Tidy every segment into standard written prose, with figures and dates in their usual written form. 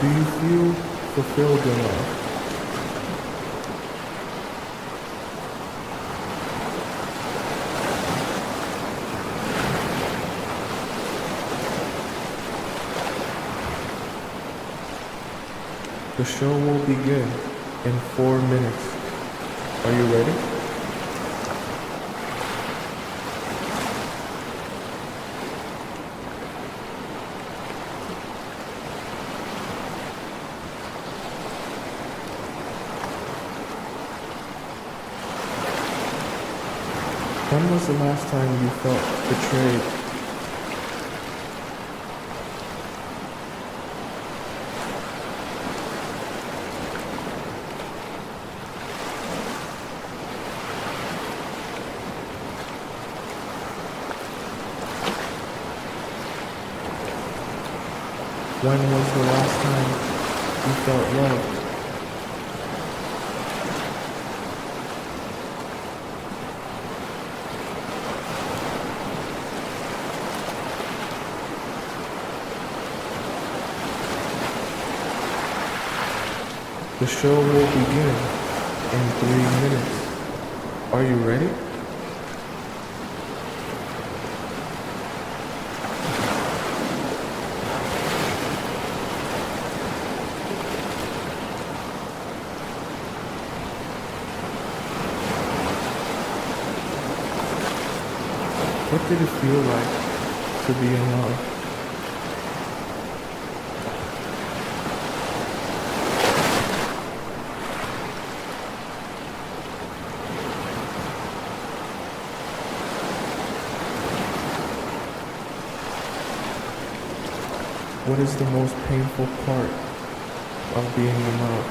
Do you feel fulfilled enough? The show will begin in 4 minutes. Are you ready? When was the last time you felt betrayed? When was the last time you felt loved? The show will begin in 3 minutes. Are you ready? What did it feel like to be in love? What is the most painful part of being in love?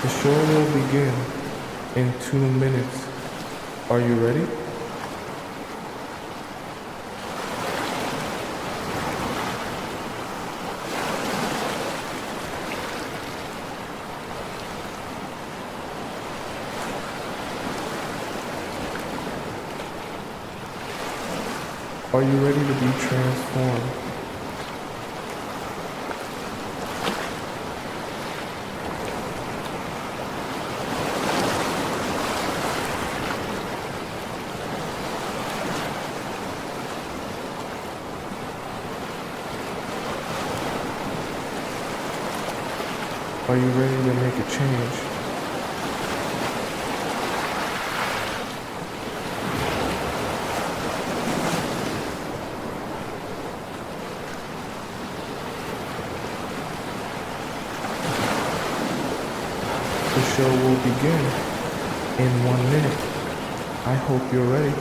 The show will begin in 2 minutes. Are you ready? Are you ready to be transformed? Are you ready to make a change? The show will begin in 1 minute. I hope you're ready.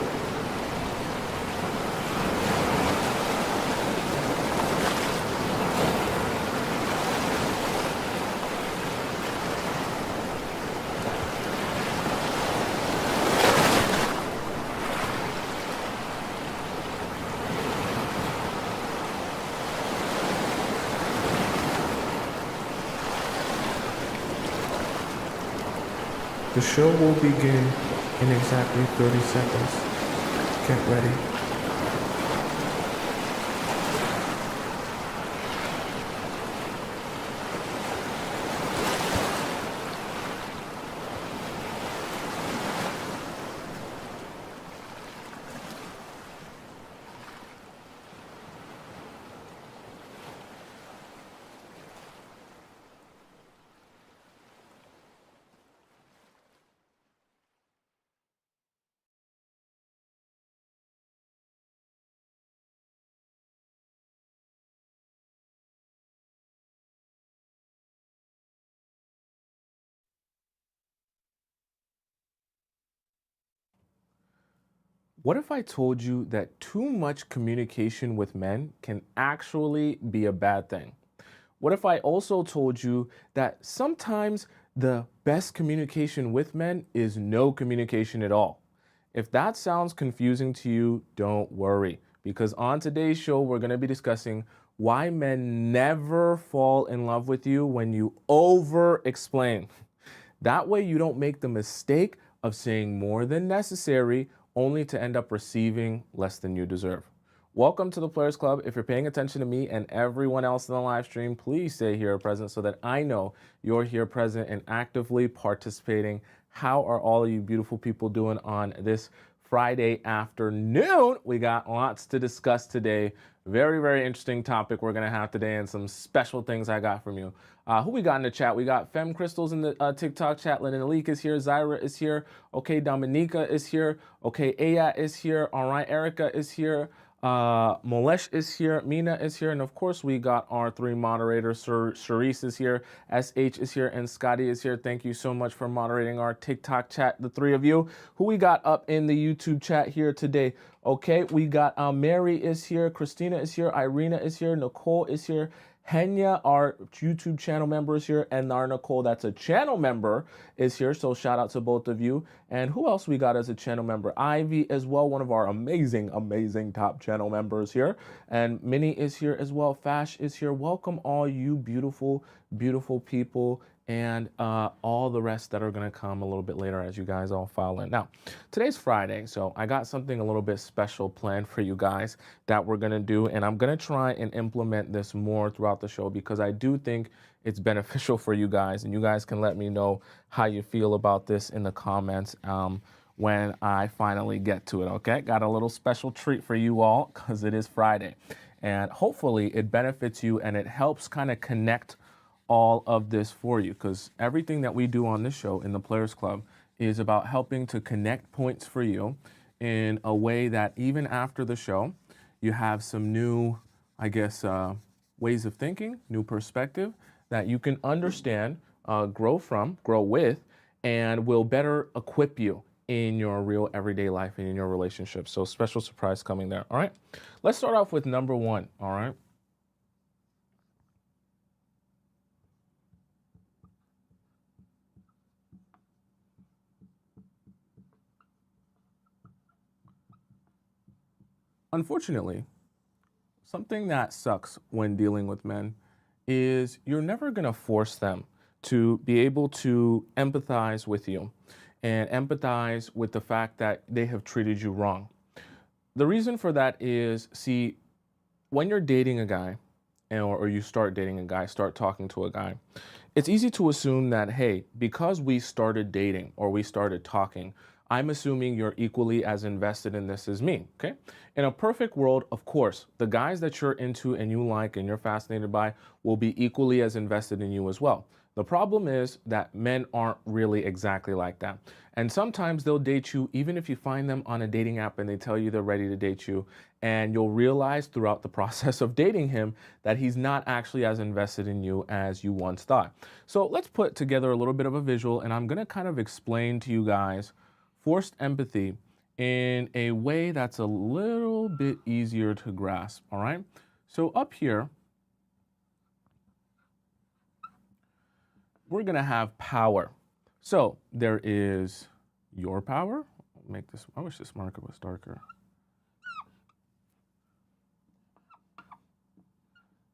The show will begin in exactly 30 seconds. Get ready. What if I told you that too much communication with men can actually be a bad thing? What if I also told you that sometimes the best communication with men is no communication at all? If that sounds confusing to you, don't worry, because on today's show, we're going to be discussing why men never fall in love with you when you over explain. That way you don't make the mistake of saying more than necessary only to end up receiving less than you deserve. Welcome to the Players Club. If you're paying attention to me and everyone else in the live stream, please stay here present so that I know you're here present and actively participating. How are all of you beautiful people doing on this Friday afternoon? We got lots to discuss today. Very, very interesting topic we're going to have today and some special things I got from you. Who we got in the chat? We got Fem Crystals in the TikTok chat. Lennon Alik is here. Zyra is here. Okay, Dominica is here. Okay, Aya is here. All right, Erica is here. Molesh is here, Mina is here, and of course we got our three moderators. Charisse is here, SH is here, and Scotty is here. Thank you so much for moderating our TikTok chat, the three of you. Who we got up in the YouTube chat here today? Okay, we got Mary is here, Christina is here, Irina is here, Nicole is here, Henya, our YouTube channel member, is here, and our Nicole, that's a channel member, is here. So shout out to both of you. And who else we got as a channel member? Ivy as well, one of our amazing, amazing top channel members here. And Minnie is here as well. Fash is here. Welcome all you beautiful, beautiful people, and all the rest that are going to come a little bit later as you guys all file in. Now, today's Friday, so I got something a little bit special planned for you guys that we're going to do, and I'm going to try and implement this more throughout the show because I do think it's beneficial for you guys, and you guys can let me know how you feel about this in the comments when I finally get to it, okay? Got a little special treat for you all because it is Friday, and hopefully it benefits you and it helps kind of connect all of this for you, because everything that we do on this show in the Players Club is about helping to connect points for you in a way that even after the show, you have some new, I guess, ways of thinking, new perspective that you can understand, grow from, grow with, and will better equip you in your real everyday life and in your relationships. So special surprise coming there. All right, let's start off with number one. All right. Unfortunately, something that sucks when dealing with men is you're never going to force them to be able to empathize with you and empathize with the fact that they have treated you wrong. The reason for that is, see, when you're dating a guy or you start dating a guy, start talking to a guy, it's easy to assume that, hey, because we started dating or we started talking, I'm assuming you're equally as invested in this as me, okay? In a perfect world, of course, the guys that you're into and you like and you're fascinated by will be equally as invested in you as well. The problem is that men aren't really exactly like that. And sometimes they'll date you even if you find them on a dating app and they tell you they're ready to date you, and you'll realize throughout the process of dating him that he's not actually as invested in you as you once thought. So let's put together a little bit of a visual, and I'm gonna kind of explain to you guys forced empathy in a way that's a little bit easier to grasp, all right? So up here, we're gonna have power. So there is your power. Make this, I wish this marker was darker.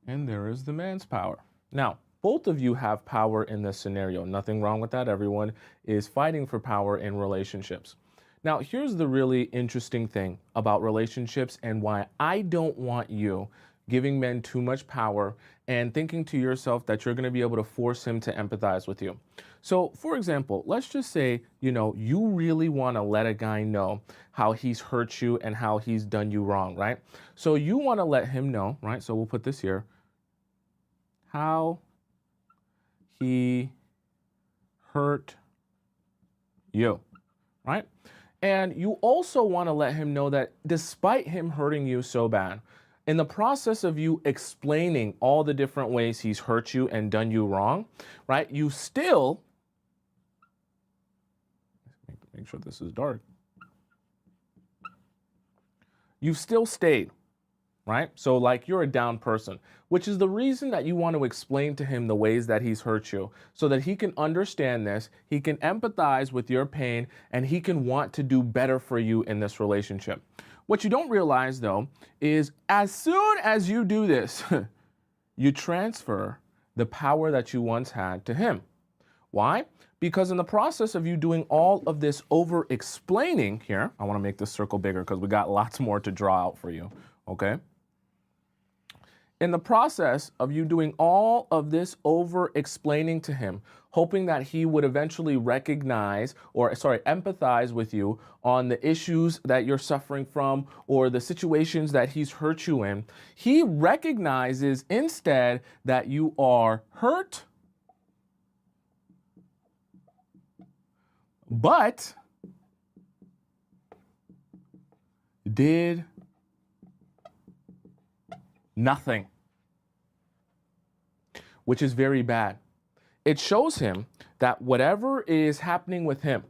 And there is the man's power. Now, both of you have power in this scenario. Nothing wrong with that. Everyone is fighting for power in relationships. Now, here's the really interesting thing about relationships and why I don't want you giving men too much power and thinking to yourself that you're going to be able to force him to empathize with you. So, for example, let's just say, you really want to let a guy know how he's hurt you and how he's done you wrong, right? So you want to let him know, right? So we'll put this here, how he hurt you, right? And you also want to let him know that despite him hurting you so bad, in the process of you explaining all the different ways he's hurt you and done you wrong, right, you still, make sure this is dark, you still stayed, right? So like you're a down person, which is the reason that you want to explain to him the ways that he's hurt you so that he can understand this, he can empathize with your pain, and he can want to do better for you in this relationship. What you don't realize though is as soon as you do this, you transfer the power that you once had to him. Why? Because in the process of you doing all of this over explaining here, I want to make this circle bigger because we got lots more to draw out for you, okay? In the process of you doing all of this over explaining to him, hoping that he would eventually recognize or, empathize with you on the issues that you're suffering from or the situations that he's hurt you in, he recognizes instead that you are hurt, but did nothing, which is very bad. It shows him that whatever is happening with him,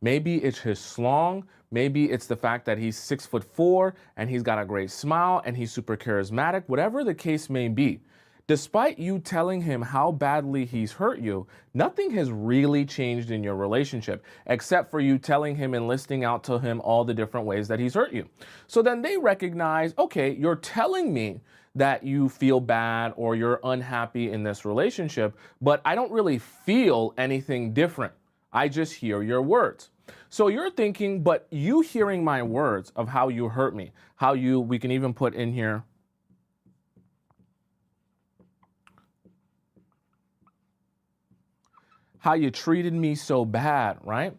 maybe it's his slong, maybe it's the fact that he's 6'4" and he's got a great smile and he's super charismatic, whatever the case may be, despite you telling him how badly he's hurt you, nothing has really changed in your relationship, except for you telling him and listing out to him all the different ways that he's hurt you. So then they recognize, okay, you're telling me that you feel bad or you're unhappy in this relationship, but I don't really feel anything different. I just hear your words. So you're thinking, but you hearing my words of how you hurt me, we can even put in here, how you treated me so bad, right?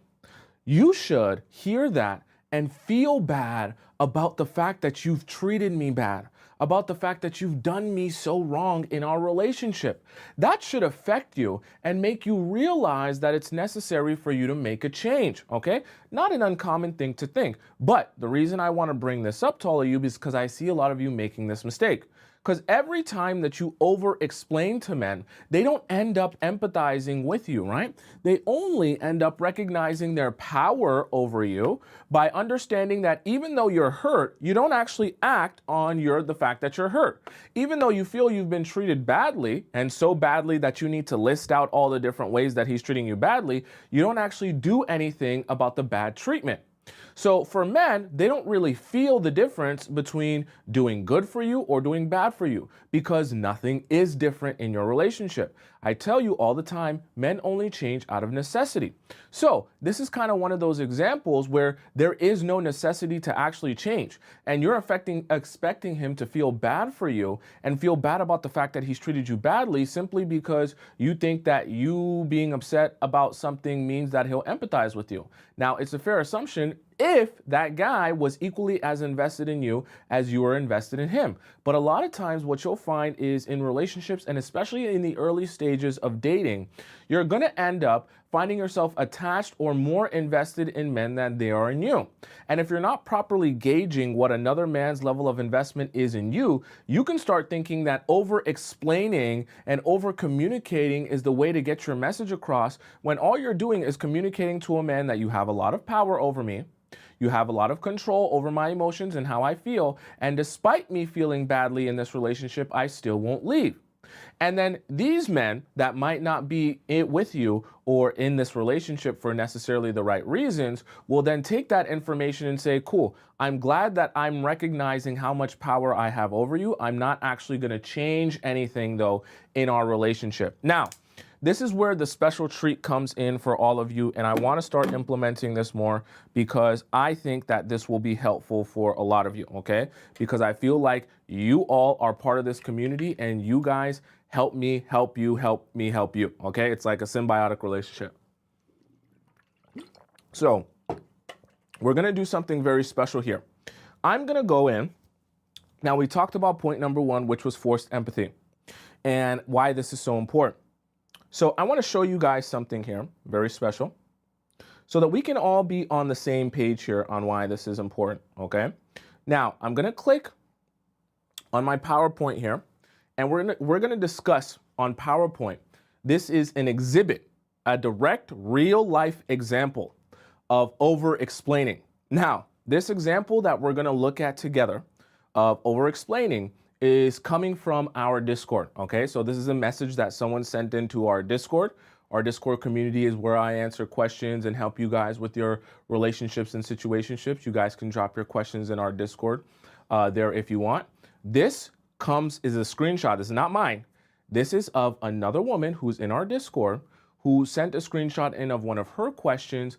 You should hear that and feel bad about the fact that you've treated me bad, about the fact that you've done me so wrong in our relationship. That should affect you and make you realize that it's necessary for you to make a change, okay? Not an uncommon thing to think, but the reason I want to bring this up to all of you is because I see a lot of you making this mistake. Because every time that you over-explain to men, they don't end up empathizing with you, right? They only end up recognizing their power over you by understanding that even though you're hurt, you don't actually act on the fact that you're hurt. Even though you feel you've been treated badly, and so badly that you need to list out all the different ways that he's treating you badly, you don't actually do anything about the bad treatment. So for men, they don't really feel the difference between doing good for you or doing bad for you because nothing is different in your relationship. I tell you all the time, men only change out of necessity. So this is kind of one of those examples where there is no necessity to actually change. And you're expecting him to feel bad for you and feel bad about the fact that he's treated you badly simply because you think that you being upset about something means that he'll empathize with you. Now, it's a fair assumption if that guy was equally as invested in you as you were invested in him. But a lot of times what you'll find is in relationships, and especially in the early stages of dating, you're going to end up finding yourself attached or more invested in men than they are in you. And if you're not properly gauging what another man's level of investment is in you, you can start thinking that over-explaining and over-communicating is the way to get your message across, when all you're doing is communicating to a man that you have a lot of power over me, you have a lot of control over my emotions and how I feel, and despite me feeling badly in this relationship, I still won't leave. And then these men that might not be with you or in this relationship for necessarily the right reasons will then take that information and say, cool, I'm glad that I'm recognizing how much power I have over you. I'm not actually going to change anything, though, in our relationship. Now, this is where the special treat comes in for all of you, and I want to start implementing this more because I think that this will be helpful for a lot of you, okay? Because I feel like you all are part of this community, and you guys help me, help you, help me, help you, okay? It's like a symbiotic relationship. So we're going to do something very special here. I'm going to go in. Now, we talked about point number one, which was forced empathy, and why this is so important. So I want to show you guys something here, very special, so that we can all be on the same page here on why this is important, okay? Now, I'm going to click on my PowerPoint here, and we're going to discuss on PowerPoint. This is an exhibit, a direct real-life example of over-explaining. Now, this example that we're going to look at together of over-explaining is coming from our Discord, okay? So this is a message that someone sent into our Discord. Our Discord community is where I answer questions and help you guys with your relationships and situationships. You guys can drop your questions in our Discord there if you want. This is a screenshot. This is not mine. This is of another woman who's in our Discord who sent a screenshot in of one of her questions,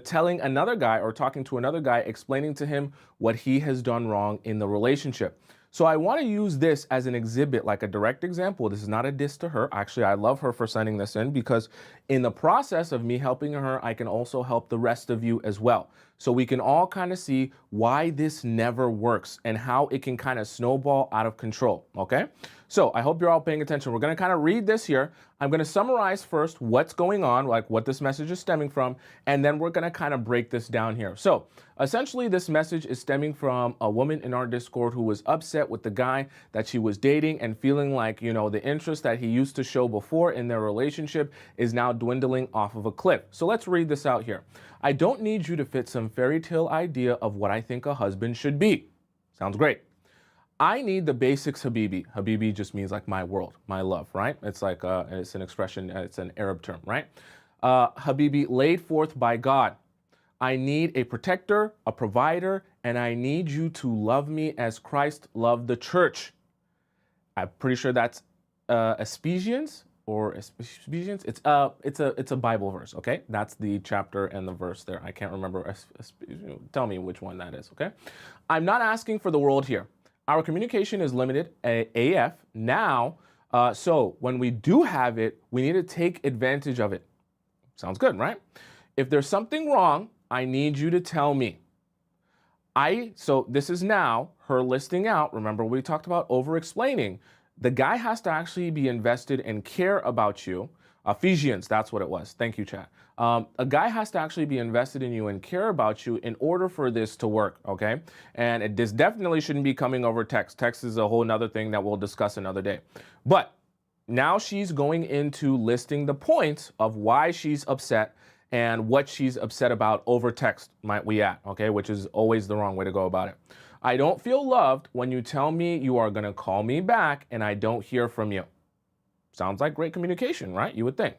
telling another guy or talking to another guy, explaining to him what he has done wrong in the relationship. So I want to use this as an exhibit, like a direct example. This is not a diss to her. Actually, I love her for sending this in, because in the process of me helping her, I can also help the rest of you as well. So we can all kind of see why this never works and how it can kind of snowball out of control, okay? So I hope you're all paying attention. We're going to kind of read this here. I'm going to summarize first what's going on, like what this message is stemming from, and then we're going to kind of break this down here. So essentially, this message is stemming from a woman in our Discord who was upset with the guy that she was dating and feeling like, you know, the interest that he used to show before in their relationship is now dwindling off of a cliff. So let's read this out here. I don't need you to fit some fairy tale idea of what I think a husband should be. Sounds great. I need the basics, Habibi. Habibi just means like my world, my love, right? It's like, it's an expression, it's an Arab term, right? Habibi, laid forth by God. I need a protector, a provider, and I need you to love me as Christ loved the church. I'm pretty sure that's Ephesians or Ephesians. It's a Bible verse, okay? That's the chapter and the verse there. I can't remember. Tell me which one that is, okay? I'm not asking for the world here. Our communication is limited AF now, so when we do have it, we need to take advantage of it. Sounds good, right? If there's something wrong, I need you to tell me. So this is now her listing out. Remember, we talked about over-explaining. The guy has to actually be invested and care about you. Ephesians, that's what it was. Thank you, chat. A guy has to actually be invested in you and care about you in order for this to work, okay? And this definitely shouldn't be coming over text. Text is a whole nother thing that we'll discuss another day. But now she's going into listing the points of why she's upset and what she's upset about over text, might we add, okay? Which is always the wrong way to go about it. I don't feel loved when you tell me you are gonna call me back and I don't hear from you. Sounds like great communication, right? You would think.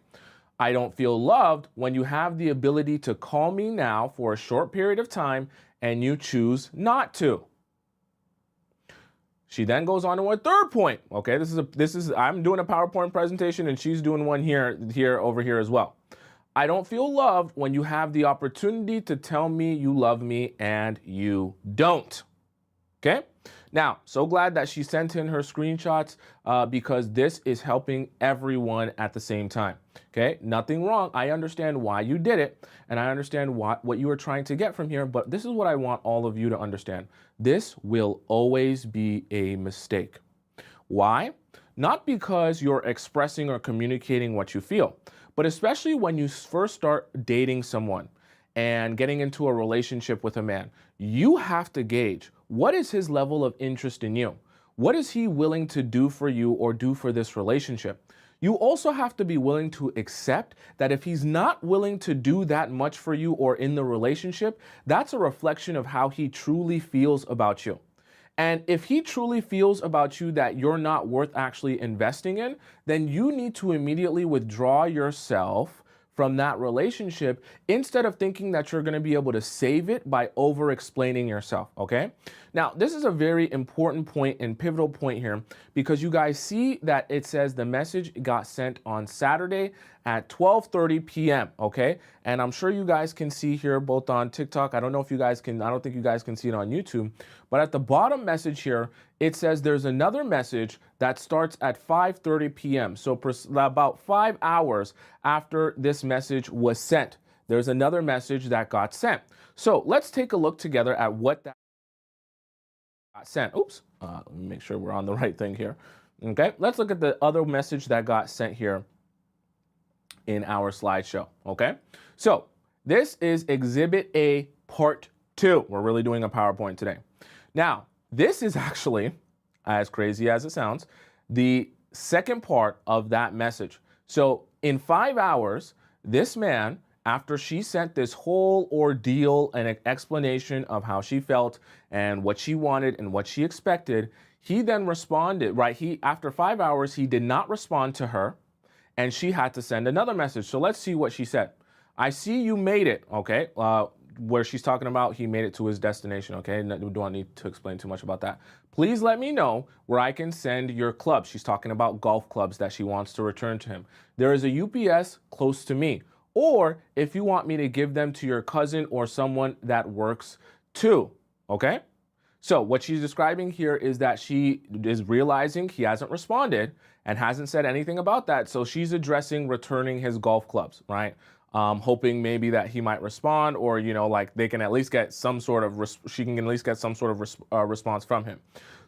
I don't feel loved when you have the ability to call me now for a short period of time and you choose not to. She then goes on to a third point. Okay, I'm doing a PowerPoint presentation and she's doing one over here as well. I don't feel loved when you have the opportunity to tell me you love me and you don't. Okay? Now, so glad that she sent in her screenshots because this is helping everyone at the same time. Okay? Nothing wrong. I understand why you did it and I understand what you were trying to get from here, but this is what I want all of you to understand. This will always be a mistake. Why? Not because you're expressing or communicating what you feel, but especially when you first start dating someone and getting into a relationship with a man, you have to gauge, what is his level of interest in you? What is he willing to do for you or do for this relationship? You also have to be willing to accept that if he's not willing to do that much for you or in the relationship, that's a reflection of how he truly feels about you. And if he truly feels about you that you're not worth actually investing in, then you need to immediately withdraw yourself from that relationship instead of thinking that you're going to be able to save it by over-explaining yourself, okay? Now, this is a very important point and pivotal point here because you guys see that it says the message got sent on Saturday at 12:30 p.m., okay? And I'm sure you guys can see here both on TikTok. I don't think you guys can see it on YouTube, but at the bottom message here, it says there's another message that starts at 5:30 p.m. So about 5 hours after this message was sent, there's another message that got sent. So let's take a look together at what that got sent. Oops, let me make sure we're on the right thing here. Okay, let's look at the other message that got sent here in our slideshow, okay? So this is Exhibit A Part 2. We're really doing a PowerPoint today. Now, this is actually, as crazy as it sounds, the second part of that message. So in 5 hours, this man, after she sent this whole ordeal and an explanation of how she felt and what she wanted and what she expected, he then responded, right? After 5 hours, he did not respond to her and she had to send another message. So let's see what she said. I see you made it, okay? where she's talking about he made it to his destination, okay? We don't need to explain too much about that. Please let me know where I can send your clubs. She's talking about golf clubs that she wants to return to him. There is a UPS close to me. Or if you want me to give them to your cousin or someone that works too, okay? So what she's describing here is that she is realizing he hasn't responded and hasn't said anything about that. So she's addressing returning his golf clubs, right? Hoping maybe that he might respond, or, you know, like they can at least get some sort of, she can at least get some sort of response from him.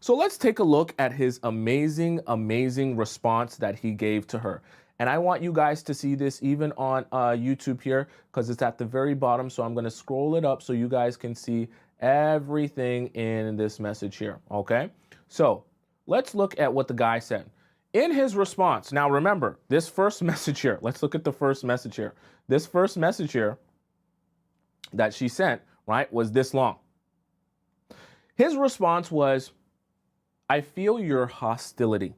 So let's take a look at his amazing, amazing response that he gave to her. And I want you guys to see this even on YouTube here, because it's at the very bottom. So I'm going to scroll it up so you guys can see everything in this message here. Okay. So let's look at what the guy said in his response. Now, remember this first message here. Let's look at the first message here. This first message here that she sent, right, was this long. His response was, "I feel your hostility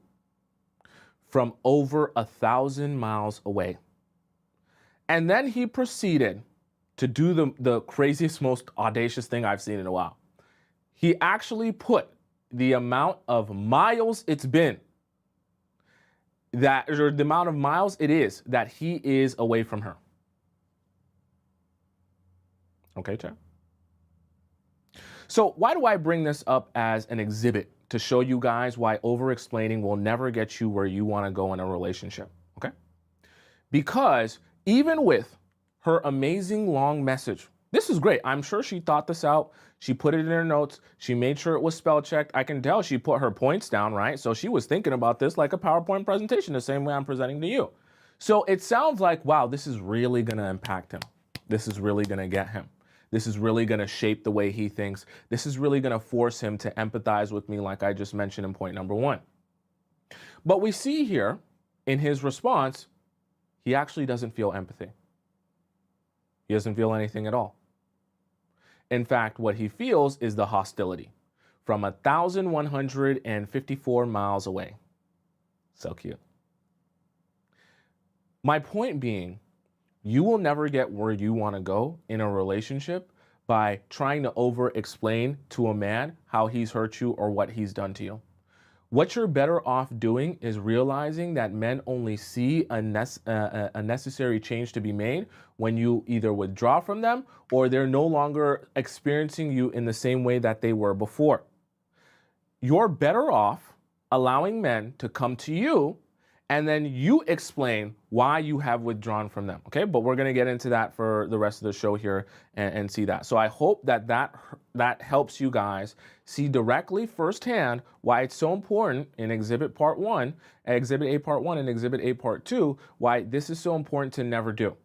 from over 1,000 miles away." And then he proceeded to do the craziest, most audacious thing I've seen in a while. He actually put the amount of miles it's been, or the amount of miles it is that he is away from her. Okay, Chad. So why do I bring this up as an exhibit? To show you guys why over-explaining will never get you where you want to go in a relationship, okay? Because even with her amazing long message, this is great. I'm sure she thought this out. She put it in her notes. She made sure it was spell checked. I can tell she put her points down, right? So she was thinking about this like a PowerPoint presentation, the same way I'm presenting to you. So it sounds like, wow, this is really going to impact him. This is really going to get him. This is really going to shape the way he thinks. This is really going to force him to empathize with me, like I just mentioned in point number 1. But we see here in his response, he actually doesn't feel empathy. He doesn't feel anything at all. In fact, what he feels is the hostility from 1,154 miles away. So cute. My point being, you will never get where you want to go in a relationship by trying to over-explain to a man how he's hurt you or what he's done to you. What you're better off doing is realizing that men only see a necessary change to be made when you either withdraw from them or they're no longer experiencing you in the same way that they were before. You're better off allowing men to come to you and then you explain why you have withdrawn from them, okay? But we're gonna get into that for the rest of the show here and see that. So I hope that helps you guys see directly firsthand why it's so important in Exhibit Part 1, Exhibit A Part 1 and Exhibit A Part 2, why this is so important to never do.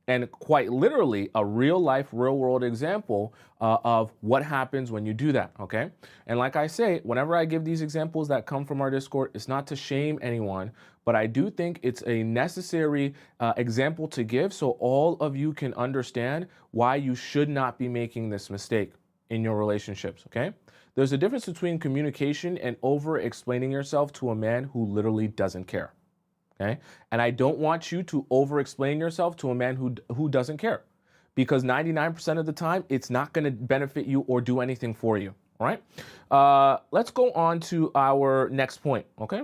And quite literally a real life, real world example of what happens when you do that, okay? And like I say, whenever I give these examples that come from our Discord, it's not to shame anyone, but I do think it's a necessary example to give so all of you can understand why you should not be making this mistake in your relationships, okay? There's a difference between communication and over-explaining yourself to a man who literally doesn't care. Okay. And I don't want you to over-explain yourself to a man who doesn't care, because 99% of the time, it's not going to benefit you or do anything for you. All right. Let's go on to our next point. Okay.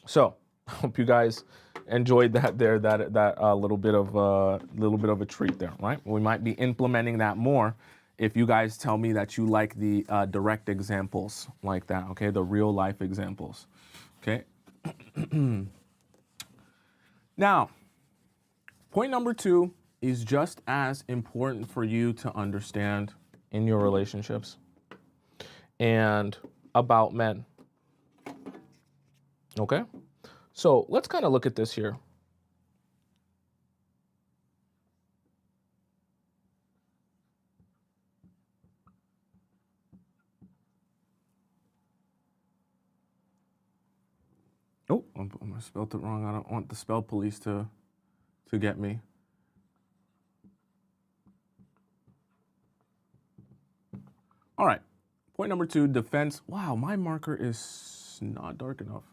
So I hope you guys enjoyed that there, that little bit of a treat there. Right. We might be implementing that more if you guys tell me that you like the direct examples like that. Okay. The real life examples. Okay. Now, point number 2 is just as important for you to understand in your relationships and about men. Okay? So let's kind of look at this here. Oh, I spelled it wrong. I don't want the spell police to get me. All right. Point number 2, defense. Wow, my marker is not dark enough.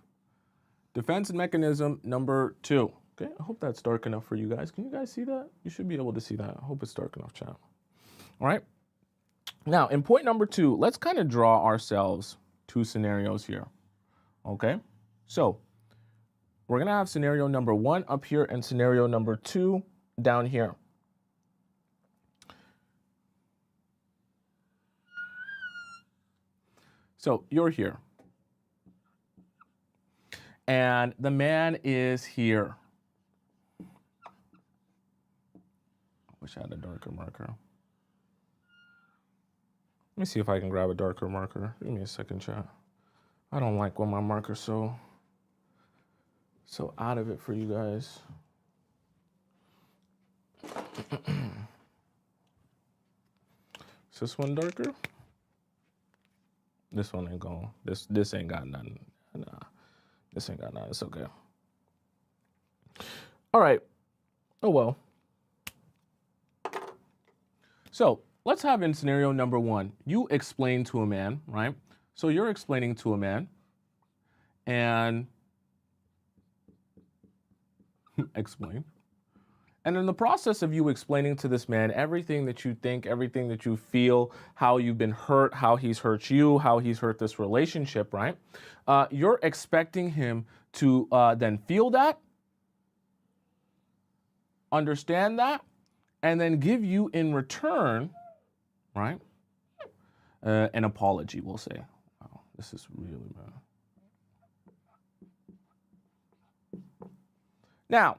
Defense mechanism number 2. Okay, I hope that's dark enough for you guys. Can you guys see that? You should be able to see that. I hope it's dark enough, chat. All right. Now, in point number 2, let's kind of draw ourselves 2 scenarios here. Okay, so we're going to have scenario number 1 up here and scenario number 2 down here. So you're here. And the man is here. I wish I had a darker marker. Let me see if I can grab a darker marker. Give me a second, chat. I don't like when my marker's so out of it for you guys. Is this one darker? This one ain't going. This ain't got nothing. Nah, this ain't got nothing. It's okay. All right. Oh well. So let's have in scenario number 1. You explain to a man, right? So you're explaining to a man, and explain. And in the process of you explaining to this man everything that you think, everything that you feel, how you've been hurt, how he's hurt you, how he's hurt this relationship, right? You're expecting him to then feel that, understand that, and then give you in return, right, an apology, we'll say. Wow, this is really bad. Now,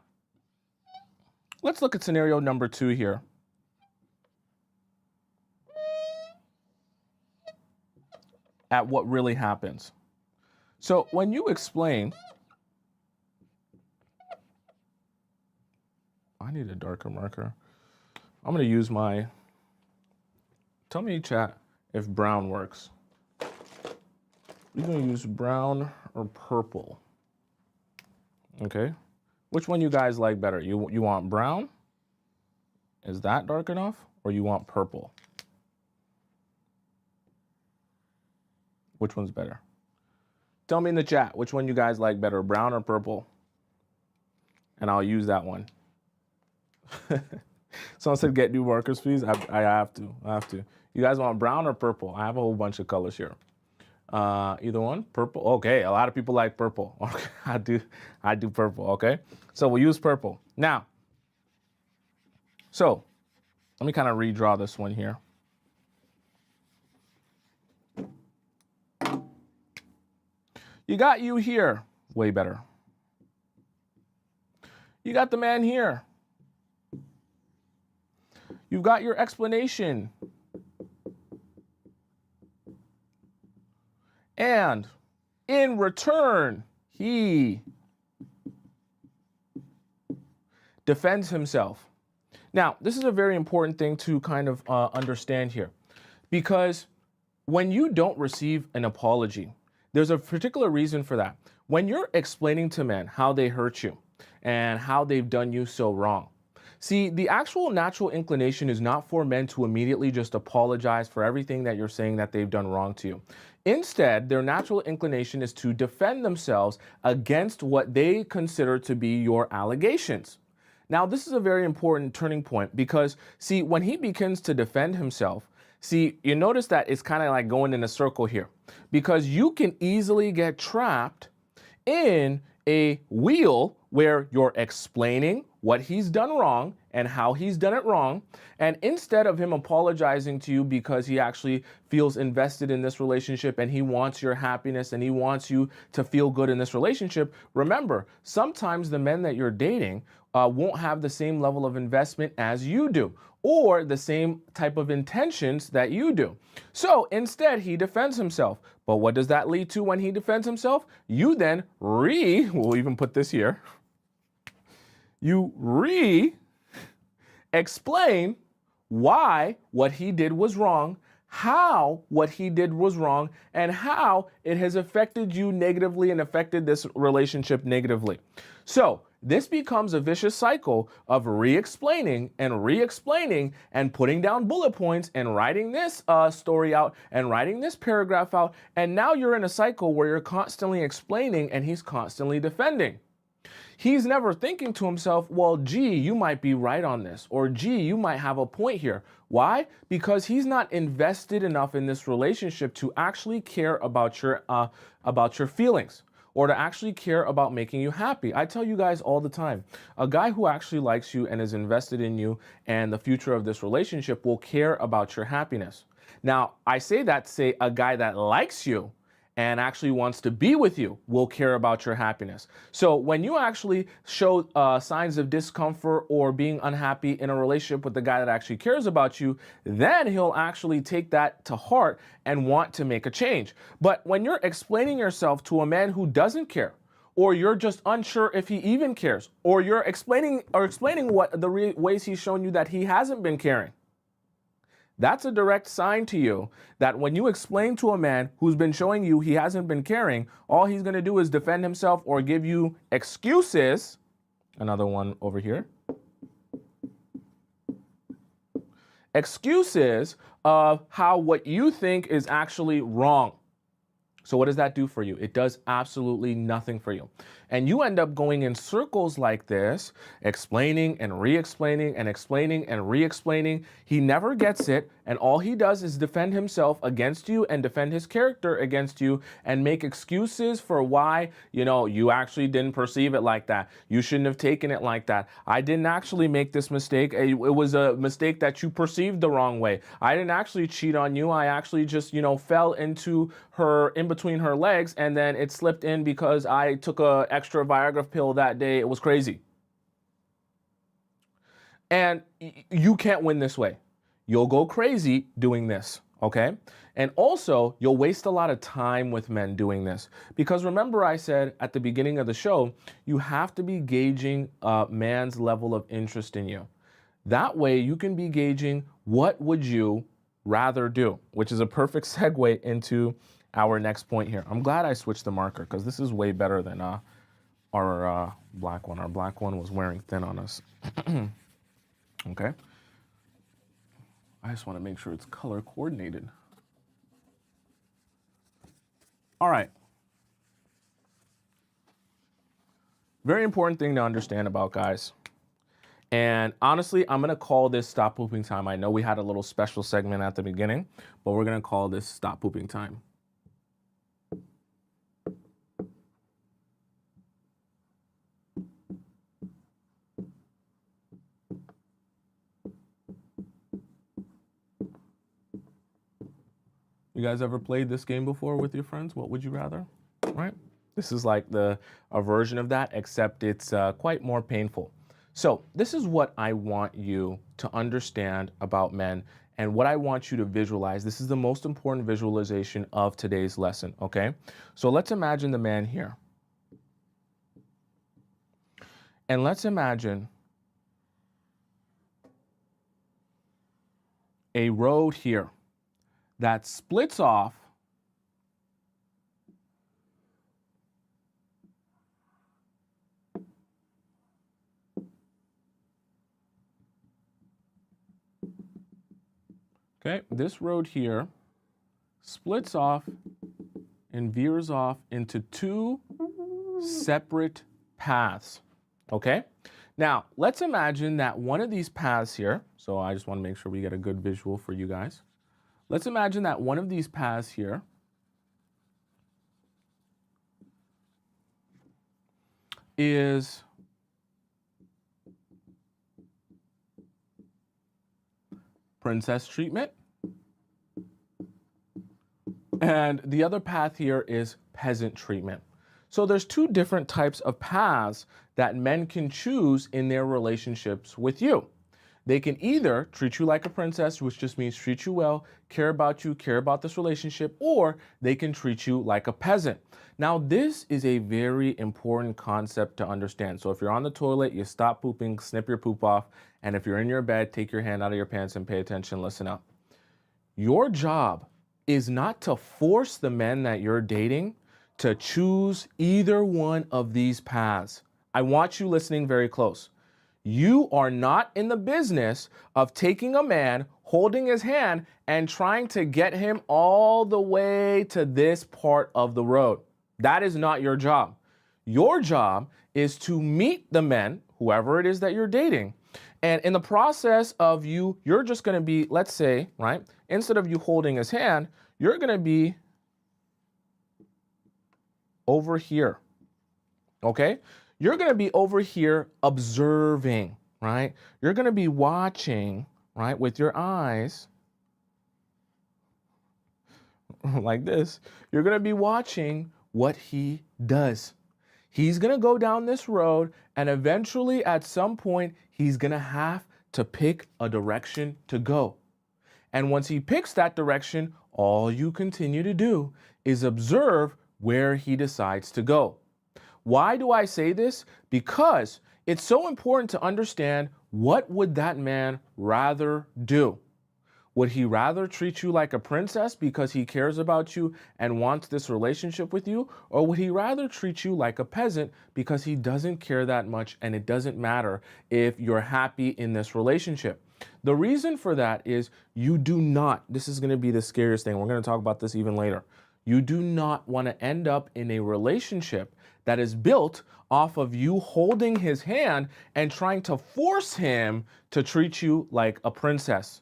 let's look at scenario number 2 here. At what really happens. So when you explain, I need a darker marker. I'm going to use my, tell me, chat, if brown works. You're going to use brown or purple. Okay. Which one you guys like better? You want brown? Is that dark enough? Or you want purple? Which one's better? Tell me in the chat which one you guys like better, brown or purple? And I'll use that one. Someone said get new markers, please. I have to. You guys want brown or purple? I have a whole bunch of colors here. Either one, purple. Okay, a lot of people like purple. Okay, I do purple. Okay, so we'll use purple now. So let me kind of redraw this one here. You got you here, way better. You got the man here. You've got your explanation. And in return, he defends himself. Now, this is a very important thing to kind of understand here, because when you don't receive an apology, there's a particular reason for that. When you're explaining to men how they hurt you and how they've done you so wrong, see, the actual natural inclination is not for men to immediately just apologize for everything that you're saying that they've done wrong to you. Instead, their natural inclination is to defend themselves against what they consider to be your allegations. Now, this is a very important turning point because, see, when he begins to defend himself, see, you notice that it's kind of like going in a circle here, because you can easily get trapped in a wheel where you're explaining what he's done wrong and how he's done it wrong. And instead of him apologizing to you because he actually feels invested in this relationship and he wants your happiness and he wants you to feel good in this relationship, remember, sometimes the men that you're dating won't have the same level of investment as you do, or the same type of intentions that you do. So instead, he defends himself. But what does that lead to when he defends himself? You then we'll even put this here. You explain why what he did was wrong, how what he did was wrong, and how it has affected you negatively and affected this relationship negatively. So this becomes a vicious cycle of re-explaining and putting down bullet points and writing this story out and writing this paragraph out. And now you're in a cycle where you're constantly explaining and he's constantly defending. He's never thinking to himself, well, gee, you might be right on this, or gee, you might have a point here. Why? Because he's not invested enough in this relationship to actually care about your feelings, or to actually care about making you happy. I tell you guys all the time, a guy who actually likes you and is invested in you and the future of this relationship will care about your happiness. Now, I say that to say a guy that likes you and actually wants to be with you will care about your happiness. So when you actually show signs of discomfort or being unhappy in a relationship with the guy that actually cares about you, then he'll actually take that to heart and want to make a change. But when you're explaining yourself to a man who doesn't care, or you're just unsure if he even cares, or you're explaining what the ways he's shown you that he hasn't been caring, that's a direct sign to you that when you explain to a man who's been showing you he hasn't been caring, all he's going to do is defend himself or give you excuses. Another one over here. Excuses of how what you think is actually wrong. So what does that do for you? It does absolutely nothing for you. And you end up going in circles like this, explaining and re-explaining and explaining and re-explaining. He never gets it. And all he does is defend himself against you and defend his character against you and make excuses for why, you actually didn't perceive it like that. You shouldn't have taken it like that. I didn't actually make this mistake. It was a mistake that you perceived the wrong way. I didn't actually cheat on you. I actually just, fell into her in between her legs and then it slipped in because I took a extra Viagra pill that day. It was crazy. And you can't win this way. You'll go crazy doing this, okay? And also, you'll waste a lot of time with men doing this. Because remember I said at the beginning of the show, you have to be gauging a man's level of interest in you. That way you can be gauging what would you rather do, which is a perfect segue into our next point here. I'm glad I switched the marker because this is way better than our black one. Our black one was wearing thin on us. Okay. I just want to make sure it's color coordinated. All right. Very important thing to understand about guys. And honestly, I'm going to call this stop pooping time. I know we had a little special segment at the beginning, but we're going to call this stop pooping time. You guys ever played this game before with your friends? What would you rather? Right? This is like a version of that, except it's quite more painful. So this is what I want you to understand about men and what I want you to visualize. This is the most important visualization of today's lesson, okay? So let's imagine the man here. And let's imagine a road here that splits off okay, this road here splits off and veers off into two separate paths, okay? Now, let's imagine that one of these paths here, so I just want to make sure we get a good visual for you guys. Let's imagine that one of these paths here is princess treatment, and the other path here is peasant treatment. So there's two different types of paths that men can choose in their relationships with you. They can either treat you like a princess, which just means treat you well, care about you, care about this relationship, or they can treat you like a peasant. Now, this is a very important concept to understand. So if you're on the toilet, you stop pooping, snip your poop off, and if you're in your bed, take your hand out of your pants and pay attention, listen up. Your job is not to force the men that you're dating to choose either one of these paths. I want you listening very close. You are not in the business of taking a man, holding his hand, and trying to get him all the way to this part of the road. That is not your job. Your job is to meet the men, whoever it is that you're dating. And in the process of you're just going to be, let's say, right, instead of you holding his hand, you're going to be over here. Okay? You're going to be over here observing, right? You're going to be watching, right, with your eyes like this. You're going to be watching what he does. He's going to go down this road, and eventually at some point, he's going to have to pick a direction to go. And once he picks that direction, all you continue to do is observe where he decides to go. Why do I say this? Because it's so important to understand, what would that man rather do? Would he rather treat you like a princess because he cares about you and wants this relationship with you? Or would he rather treat you like a peasant because he doesn't care that much and it doesn't matter if you're happy in this relationship? The reason for that is you do not, this is going to be the scariest thing. We're going to talk about this even later. You do not want to end up in a relationship that is built off of you holding his hand and trying to force him to treat you like a princess.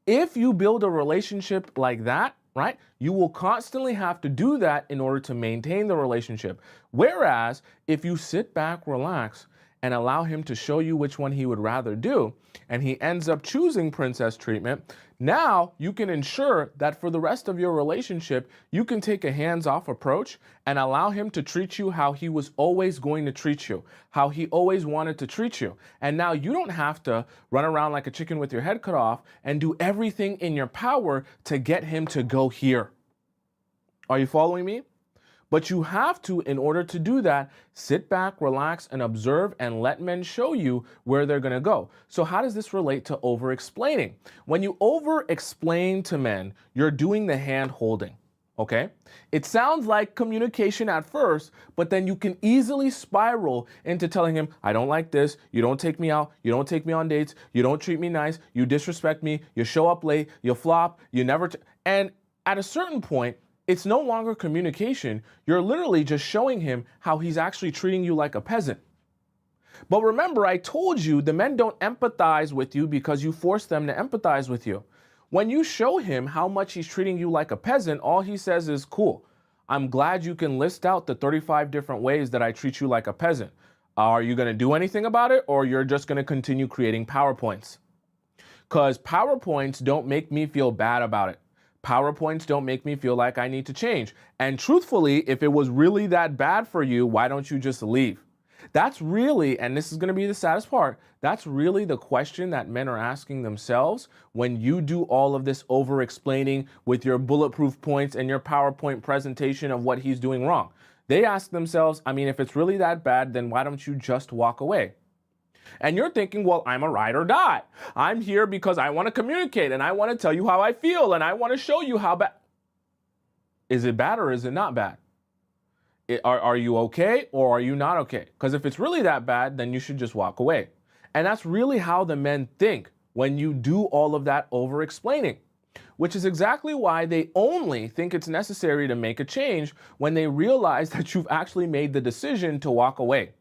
If you build a relationship like that, right, you will constantly have to do that in order to maintain the relationship. Whereas if you sit back, relax, and allow him to show you which one he would rather do, and he ends up choosing princess treatment, now you can ensure that for the rest of your relationship, you can take a hands-off approach and allow him to treat you how he was always going to treat you, how he always wanted to treat you. And now you don't have to run around like a chicken with your head cut off and do everything in your power to get him to go here. Are you following me? But you have to, in order to do that, sit back, relax, and observe and let men show you where they're going to go. So how does this relate to over-explaining? When you over-explain to men, you're doing the hand holding, okay? It sounds like communication at first, but then you can easily spiral into telling him, I don't like this, you don't take me out, you don't take me on dates, you don't treat me nice, you disrespect me, you show up late, you flop, you never... And at a certain point, it's no longer communication. You're literally just showing him how he's actually treating you like a peasant. But remember, I told you the men don't empathize with you because you force them to empathize with you. When you show him how much he's treating you like a peasant, all he says is, cool, I'm glad you can list out the 35 different ways that I treat you like a peasant. Are you going to do anything about it, or you're just going to continue creating PowerPoints? Because PowerPoints don't make me feel bad about it. PowerPoints don't make me feel like I need to change. And truthfully, if it was really that bad for you, why don't you just leave? That's really, and this is going to be the saddest part, that's really the question that men are asking themselves when you do all of this over-explaining with your bulletproof points and your PowerPoint presentation of what he's doing wrong. They ask themselves, I mean, if it's really that bad, then why don't you just walk away? And you're thinking, well, I'm a ride or die. I'm here because I want to communicate and I want to tell you how I feel and I want to show you how bad. Is it bad or is it not bad? Are you okay or are you not okay? Because if it's really that bad, then you should just walk away. And that's really how the men think when you do all of that over-explaining, which is exactly why they only think it's necessary to make a change when they realize that you've actually made the decision to walk away.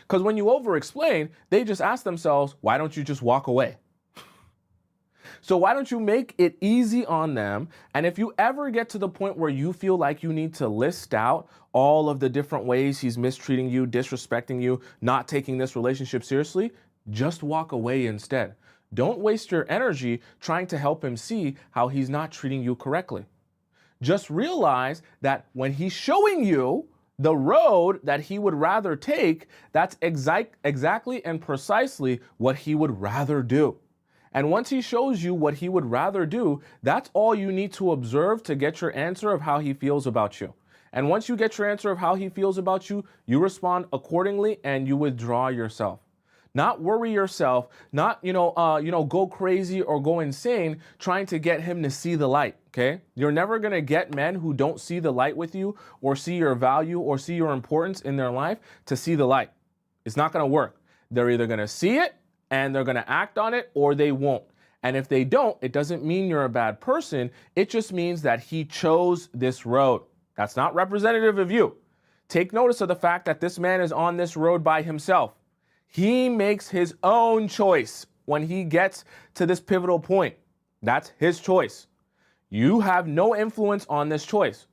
Because when you over-explain, they just ask themselves, why don't you just walk away? So why don't you make it easy on them? And if you ever get to the point where you feel like you need to list out all of the different ways he's mistreating you, disrespecting you, not taking this relationship seriously, just walk away instead. Don't waste your energy trying to help him see how he's not treating you correctly. Just realize that when he's showing you the road that he would rather take, that's exactly and precisely what he would rather do. And once he shows you what he would rather do, that's all you need to observe to get your answer of how he feels about you. And once you get your answer of how he feels about you, you respond accordingly and you withdraw yourself. Not worry yourself, not, go crazy or go insane trying to get him to see the light, okay? You're never going to get men who don't see the light with you or see your value or see your importance in their life to see the light. It's not going to work. They're either going to see it and they're going to act on it or they won't. And if they don't, it doesn't mean you're a bad person. It just means that he chose this road. That's not representative of you. take notice of the fact that this man is on this road by himself. He makes his own choice when he gets to this pivotal point. That's his choice. You have no influence on this choice.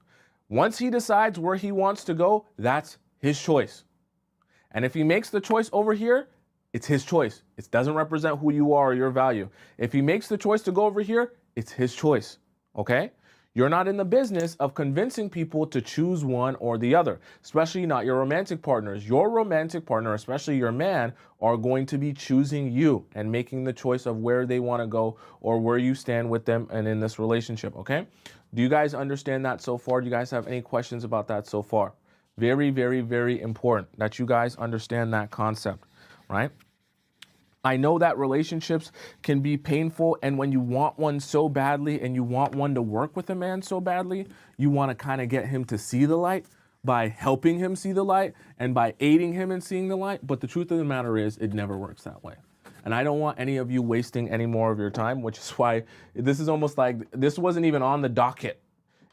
Once he decides where he wants to go, that's his choice. And if he makes the choice over here, it's his choice. It doesn't represent who you are or your value. If he makes the choice to go over here, it's his choice, okay? You're not in the business of convincing people to choose one or the other, especially not your romantic partners. Your romantic partner, especially your man, are going to be choosing you and making the choice of where they want to go or where you stand with them and in this relationship, okay? Do you guys understand that so far? Do you guys have any questions about that so far? Very, very, very important that you guys understand that concept, right? I know that relationships can be painful, and when you want one so badly and you want one to work with a man so badly, you want to kind of get him to see the light by helping him see the light and by aiding him in seeing the light. But the truth of the matter is it never works that way. And I don't want any of you wasting any more of your time, which is why this is almost like this wasn't even on the docket.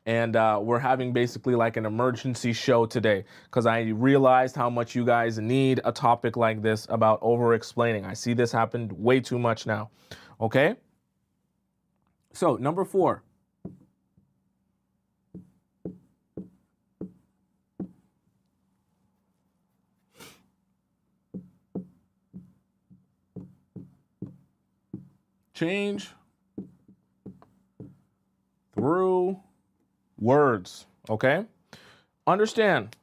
And we're having basically like an emergency show today because I realized how much you guys need a topic like this about over-explaining. I see this happen way too much now, okay? So number 4. Change through words, okay? Understand,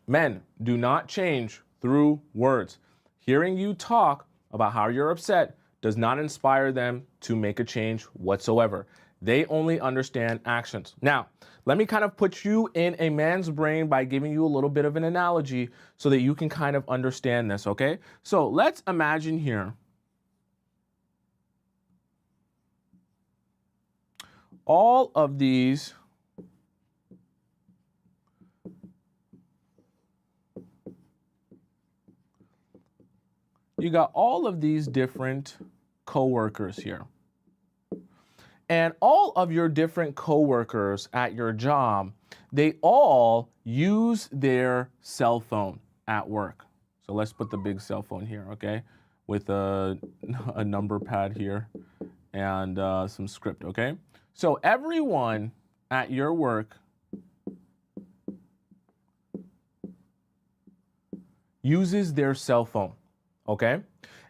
men do not change through words. Hearing you talk about how you're upset does not inspire them to make a change whatsoever. They only understand actions. Now, let me kind of put you in a man's brain by giving you a little bit of an analogy so that you can kind of understand this, okay? So let's imagine here all of these you got all of these different coworkers here. And all of your different coworkers at your job, they all use their cell phone at work. So let's put the big cell phone here, okay? With a number pad here and some script, okay? So everyone at your work uses their cell phone, okay?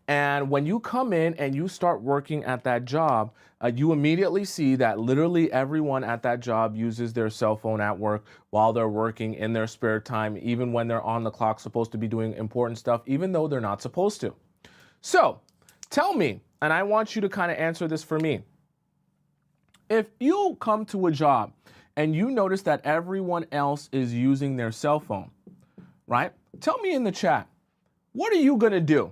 And when you come in and you start working at that job, you immediately see that literally everyone at that job uses their cell phone at work while they're working in their spare time, even when they're on the clock, supposed to be doing important stuff, even though they're not supposed to. So tell me, and I want you to kind of answer this for me. If you come to a job and you notice that everyone else is using their cell phone, right? Tell me in the chat, what are you going to do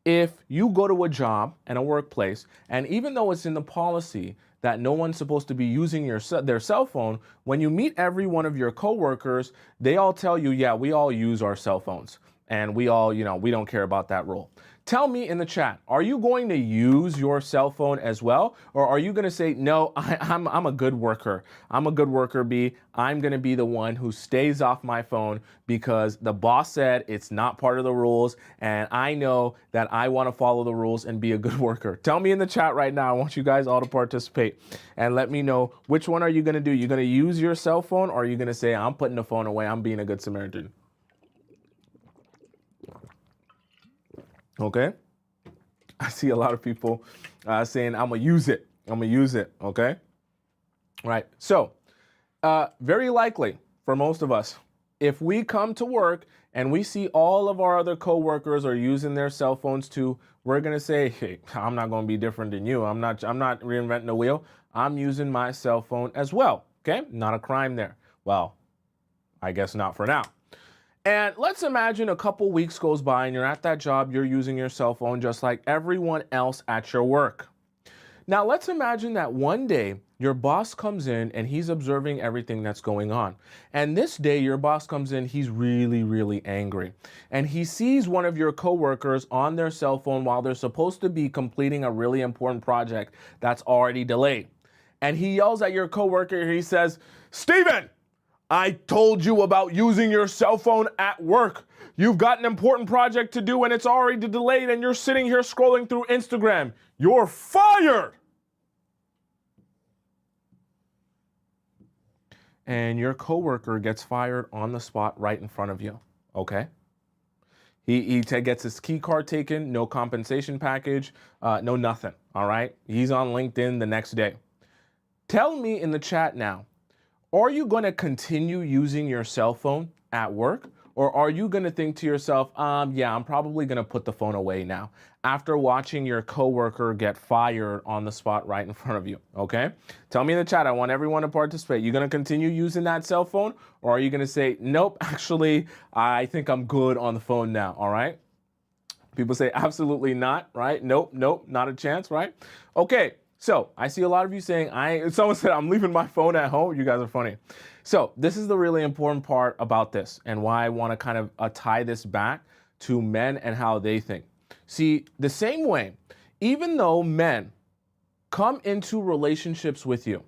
if you go to a job and a workplace, and even though it's in the policy that no one's supposed to be using their cell phone, when you meet every one of your coworkers, they all tell you, yeah, we all use our cell phones and we all, we don't care about that rule. Tell me in the chat, are you going to use your cell phone as well? Or are you going to say, no, I'm a good worker. I'm a good worker, B. I'm going to be the one who stays off my phone because the boss said it's not part of the rules. And I know that I want to follow the rules and be a good worker. Tell me in the chat right now. I want you guys all to participate and let me know, which one are you going to do? You're going to use your cell phone, or are you going to say, I'm putting the phone away. I'm being a good Samaritan. Okay, I see a lot of people saying, I'm going to use it. I'm going to use it. Okay. Right. So very likely for most of us, if we come to work and we see all of our other coworkers are using their cell phones too, we're going to say, hey, I'm not going to be different than you. I'm not reinventing the wheel. I'm using my cell phone as well. Okay. Not a crime there. Well, I guess not for now. And let's imagine a couple weeks goes by and you're at that job, you're using your cell phone just like everyone else at your work. Now let's imagine that one day your boss comes in and he's observing everything that's going on. And this day your boss comes in, he's really, really angry. And he sees one of your coworkers on their cell phone while they're supposed to be completing a really important project that's already delayed. And he yells at your coworker, he says, Steven, I told you about using your cell phone at work. You've got an important project to do and it's already delayed and you're sitting here scrolling through Instagram. You're fired. And your coworker gets fired on the spot right in front of you, okay? He gets his key card taken, no compensation package, no nothing, all right? He's on LinkedIn the next day. Tell me in the chat now, are you going to continue using your cell phone at work? Or are you going to think to yourself, yeah, I'm probably going to put the phone away now after watching your coworker get fired on the spot right in front of you, okay? Tell me in the chat. I want everyone to participate. You going to continue using that cell phone? Or are you going to say, nope, actually, I think I'm good on the phone now, all right? People say, absolutely not, right? Nope, not a chance, right? Okay. So I see a lot of you saying, someone said, I'm leaving my phone at home. You guys are funny. So this is the really important part about this and why I want to kind of tie this back to men and how they think. See, the same way, even though men come into relationships with you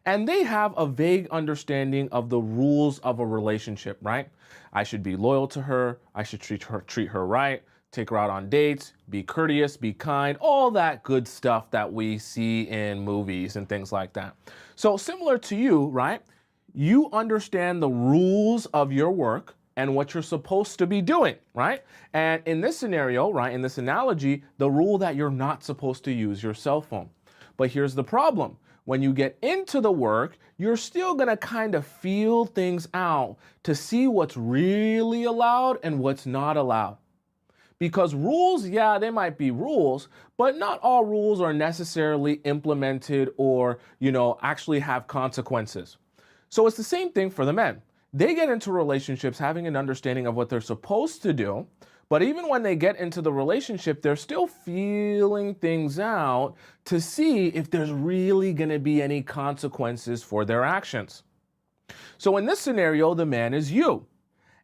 and they have a vague understanding of the rules of a relationship, right? I should be loyal to her. I should treat her right. Take her out on dates, be courteous, be kind, all that good stuff that we see in movies and things like that. So similar to you, right? You understand the rules of your work and what you're supposed to be doing, right? And in this scenario, right, in this analogy, the rule that you're not supposed to use your cell phone. But here's the problem. When you get into the work, you're still gonna kind of feel things out to see what's really allowed and what's not allowed. Because rules, yeah, they might be rules, but not all rules are necessarily implemented or, actually have consequences. So it's the same thing for the men. They get into relationships having an understanding of what they're supposed to do, but even when they get into the relationship, they're still feeling things out to see if there's really gonna be any consequences for their actions. So in this scenario, the man is you.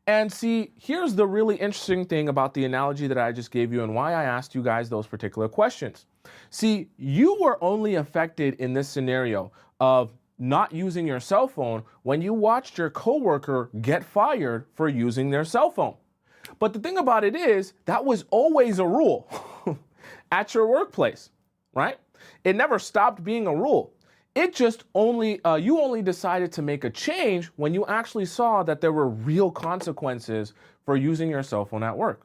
And see, here's the really interesting thing about the analogy that I just gave you and why I asked you guys those particular questions. See, you were only affected in this scenario of not using your cell phone when you watched your coworker get fired for using their cell phone. But the thing about it is, that was always a rule at your workplace, right? It never stopped being a rule. It just you only decided to make a change when you actually saw that there were real consequences for using your cell phone at work.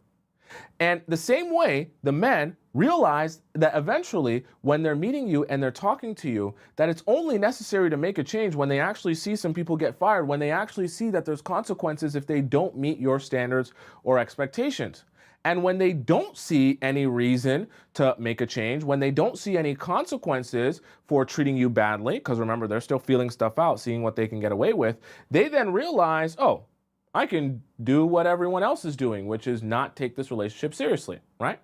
And the same way, the men realize that eventually when they're meeting you and they're talking to you, that it's only necessary to make a change when they actually see some people get fired, when they actually see that there's consequences if they don't meet your standards or expectations. And when they don't see any reason to make a change, when they don't see any consequences for treating you badly, because remember, they're still feeling stuff out, seeing what they can get away with, they then realize, oh, I can do what everyone else is doing, which is not take this relationship seriously, right?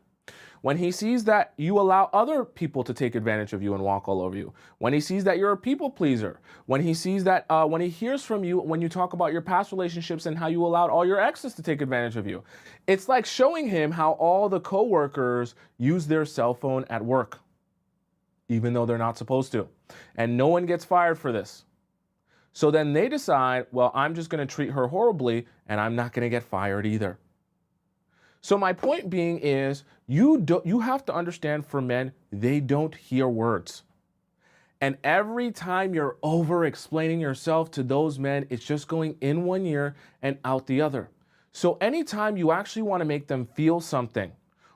When he sees that you allow other people to take advantage of you and walk all over you, when he sees that you're a people pleaser, when he sees that, when he hears from you, when you talk about your past relationships and how you allowed all your exes to take advantage of you, it's like showing him how all the coworkers use their cell phone at work, even though they're not supposed to. And no one gets fired for this. So then they decide, well, I'm just going to treat her horribly and I'm not going to get fired either. So my point being is you have to understand, for men, they don't hear words. And every time you're over explaining yourself to those men, it's just going in one ear and out the other. So anytime you actually want to make them feel something,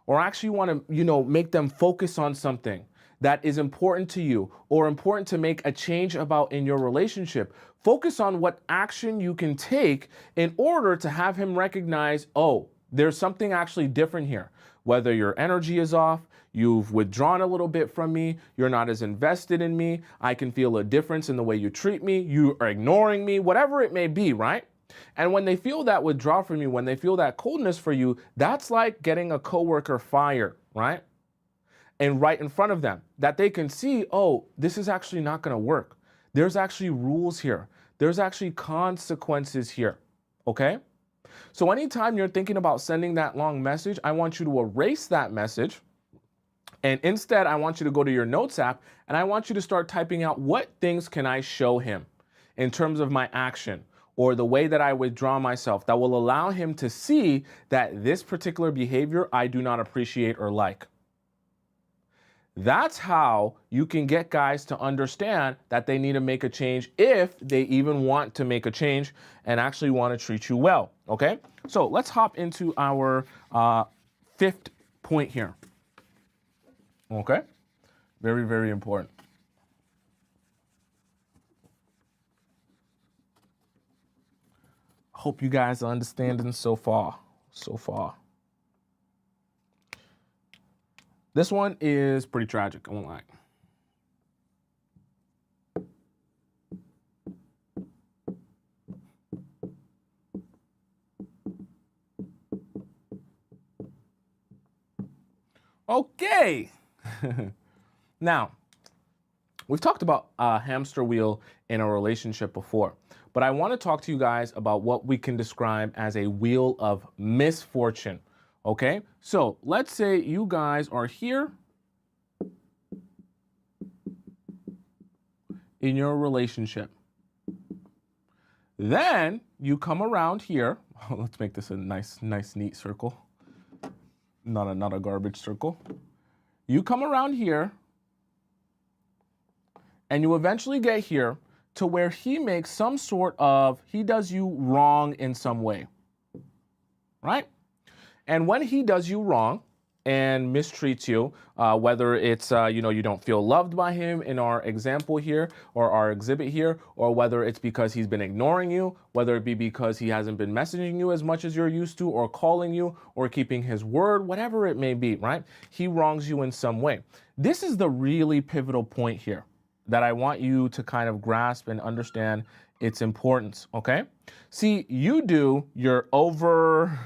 or actually want to, make them focus on something that is important to you or important to make a change about in your relationship, focus on what action you can take in order to have him recognize, oh, there's something actually different here. Whether your energy is off, you've withdrawn a little bit from me, you're not as invested in me, I can feel a difference in the way you treat me, you are ignoring me, whatever it may be, right? And when they feel that withdrawal from you, when they feel that coldness for you, that's like getting a coworker fired, right? And right in front of them, that they can see, oh, this is actually not going to work. There's actually rules here. There's actually consequences here, okay? So anytime you're thinking about sending that long message, I want you to erase that message. And instead, I want you to go to your notes app and I want you to start typing out, what things can I show him in terms of my action? or the way that I withdraw myself that will allow him to see that this particular behavior I do not appreciate or like. That's how you can get guys to understand that they need to make a change if they even want to make a change and actually want to treat you well, okay? So let's hop into our fifth point here, okay? Very, very important. Hope you guys are understanding so far. This one is pretty tragic, I won't lie. Okay. Now, we've talked about a hamster wheel in a relationship before, but I want to talk to you guys about what we can describe as a wheel of misfortune. Okay, so let's say you guys are here in your relationship. Then you come around here. Let's make this a nice, neat circle. Not a garbage circle. You come around here and you eventually get here to where he makes some sort of, he does you wrong in some way, right? And when he does you wrong and mistreats you, whether it's, you don't feel loved by him in our example here or our exhibit here, or whether it's because he's been ignoring you, whether it be because he hasn't been messaging you as much as you're used to, or calling you, or keeping his word, whatever it may be, right? He wrongs you in some way. This is the really pivotal point here that I want you to kind of grasp and understand its importance, okay? See, you do your over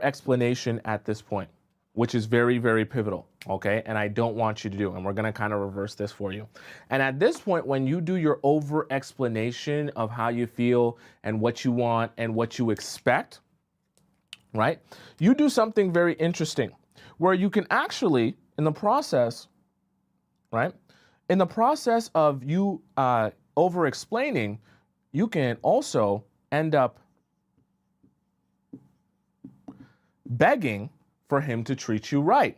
explanation at this point, which is very, very pivotal, okay? And I don't want you to do, and we're gonna kind of reverse this for you. And at this point, when you do your over explanation of how you feel and what you want and what you expect, right? You do something very interesting where you can actually, in the process, right? In the process of you over explaining, you can also end up begging for him to treat you right.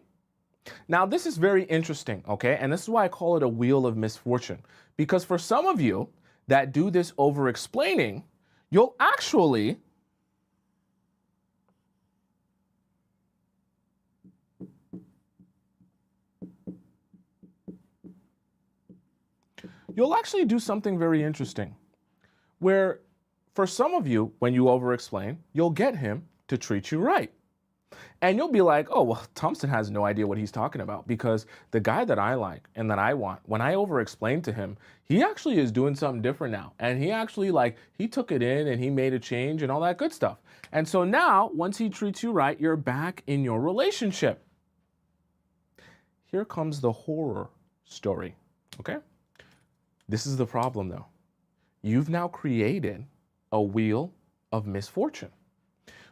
Now, this is very interesting, okay? And this is why I call it a wheel of misfortune. Because for some of you that do this over explaining, you'll actually do something very interesting, where for some of you, when you over explain, you'll get him to treat you right. And you'll be like, oh, well, Thompson has no idea what he's talking about, because the guy that I like and that I want, when I over explain to him, he actually is doing something different now. And he actually he took it in and he made a change and all that good stuff. And so now, once he treats you right, you're back in your relationship. Here comes the horror story, okay? This is the problem though. You've now created a wheel of misfortune,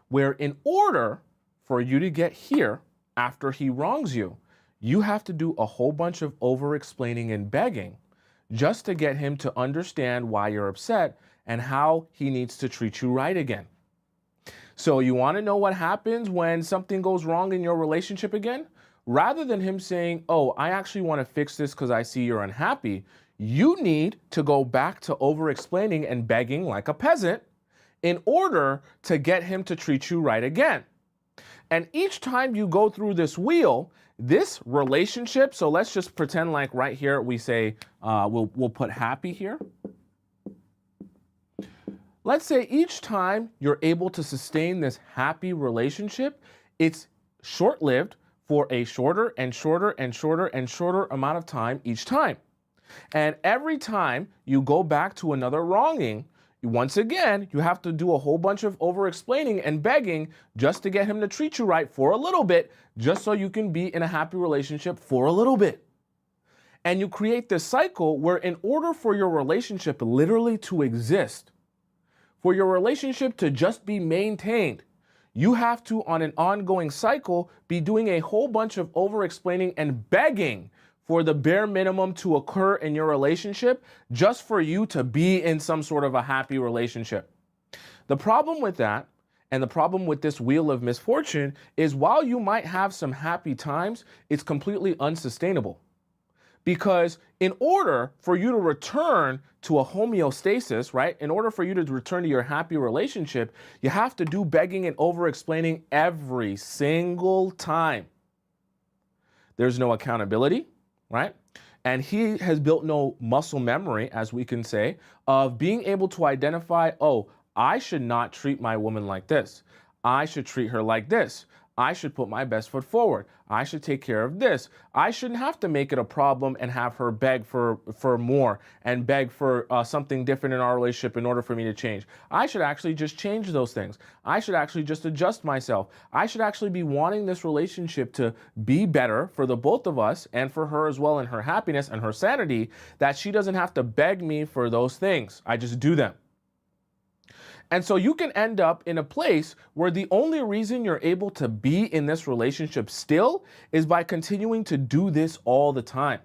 where in order for you to get here after he wrongs you, you have to do a whole bunch of over-explaining and begging just to get him to understand why you're upset and how he needs to treat you right again. So you want to know what happens when something goes wrong in your relationship again? Rather than him saying, oh, I actually want to fix this because I see you're unhappy, you need to go back to over-explaining and begging like a peasant in order to get him to treat you right again. And each time you go through this wheel, this relationship, so let's just pretend like right here we say, we'll put happy here. Let's say each time you're able to sustain this happy relationship, it's short-lived for a shorter and shorter and shorter and shorter amount of time each time. And every time you go back to another wronging, once again, you have to do a whole bunch of over-explaining and begging just to get him to treat you right for a little bit, just so you can be in a happy relationship for a little bit. And you create this cycle where in order for your relationship literally to exist, for your relationship to just be maintained, you have to, on an ongoing cycle, be doing a whole bunch of over-explaining and begging for the bare minimum to occur in your relationship just for you to be in some sort of a happy relationship. The problem with that, and the problem with this wheel of misfortune, is while you might have some happy times, it's completely unsustainable. Because in order for you to return to a homeostasis, right, in order for you to return to your happy relationship, you have to do begging and over explaining every single time. There's no accountability, right? And he has built no muscle memory, as we can say, of being able to identify, oh, I should not treat my woman like this. I should treat her like this. I should put my best foot forward. I should take care of this. I shouldn't have to make it a problem and have her beg for more and beg for something different in our relationship in order for me to change. I should actually just change those things. I should actually just adjust myself. I should actually be wanting this relationship to be better for the both of us and for her as well, and her happiness and her sanity, that she doesn't have to beg me for those things. I just do them. And so you can end up in a place where the only reason you're able to be in this relationship still is by continuing to do this all the time.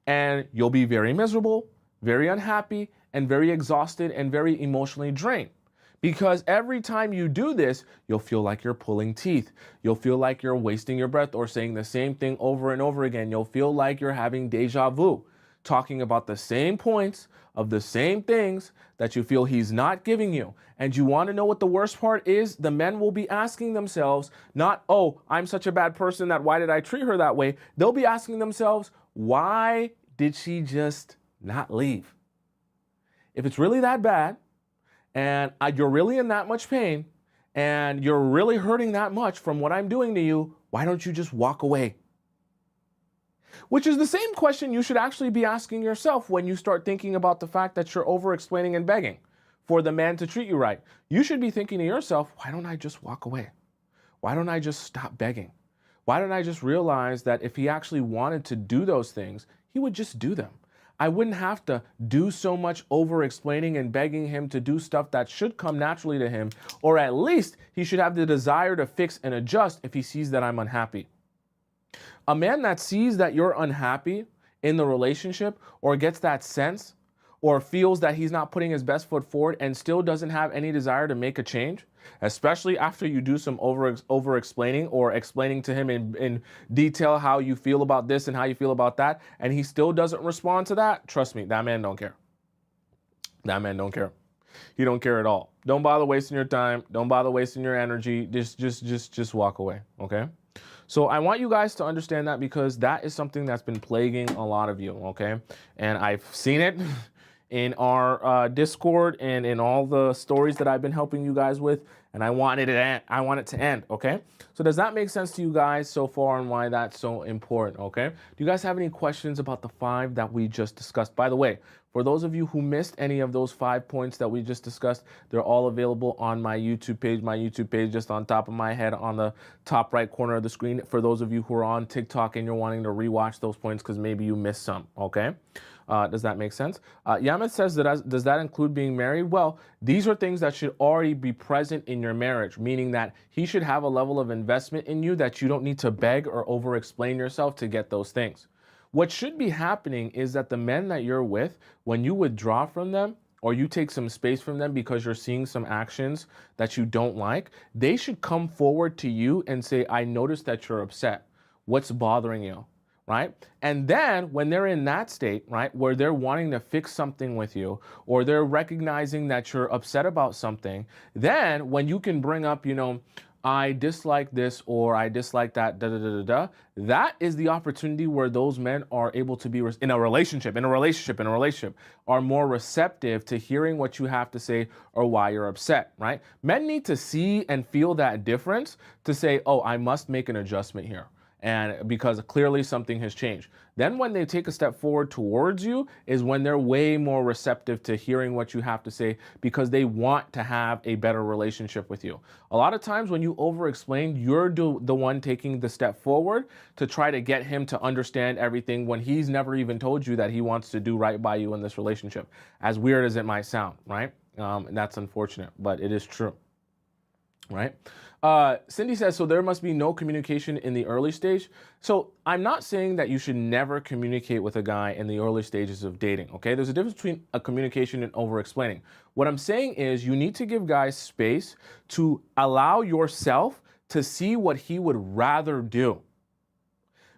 And you'll be very miserable, very unhappy, and very exhausted and very emotionally drained. Because every time you do this, you'll feel like you're pulling teeth. You'll feel like you're wasting your breath or saying the same thing over and over again. You'll feel like you're having deja vu, talking about the same points of the same things that you feel he's not giving you. And you want to know what the worst part is? The men will be asking themselves, not, oh, I'm such a bad person that why did I treat her that way? They'll be asking themselves, why did she just not leave? If it's really that bad, and you're really in that much pain, and you're really hurting that much from what I'm doing to you, why don't you just walk away? Which is the same question you should actually be asking yourself when you start thinking about the fact that you're over-explaining and begging for the man to treat you right. You should be thinking to yourself, why don't I just walk away? Why don't I just stop begging? Why don't I just realize that if he actually wanted to do those things, he would just do them? I wouldn't have to do so much over-explaining and begging him to do stuff that should come naturally to him, or at least he should have the desire to fix and adjust if he sees that I'm unhappy. A man that sees that you're unhappy in the relationship, or gets that sense, or feels that he's not putting his best foot forward and still doesn't have any desire to make a change, especially after you do some over explaining or explaining to him in detail how you feel about this and how you feel about that, and he still doesn't respond to that, trust me, that man don't care. That man don't care. He don't care at all. Don't bother wasting your time. Don't bother wasting your energy. Just walk away, okay? So I want you guys to understand that, because that is something that's been plaguing a lot of you, okay? And I've seen it in our Discord and in all the stories that I've been helping you guys with, and I want it to end, okay? So does that make sense to you guys so far, and why that's so important, okay? Do you guys have any questions about the 5 that we just discussed? By the way, for those of you who missed any of those 5 points that we just discussed, they're all available on my YouTube page. My YouTube page just on top of my head on the top right corner of the screen. For those of you who are on TikTok and you're wanting to rewatch those points because maybe you missed some, okay? Does that make sense? Yamith says, does that include being married? Well, these are things that should already be present in your marriage, meaning that he should have a level of investment in you that you don't need to beg or over-explain yourself to get those things. What should be happening is that the men that you're with, when you withdraw from them or you take some space from them because you're seeing some actions that you don't like, they should come forward to you and say, I noticed that you're upset. What's bothering you? Right? And then when they're in that state, right, where they're wanting to fix something with you, or they're recognizing that you're upset about something, then when you can bring up, I dislike this or I dislike that, that is the opportunity where those men are able to be in a relationship, are more receptive to hearing what you have to say or why you're upset, right? Men need to see and feel that difference to say, oh, I must make an adjustment here. And because clearly something has changed. Then when they take a step forward towards you is when they're way more receptive to hearing what you have to say, because they want to have a better relationship with you. A lot of times when you over-explain, you're the one taking the step forward to try to get him to understand everything when he's never even told you that he wants to do right by you in this relationship. As weird as it might sound, right? And that's unfortunate, but it is true. right? Cindy says, so there must be no communication in the early stage. So I'm not saying that you should never communicate with a guy in the early stages of dating, okay? There's a difference between a communication and over-explaining. What I'm saying is you need to give guys space to allow yourself to see what he would rather do.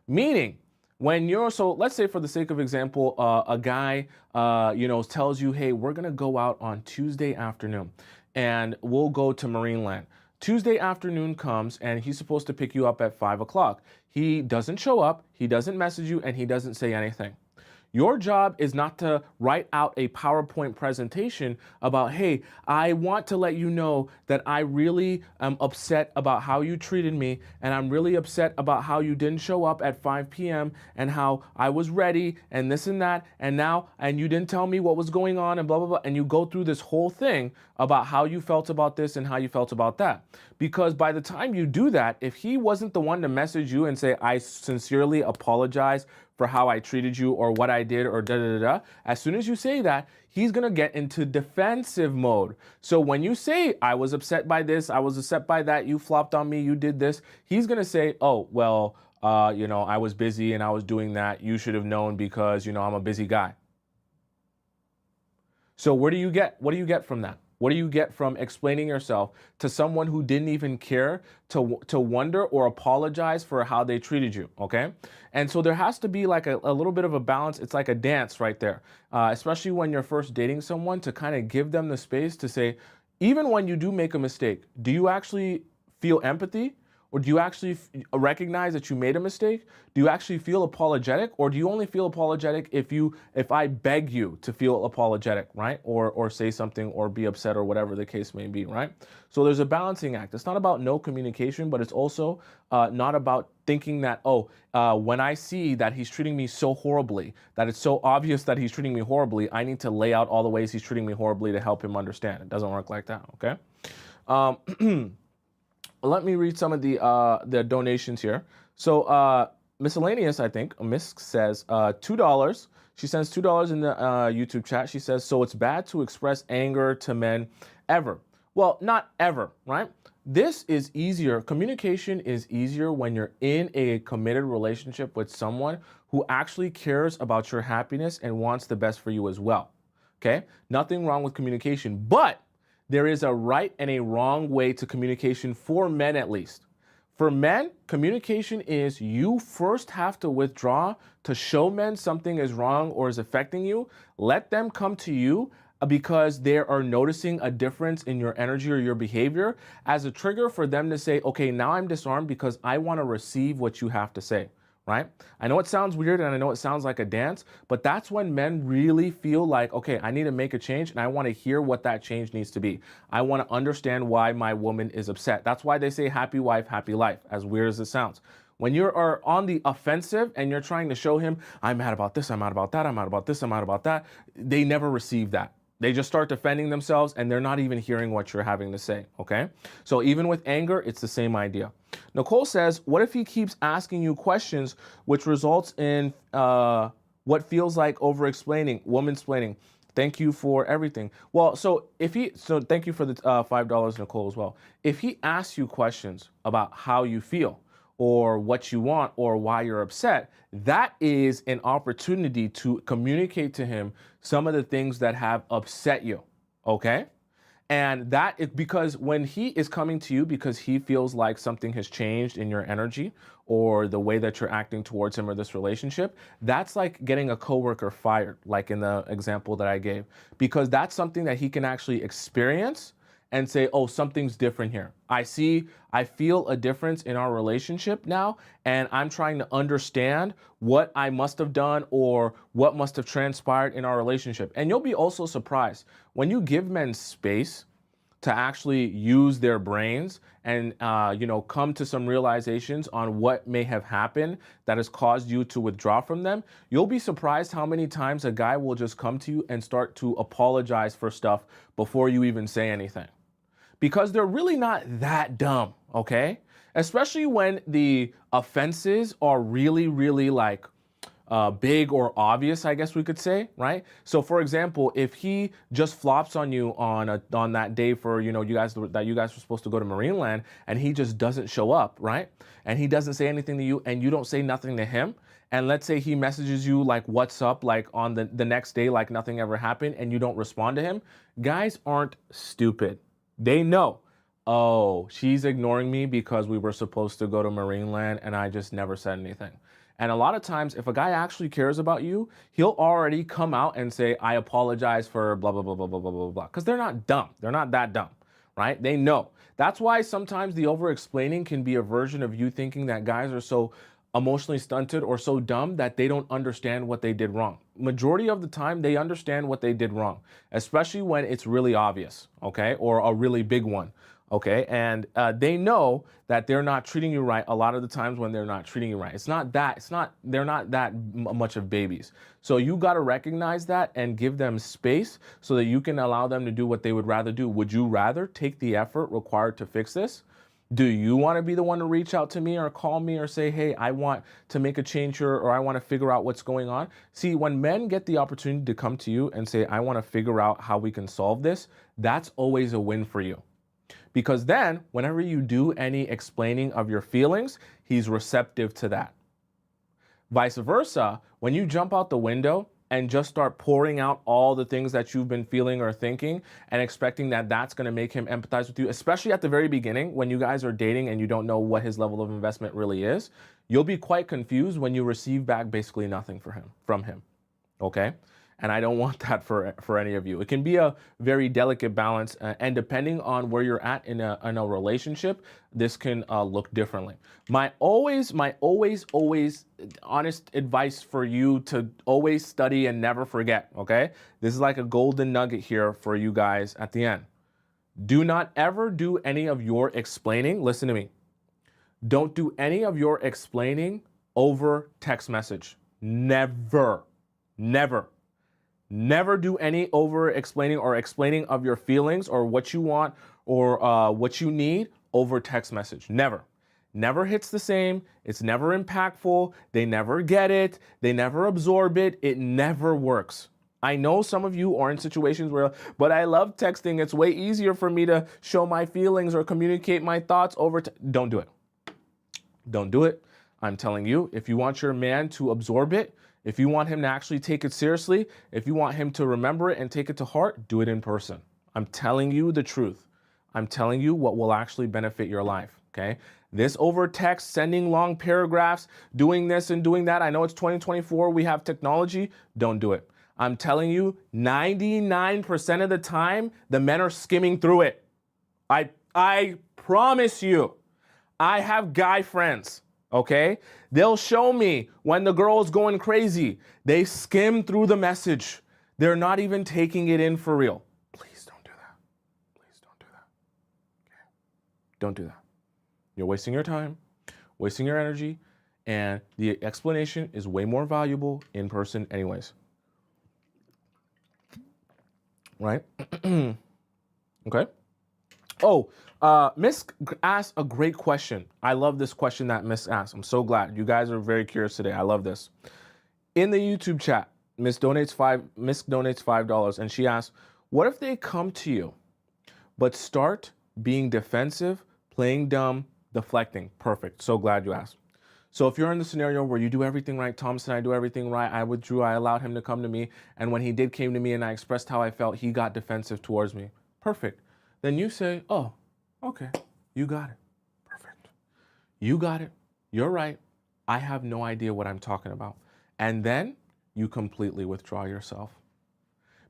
Meaning, when you're, so let's say for the sake of example, a guy, tells you, hey, we're gonna go out on Tuesday afternoon and we'll go to Marineland. Tuesday afternoon comes and he's supposed to pick you up at 5 o'clock. He doesn't show up, he doesn't message you, and he doesn't say anything. Your job is not to write out a PowerPoint presentation about, hey, I want to let you know that I really am upset about how you treated me, and I'm really upset about how you didn't show up at 5 p.m. and how I was ready and this and that, and you didn't tell me what was going on and blah, blah, blah. And you go through this whole thing about how you felt about this and how you felt about that. Because by the time you do that, if he wasn't the one to message you and say, I sincerely apologize for how I treated you or what I did or da da da da. As soon as you say that, he's gonna get into defensive mode. So when you say, I was upset by this, I was upset by that, you flopped on me, you did this, he's gonna say, oh, well, I was busy and I was doing that. You should have known because, I'm a busy guy. So what do you get from that? What do you get from explaining yourself to someone who didn't even care to wonder or apologize for how they treated you, okay? And so there has to be like a little bit of a balance. It's like a dance right there, especially when you're first dating someone, to kind of give them the space to say, even when you do make a mistake, do you actually feel empathy? Or do you actually recognize that you made a mistake? Do you actually feel apologetic? Or do you only feel apologetic if I beg you to feel apologetic, right? Or say something or be upset or whatever the case may be, right? So there's a balancing act. It's not about no communication, but it's also not about thinking that, when I see that he's treating me so horribly, that it's so obvious that he's treating me horribly, I need to lay out all the ways he's treating me horribly to help him understand. It doesn't work like that, okay? Let me read some of the donations here. So miscellaneous, I think, Miss says $2. She sends $2 in the YouTube chat. She says, so it's bad to express anger to men ever. Well, not ever, right? This is easier. Communication is easier when you're in a committed relationship with someone who actually cares about your happiness and wants the best for you as well. Okay? Nothing wrong with communication, but there is a right and a wrong way to communication for men, at least. For men, communication is you first have to withdraw to show men something is wrong or is affecting you. Let them come to you because they are noticing a difference in your energy or your behavior as a trigger for them to say, okay, now I'm disarmed because I want to receive what you have to say. Right? I know it sounds weird and I know it sounds like a dance, but that's when men really feel like, okay, I need to make a change and I want to hear what that change needs to be. I want to understand why my woman is upset. That's why they say happy wife, happy life, as weird as it sounds. When you are on the offensive and you're trying to show him, I'm mad about this, I'm mad about that, I'm mad about this, I'm mad about that, they never receive that. They just start defending themselves and they're not even hearing what you're having to say, okay? So even with anger, it's the same idea. Nicole says, what if he keeps asking you questions which results in what feels like over-explaining, woman-splaining? Thank you for everything. Well, so thank you for the $5, Nicole, as well. If he asks you questions about how you feel, or what you want, or why you're upset, that is an opportunity to communicate to him some of the things that have upset you, okay? And that is because when he is coming to you because he feels like something has changed in your energy or the way that you're acting towards him or this relationship, that's like getting a coworker fired, like in the example that I gave, because that's something that he can actually experience and say, oh, something's different here. I feel a difference in our relationship now, and I'm trying to understand what I must have done or what must have transpired in our relationship. And you'll be also surprised when you give men space to actually use their brains and come to some realizations on what may have happened that has caused you to withdraw from them. You'll be surprised how many times a guy will just come to you and start to apologize for stuff before you even say anything. Because they're really not that dumb, okay? Especially when the offenses are really, really like big or obvious, I guess we could say, right? So for example, if he just flops on you on that day for, you guys were supposed to go to Marineland, and he just doesn't show up, right? And he doesn't say anything to you, and you don't say nothing to him. And let's say he messages you like, what's up, like on the next day, like nothing ever happened, and you don't respond to him. Guys aren't stupid. They know, oh, she's ignoring me because we were supposed to go to Marineland and I just never said anything. And a lot of times, if a guy actually cares about you, he'll already come out and say, I apologize for blah, blah, blah, blah, blah, blah, blah, blah. Because they're not dumb. They're not that dumb, right? They know. That's why sometimes the over-explaining can be a version of you thinking that guys are so emotionally stunted or so dumb that they don't understand what they did wrong. Majority of the time, they understand what they did wrong, especially when it's really obvious, okay, or a really big one. Okay, and they know that they're not treating you right a lot of the times when they're not treating you right. They're not that much of babies. So you got to recognize that and give them space so that you can allow them to do what they would rather do. Would you rather take the effort required to fix this? Do you want to be the one to reach out to me or call me or say, hey, I want to make a change here, or I want to figure out what's going on? See, when men get the opportunity to come to you and say, I want to figure out how we can solve this, that's always a win for you. Because then, whenever you do any explaining of your feelings, he's receptive to that. Vice versa, when you jump out the window and just start pouring out all the things that you've been feeling or thinking and expecting that that's going to make him empathize with you, especially at the very beginning when you guys are dating and you don't know what his level of investment really is, you'll be quite confused when you receive back basically nothing from him. Okay? And I don't want that for any of you. It can be a very delicate balance, and depending on where you're at in a relationship, this can look differently. My always honest advice for you to always study and never forget, okay? This is like a golden nugget here for you guys at the end. Do not ever do any of your explaining, listen to me, don't do any of your explaining over text message. Never, never. Never do any over explaining or explaining of your feelings or what you want or what you need over text message. Never. Never hits the same. It's never impactful. They never get it. They never absorb it. It never works. I know some of you are in situations where, but I love texting. It's way easier for me to show my feelings or communicate my thoughts over. Don't do it. Don't do it. I'm telling you, if you want your man to absorb it, if you want him to actually take it seriously, if you want him to remember it and take it to heart, do it in person. I'm telling you the truth. I'm telling you what will actually benefit your life, okay? This over text, sending long paragraphs, doing this and doing that. I know it's 2024, we have technology. Don't do it. I'm telling you, 99% of the time, the men are skimming through it. I promise you. I have guy friends. Okay? They'll show me when the girl is going crazy. They skim through the message. They're not even taking it in for real. Please don't do that. Please don't do that. Okay? Don't do that. You're wasting your time, wasting your energy, and the explanation is way more valuable in person anyways. Right? Okay? Oh, Miss asked a great question. I love this question that Miss asked. I'm so glad. You guys are very curious today. I love this. In the YouTube chat, Miss donates $5, and she asks, what if they come to you, but start being defensive, playing dumb, deflecting? Perfect. So glad you asked. So if you're in the scenario where you do everything right, Tomisin, I do everything right, I withdrew, I allowed him to come to me, and when he did came to me and I expressed how I felt, he got defensive towards me. Perfect. Then you say, oh, okay, you got it. Perfect. You got it. You're right. I have no idea what I'm talking about. And then you completely withdraw yourself.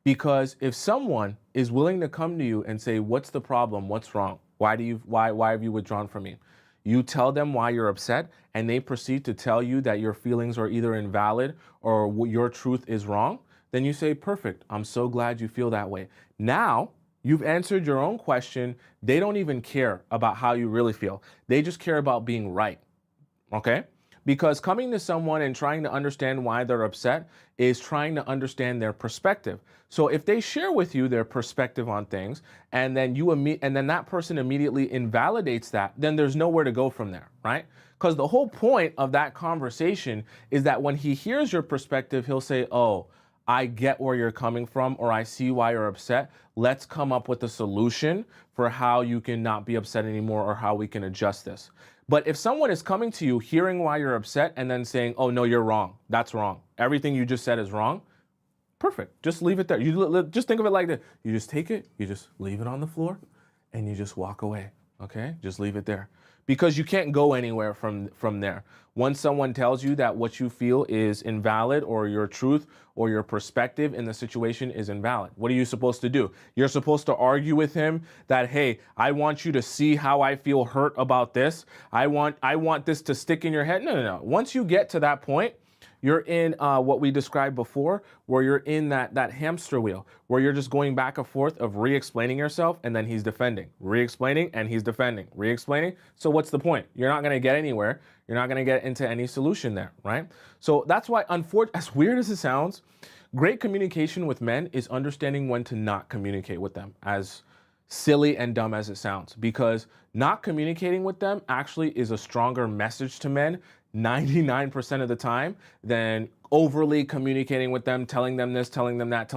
Because if someone is willing to come to you and say, what's the problem? What's wrong? Why have you withdrawn from me? You tell them why you're upset, and they proceed to tell you that your feelings are either invalid or your truth is wrong. Then you say, perfect. I'm so glad you feel that way. Now, you've answered your own question. They don't even care about how you really feel. They just care about being right, okay? Because coming to someone and trying to understand why they're upset is trying to understand their perspective. So if they share with you their perspective on things, and then that person immediately invalidates that, then there's nowhere to go from there, right? Because the whole point of that conversation is that when he hears your perspective, he'll say, "Oh, I get where you're coming from, or I see why you're upset. Let's come up with a solution for how you can not be upset anymore, or how we can adjust this." But if someone is coming to you, hearing why you're upset, and then saying, "Oh, no, you're wrong. That's wrong. Everything you just said is wrong," perfect. Just leave it there. Just think of it like this. You just take it, you just leave it on the floor, and you just walk away. Okay? Just leave it there. Because you can't go anywhere from there. Once someone tells you that what you feel is invalid, or your truth or your perspective in the situation is invalid, what are you supposed to do? You're supposed to argue with him that, "Hey, I want you to see how I feel hurt about this. I want this to stick in your head." No. Once you get to that point, you're in what we described before, where you're in that hamster wheel, where you're just going back and forth of re-explaining yourself, and then he's defending, re-explaining, and he's defending, re-explaining. So what's the point? You're not going to get anywhere. You're not going to get into any solution there, right? So that's why, as weird as it sounds, great communication with men is understanding when to not communicate with them, as silly and dumb as it sounds, because not communicating with them actually is a stronger message to men 99% of the time than overly communicating with them, telling them this, telling them that,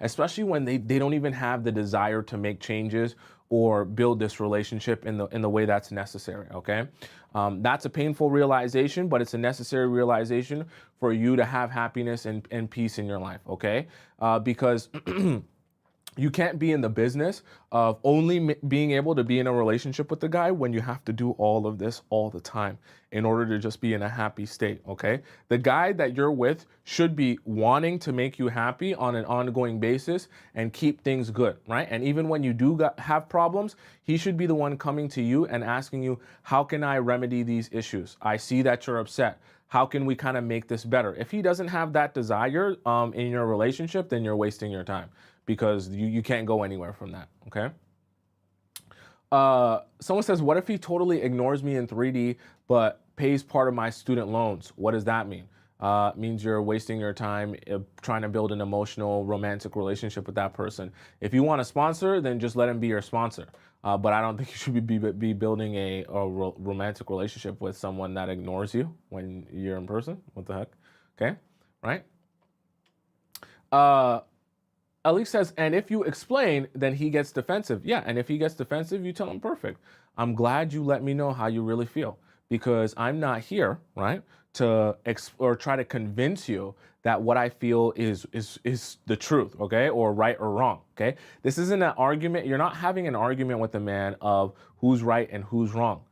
especially when they don't even have the desire to make changes or build this relationship in the way that's necessary, okay? That's a painful realization, but it's a necessary realization for you to have happiness and peace in your life, okay? Because you can't be in the business of only being able to be in a relationship with the guy when you have to do all of this all the time in order to just be in a happy state, okay? The guy that you're with should be wanting to make you happy on an ongoing basis and keep things good, right? And even when you do have problems, he should be the one coming to you and asking you, "How can I remedy these issues? I see that you're upset. How can we kind of make this better?" If he doesn't have that desire in your relationship, then you're wasting your time, because you can't go anywhere from that, okay? Someone says, "What if he totally ignores me in 3D, but pays part of my student loans?" What does that mean? It means you're wasting your time trying to build an emotional, romantic relationship with that person. If you want a sponsor, then just let him be your sponsor. But I don't think you should be building a romantic relationship with someone that ignores you when you're in person. What the heck? Okay, right? Elise says, "And if you explain, then he gets defensive." Yeah, and if he gets defensive, you tell him, "Perfect. I'm glad you let me know how you really feel, because I'm not here, right, to or try to convince you that what I feel is the truth, okay, or right or wrong, okay? This isn't an argument. You're not having an argument with a man of who's right and who's wrong.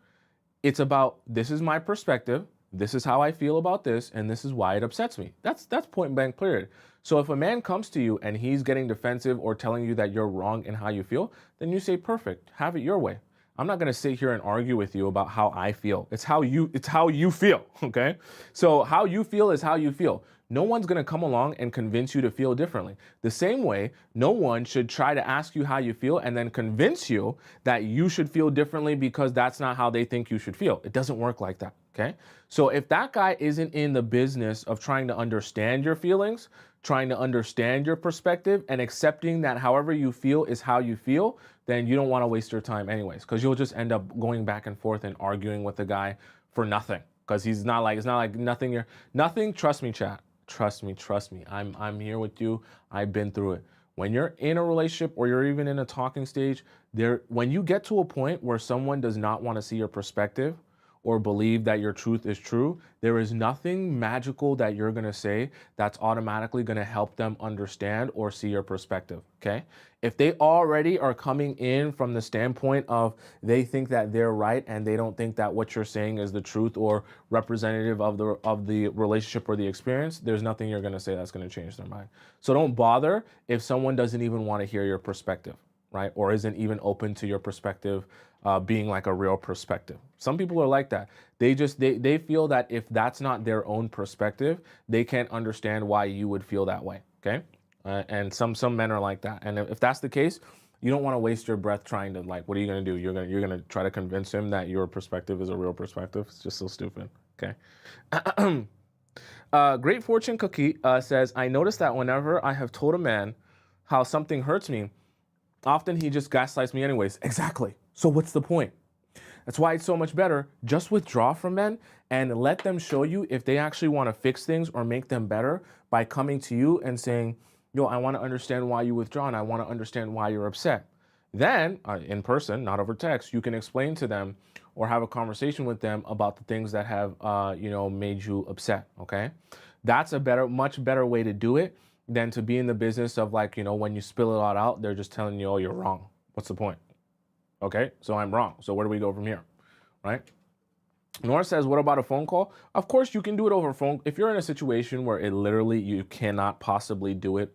It's about, this is my perspective, this is how I feel about this, and this is why it upsets me." That's point blank period. So if a man comes to you and he's getting defensive or telling you that you're wrong in how you feel, then you say, "Perfect, have it your way. I'm not going to sit here and argue with you about how I feel. It's how you feel, okay? So how you feel is how you feel. No one's going to come along and convince you to feel differently. The same way, no one should try to ask you how you feel and then convince you that you should feel differently because that's not how they think you should feel. It doesn't work like that, okay? So if that guy isn't in the business of trying to understand your feelings, trying to understand your perspective, and accepting that however you feel is how you feel, then you don't want to waste your time anyways, because you'll just end up going back and forth and arguing with the guy for nothing. Because it's not like nothing. Trust me, chat. Trust me. I'm here with you. I've been through it. When you're in a relationship or you're even in a talking stage, when you get to a point where someone does not want to see your perspective or believe that your truth is true, there is nothing magical that you're going to say that's automatically going to help them understand or see your perspective, okay? If they already are coming in from the standpoint of they think that they're right and they don't think that what you're saying is the truth or representative of the relationship or the experience, there's nothing you're going to say that's going to change their mind. So don't bother if someone doesn't even want to hear your perspective, right? Or isn't even open to your perspective being like a real perspective. Some people are like that. They feel that if that's not their own perspective, they can't understand why you would feel that way, okay? And some men are like that. And if that's the case, you don't want to waste your breath trying to, like, what are you going to do? You're going to try to convince him that your perspective is a real perspective. It's just so stupid. Okay. Great Fortune Cookie says, I noticed that whenever I have told a man how something hurts me, often he just gaslights me anyways. Exactly. So what's the point? That's why it's so much better. Just withdraw from men and let them show you if they actually want to fix things or make them better by coming to you and saying, yo, I want to understand why you withdraw and I want to understand why you're upset. Then, in person, not over text, you can explain to them or have a conversation with them about the things that have, made you upset. Okay, that's a much better way to do it than to be in the business of like, when you spill it all out, they're just telling you, oh, you're wrong. What's the point? Okay, so I'm wrong. So where do we go from here, right? Nora says, what about a phone call? Of course, you can do it over phone. If you're in a situation where it literally you cannot possibly do it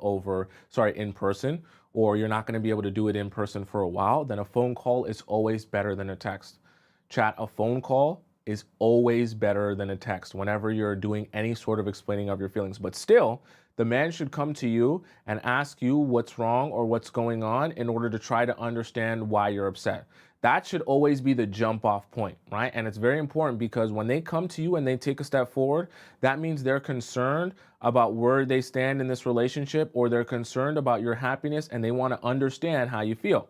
in person, or you're not going to be able to do it in person for a while, then a phone call is always better than a text. Chat, a phone call is always better than a text whenever you're doing any sort of explaining of your feelings. But still, the man should come to you and ask you what's wrong or what's going on in order to try to understand why you're upset. That should always be the jump off point, right? And it's very important because when they come to you and they take a step forward, that means they're concerned about where they stand in this relationship, or they're concerned about your happiness and they want to understand how you feel.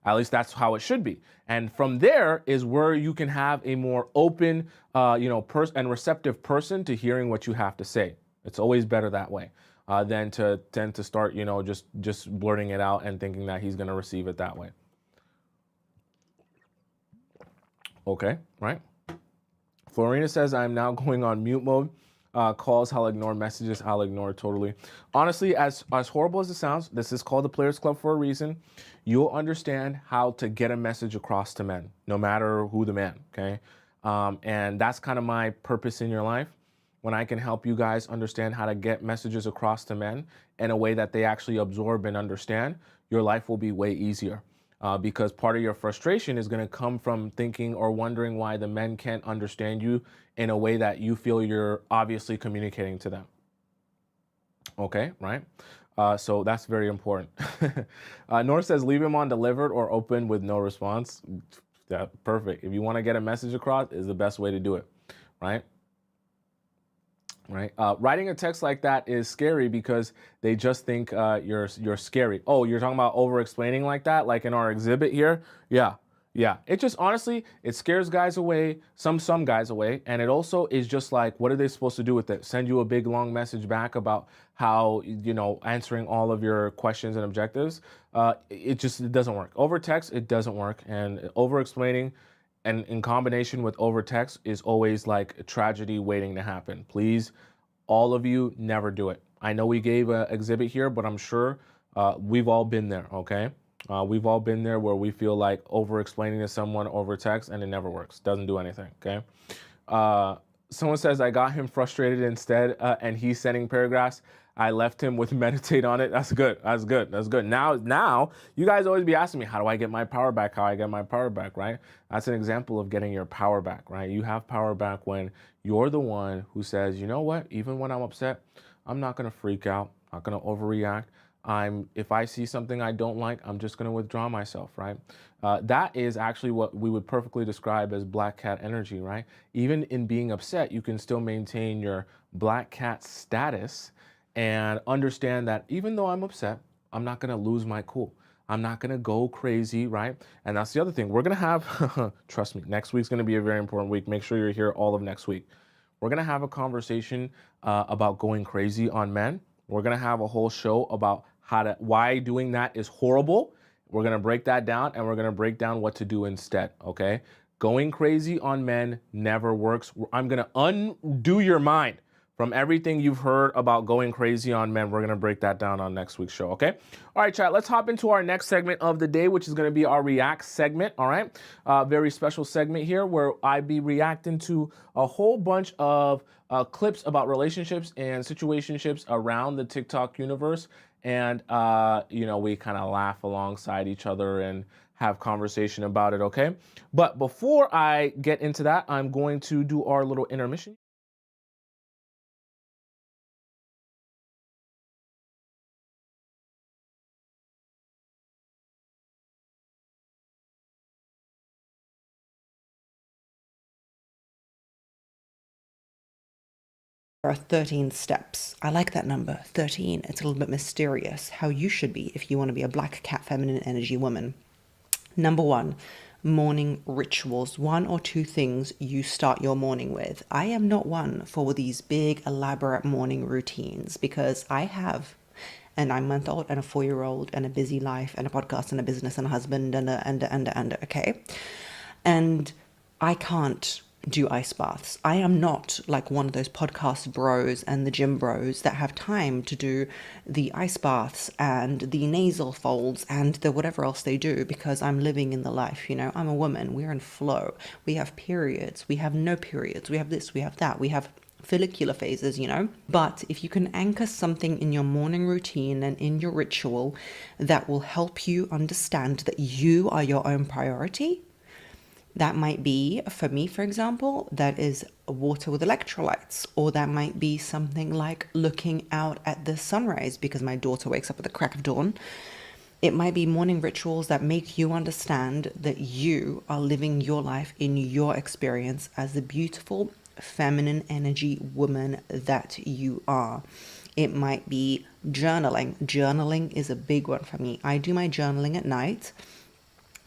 At least that's how it should be. And from there is where you can have a more open, and receptive person to hearing what you have to say. It's always better that way than to tend to start, just blurting it out and thinking that he's going to receive it that way. Okay, right? Florina says, I'm now going on mute mode. Calls, I'll ignore. Messages, I'll ignore totally. Honestly, as horrible as it sounds, this is called the Players Club for a reason. You'll understand how to get a message across to men, no matter who the man, okay? And that's kind of my purpose in your life. When I can help you guys understand how to get messages across to men in a way that they actually absorb and understand, your life will be way easier. Because part of your frustration is going to come from thinking or wondering why the men can't understand you in a way that you feel you're obviously communicating to them. Okay, right? So that's very important. Nor says, leave him on delivered or open with no response. Yeah, perfect. If you want to get a message across, is the best way to do it, right? Right. Writing a text like that is scary because they just think you're scary. Oh, you're talking about over explaining like that, like in our exhibit here? Yeah. Yeah. It just honestly, it scares guys away, some guys away. And it also is just like, what are they supposed to do with it? Send you a big long message back about how, answering all of your questions and objectives. It doesn't work. Over text, it doesn't work. And over explaining and in combination with over text is always like a tragedy waiting to happen. Please, all of you, never do it. I know we gave an exhibit here, but I'm sure we've all been there, okay? We've all been there where we feel like over explaining to someone over text and it never works. Doesn't do anything, okay? Someone says, I got him frustrated instead and he's sending paragraphs. I left him with meditate on it. That's good. That's good. That's good. Now, you guys always be asking me, how do I get my power back? How I get my power back, right? That's an example of getting your power back, right? You have power back when you're the one who says, you know what? Even when I'm upset, I'm not going to freak out. I'm not going to overreact. If I see something I don't like, I'm just going to withdraw myself, right? That is actually what we would perfectly describe as black cat energy, right? Even in being upset, you can still maintain your black cat status and understand that even though I'm upset, I'm not going to lose my cool. I'm not going to go crazy, right? And that's the other thing. We're going to have, trust me, next week's going to be a very important week. Make sure you're here all of next week. We're going to have a conversation about going crazy on men. We're going to have a whole show about why doing that is horrible. We're going to break that down and we're going to break down what to do instead, okay? Going crazy on men never works. I'm going to undo your mind from everything you've heard about going crazy on men. We're going to break that down on next week's show, okay? All right, chat, let's hop into our next segment of the day, which is going to be our React segment, all right? Very special segment here where I be reacting to a whole bunch of clips about relationships and situationships around the TikTok universe. And, we kind of laugh alongside each other and have conversation about it, okay? But before I get into that, I'm going to do our little intermission. There are 13 steps. I like that number, 13. It's a little bit mysterious, how you should be if you want to be a black cat feminine energy woman. Number one, morning rituals. One or two things you start your morning with. I am not one for these big, elaborate morning routines because I have a 9-month-old and a 4-year-old and a busy life and a podcast and a business and a husband and okay? And I can't do ice baths. I am not like one of those podcast bros and the gym bros that have time to do the ice baths and the nasal folds and the whatever else they do because I'm living in the life, you know. I'm a woman. We're in flow. We have periods. We have no periods. We have this, we have that. We have follicular phases, you know. But if you can anchor something in your morning routine and in your ritual that will help you understand that you are your own priority, that might be, for me, for example, that is water with electrolytes, or that might be something like looking out at the sunrise because my daughter wakes up at the crack of dawn. It might be morning rituals that make you understand that you are living your life in your experience as the beautiful feminine energy woman that you are. It might be journaling. Journaling is a big one for me. I do my journaling at night.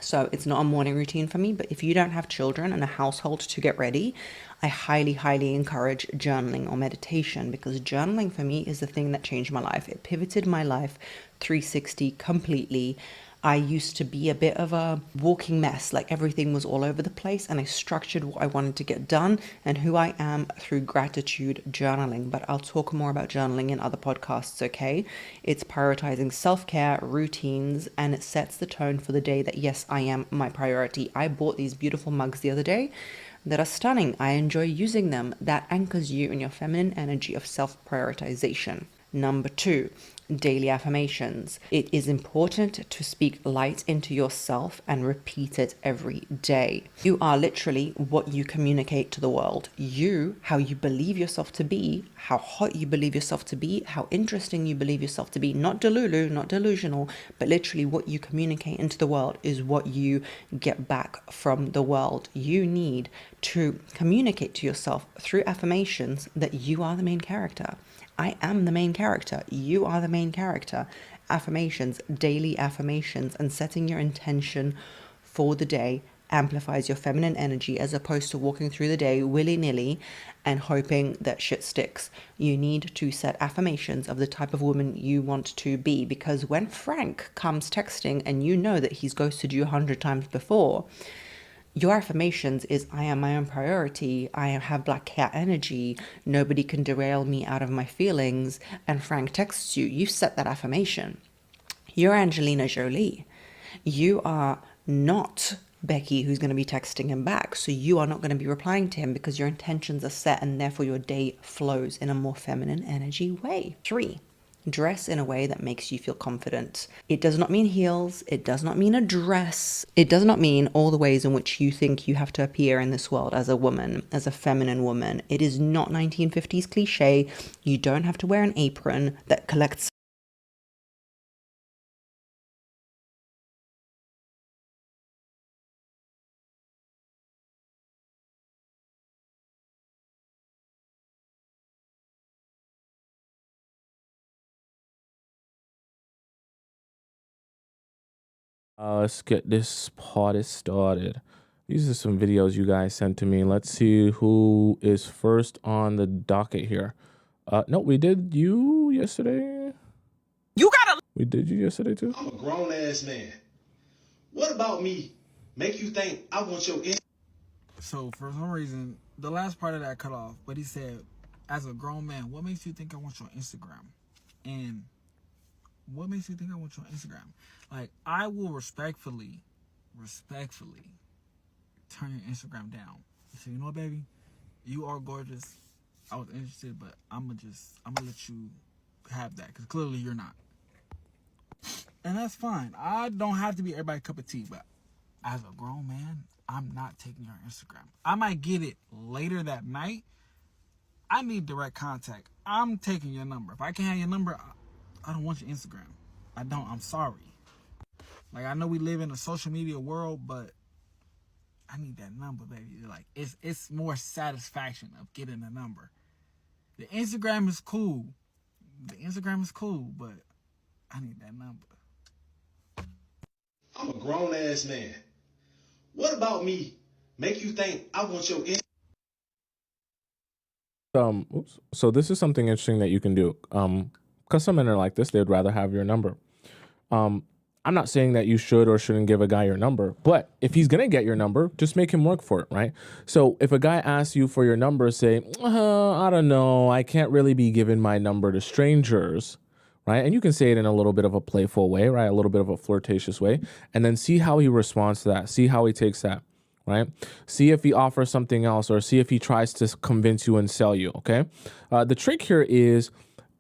So it's not a morning routine for me, but if you don't have children and a household to get ready, I highly, highly encourage journaling or meditation because journaling for me is the thing that changed my life. It pivoted my life 360 completely. I used to be a bit of a walking mess, like everything was all over the place, and I structured what I wanted to get done and who I am through gratitude journaling. But I'll talk more about journaling in other podcasts, okay? It's prioritizing self-care, routines, and it sets the tone for the day that, yes, I am my priority. I bought these beautiful mugs the other day that are stunning. I enjoy using them. That anchors you in your feminine energy of self-prioritization. Number two, daily affirmations. It is important to speak light into yourself and repeat it every day. You are literally what you communicate to the world. You, how you believe yourself to be, how hot you believe yourself to be, how interesting you believe yourself to be, not delulu, not delusional, but literally what you communicate into the world is what you get back from the world. You need to communicate to yourself through affirmations that you are the main character. I am the main character. You are the main character. Affirmations, daily affirmations, and setting your intention for the day amplifies your feminine energy as opposed to walking through the day willy-nilly and hoping that shit sticks. You need to set affirmations of the type of woman you want to be because when Frank comes texting and you know that he's ghosted you 100 times before, your affirmations is I am my own priority, I have black cat energy, nobody can derail me out of my feelings, and Frank texts you, you set that affirmation. You're Angelina Jolie. You are not Becky who's going to be texting him back. So you are not going to be replying to him because your intentions are set and therefore your day flows in a more feminine energy way. 3. Dress in a way that makes you feel confident. It does not mean heels. It does not mean a dress. It does not mean all the ways in which you think you have to appear in this world as a woman, as a feminine woman. It is not 1950s cliche. You don't have to wear an apron that collects Let's get this party started. These are some videos you guys sent to me. Let's see who is first on the docket here. No, we did you yesterday. You gotta. We did you yesterday too. I'm a grown ass man. What about me make you think I want your So for some reason, the last part of that cut off, but he said, as a grown man, what makes you think I want your Instagram? And what makes you think I want your Instagram? Like, I will respectfully turn your Instagram down. So, you know what, baby? You are gorgeous. I was interested, but I'm gonna let you have that because clearly you're not. And that's fine. I don't have to be everybody's cup of tea, but as a grown man, I'm not taking your Instagram. I might get it later that night. I need direct contact. I'm taking your number. If I can't have your number, I don't want your Instagram. I don't. I'm sorry. Like, I know we live in a social media world, but I need that number, baby. Like, it's more satisfaction of getting a number. The Instagram is cool. But I need that number. I'm a grown ass man. What about me make you think I want your So this is something interesting that you can do. Because some men are like this, they'd rather have your number. I'm not saying that you should or shouldn't give a guy your number, but if he's going to get your number, just make him work for it, right? So if a guy asks you for your number, say, I don't know, I can't really be giving my number to strangers, right? And you can say it in a little bit of a playful way, right? A little bit of a flirtatious way, and then see how he responds to that. See how he takes that, right? See if he offers something else or see if he tries to convince you and sell you, okay? The trick here is,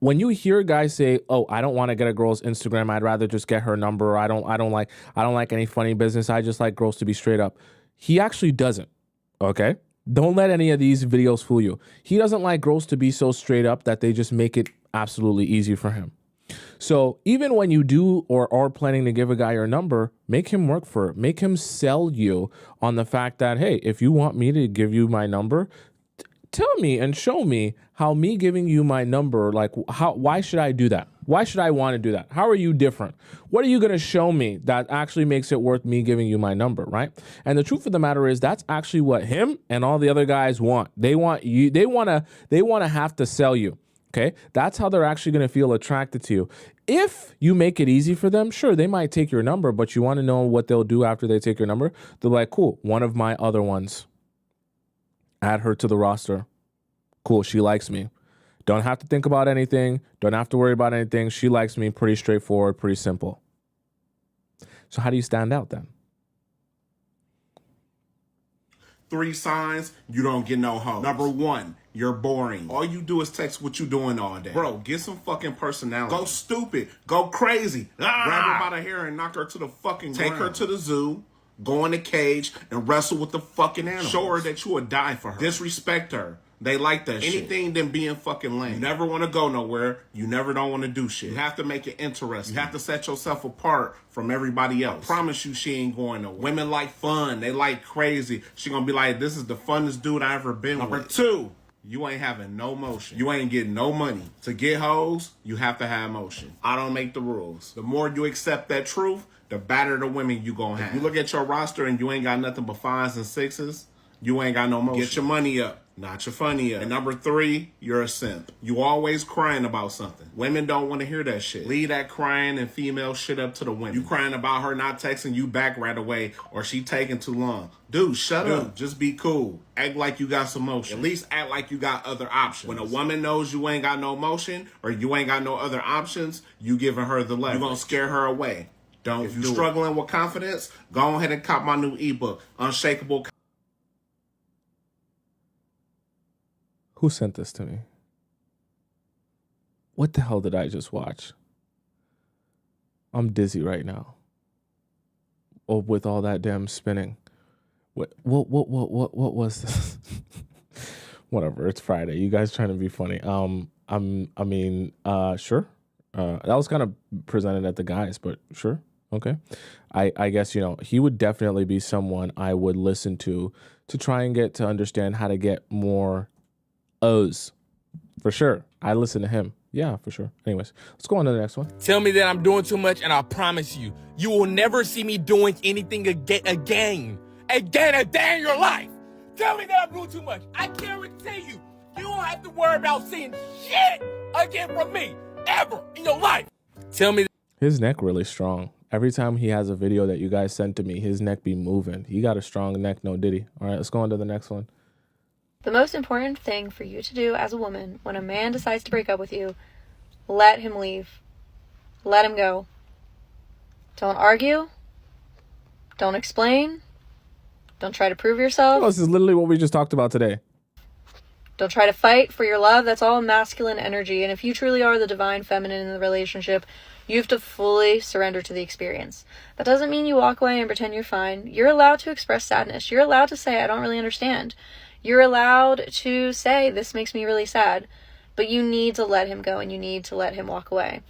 when you hear guys say, "Oh, I don't want to get a girl's Instagram. I'd rather just get her number. I don't like any funny business. I just like girls to be straight up." He actually doesn't. Okay? Don't let any of these videos fool you. He doesn't like girls to be so straight up that they just make it absolutely easy for him. So even when you do or are planning to give a guy your number, make him work for it. Make him sell you on the fact that, hey, if you want me to give you my number, tell me and show me how me giving you my number, like why should I do that? Why should I want to do that? How are you different? What are you going to show me that actually makes it worth me giving you my number, right? And the truth of the matter is that's actually what him and all the other guys want. They want you, they want to have to sell you. Okay? That's how they're actually going to feel attracted to you. If you make it easy for them, sure, they might take your number, but you want to know what they'll do after they take your number? They're like, cool, one of my other ones. Add her to the roster. Cool, she likes me. Don't have to think about anything. Don't have to worry about anything. She likes me. Pretty straightforward, pretty simple. So how do you stand out then? 3 signs you don't get no hoe. Number 1, you're boring. All you do is text what you doing all day. Bro, get some fucking personality. Go stupid. Go crazy. Grab her by the hair and knock her to the fucking ground. Take her to the zoo. Go in the cage and wrestle with the fucking animals. Show her that you would die for her. Disrespect her. They like that shit. Anything than being fucking lame. You never want to go nowhere. You never don't want to do shit. You have to make it interesting. You have to set yourself apart from everybody else. I promise you she ain't going nowhere. Women like fun. They like crazy. She gonna be like, this is the funnest dude I ever been with. Number 2, you ain't having no motion. You ain't getting no money. To get hoes, you have to have motion. I don't make the rules. The more you accept that truth, the better the women you gonna have. If you look at your roster and you ain't got nothing but 5s and 6s, you ain't got no motion. Get your money up, not your funny up. And number 3, you're a simp. You always crying about something. Women don't want to hear that shit. Leave that crying and female shit up to the women. You crying about her not texting you back right away or she taking too long. Dude, shut up. Just be cool. Act like you got some motion. At least act like you got other options. When a woman knows you ain't got no motion or you ain't got no other options, you giving her the leverage. You gonna scare her away. Don't. If you're struggling with confidence, go ahead and cop my new ebook, Unshakable. Who sent this to me? What the hell did I just watch? I'm dizzy right now. Oh, with all that damn spinning. What was this? Whatever, it's Friday. You guys trying to be funny. Sure. That was kind of presented at the guys, but sure. Okay. I guess, he would definitely be someone I would listen to try and get to understand how to get more O's. For sure. I listen to him. Yeah, for sure. Anyways, let's go on to the next one. Tell me that I'm doing too much, and I promise you, you will never see me doing anything again in your life. Tell me that I'm doing too much. I guarantee you, you don't have to worry about seeing shit again from me ever in your life. Tell me. His neck really strong. Every time he has a video that you guys send to me, his neck be moving. He got a strong neck, no diddy. All right, let's go on to the next one. The most important thing for you to do as a woman when a man decides to break up with you, let him leave. Let him go. Don't argue. Don't explain. Don't try to prove yourself. Oh, this is literally what we just talked about today. Don't try to fight for your love. That's all masculine energy. And if you truly are the divine feminine in the relationship, you have to fully surrender to the experience. That doesn't mean you walk away and pretend you're fine. You're allowed to express sadness. You're allowed to say, I don't really understand. You're allowed to say, this makes me really sad. But you need to let him go and you need to let him walk away.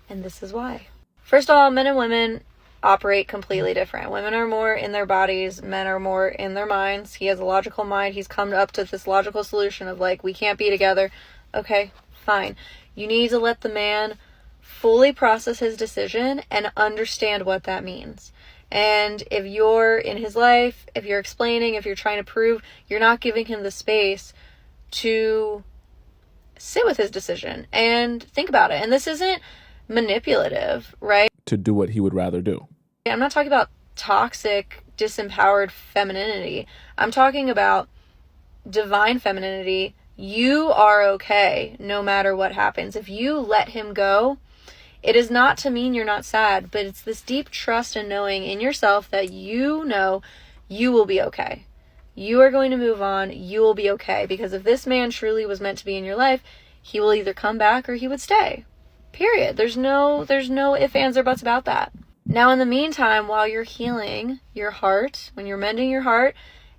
And this is why. First of all, men and women operate completely different. Women are more in their bodies. Men are more in their minds. He has a logical mind. He's come up to this logical solution of like, we can't be together. Okay, fine. You need to let the man fully process his decision and understand what that means. And if you're in his life, if you're explaining, if you're trying to prove, you're not giving him the space to sit with his decision and think about it. And this isn't manipulative, right? To do what he would rather do. I'm not talking about toxic, disempowered femininity. I'm talking about divine femininity. You are okay no matter what happens. If you let him go, it is not to mean you're not sad, but it's this deep trust and knowing in yourself that you know you will be okay. You are going to move on. You will be okay. Because if this man truly was meant to be in your life, he will either come back or he would stay. Period. There's no ifs, ands, or buts about that. Now, in the meantime, while you're healing your heart, when you're mending your heart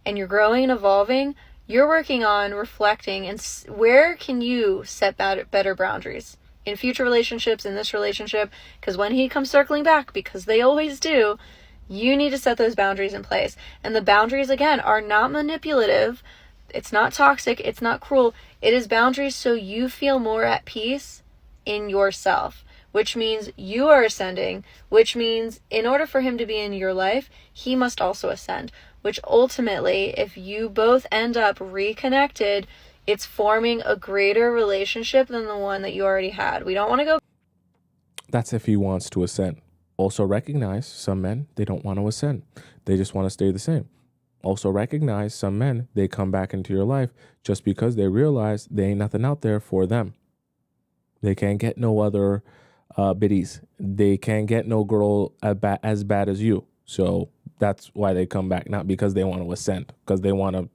and you're growing and evolving, you're working on reflecting and where can you set better boundaries in future relationships, in this relationship, because when he comes circling back, because they always do, you need to set those boundaries in place. And the boundaries, again, are not manipulative. It's not toxic. It's not cruel. It is boundaries so you feel more at peace in yourself, which means you are ascending, which means in order for him to be in your life, he must also ascend, which ultimately, if you both end up reconnected, it's forming a greater relationship than the one that you already had. We don't want to go. That's if he wants to ascend. Also recognize some men, they don't want to ascend. They just want to stay the same. Also recognize some men, they come back into your life just because they realize there ain't nothing out there for them. They can't get no other biddies. They can't get no girl as bad as you. So that's why they come back, not because they want to ascend, because they want to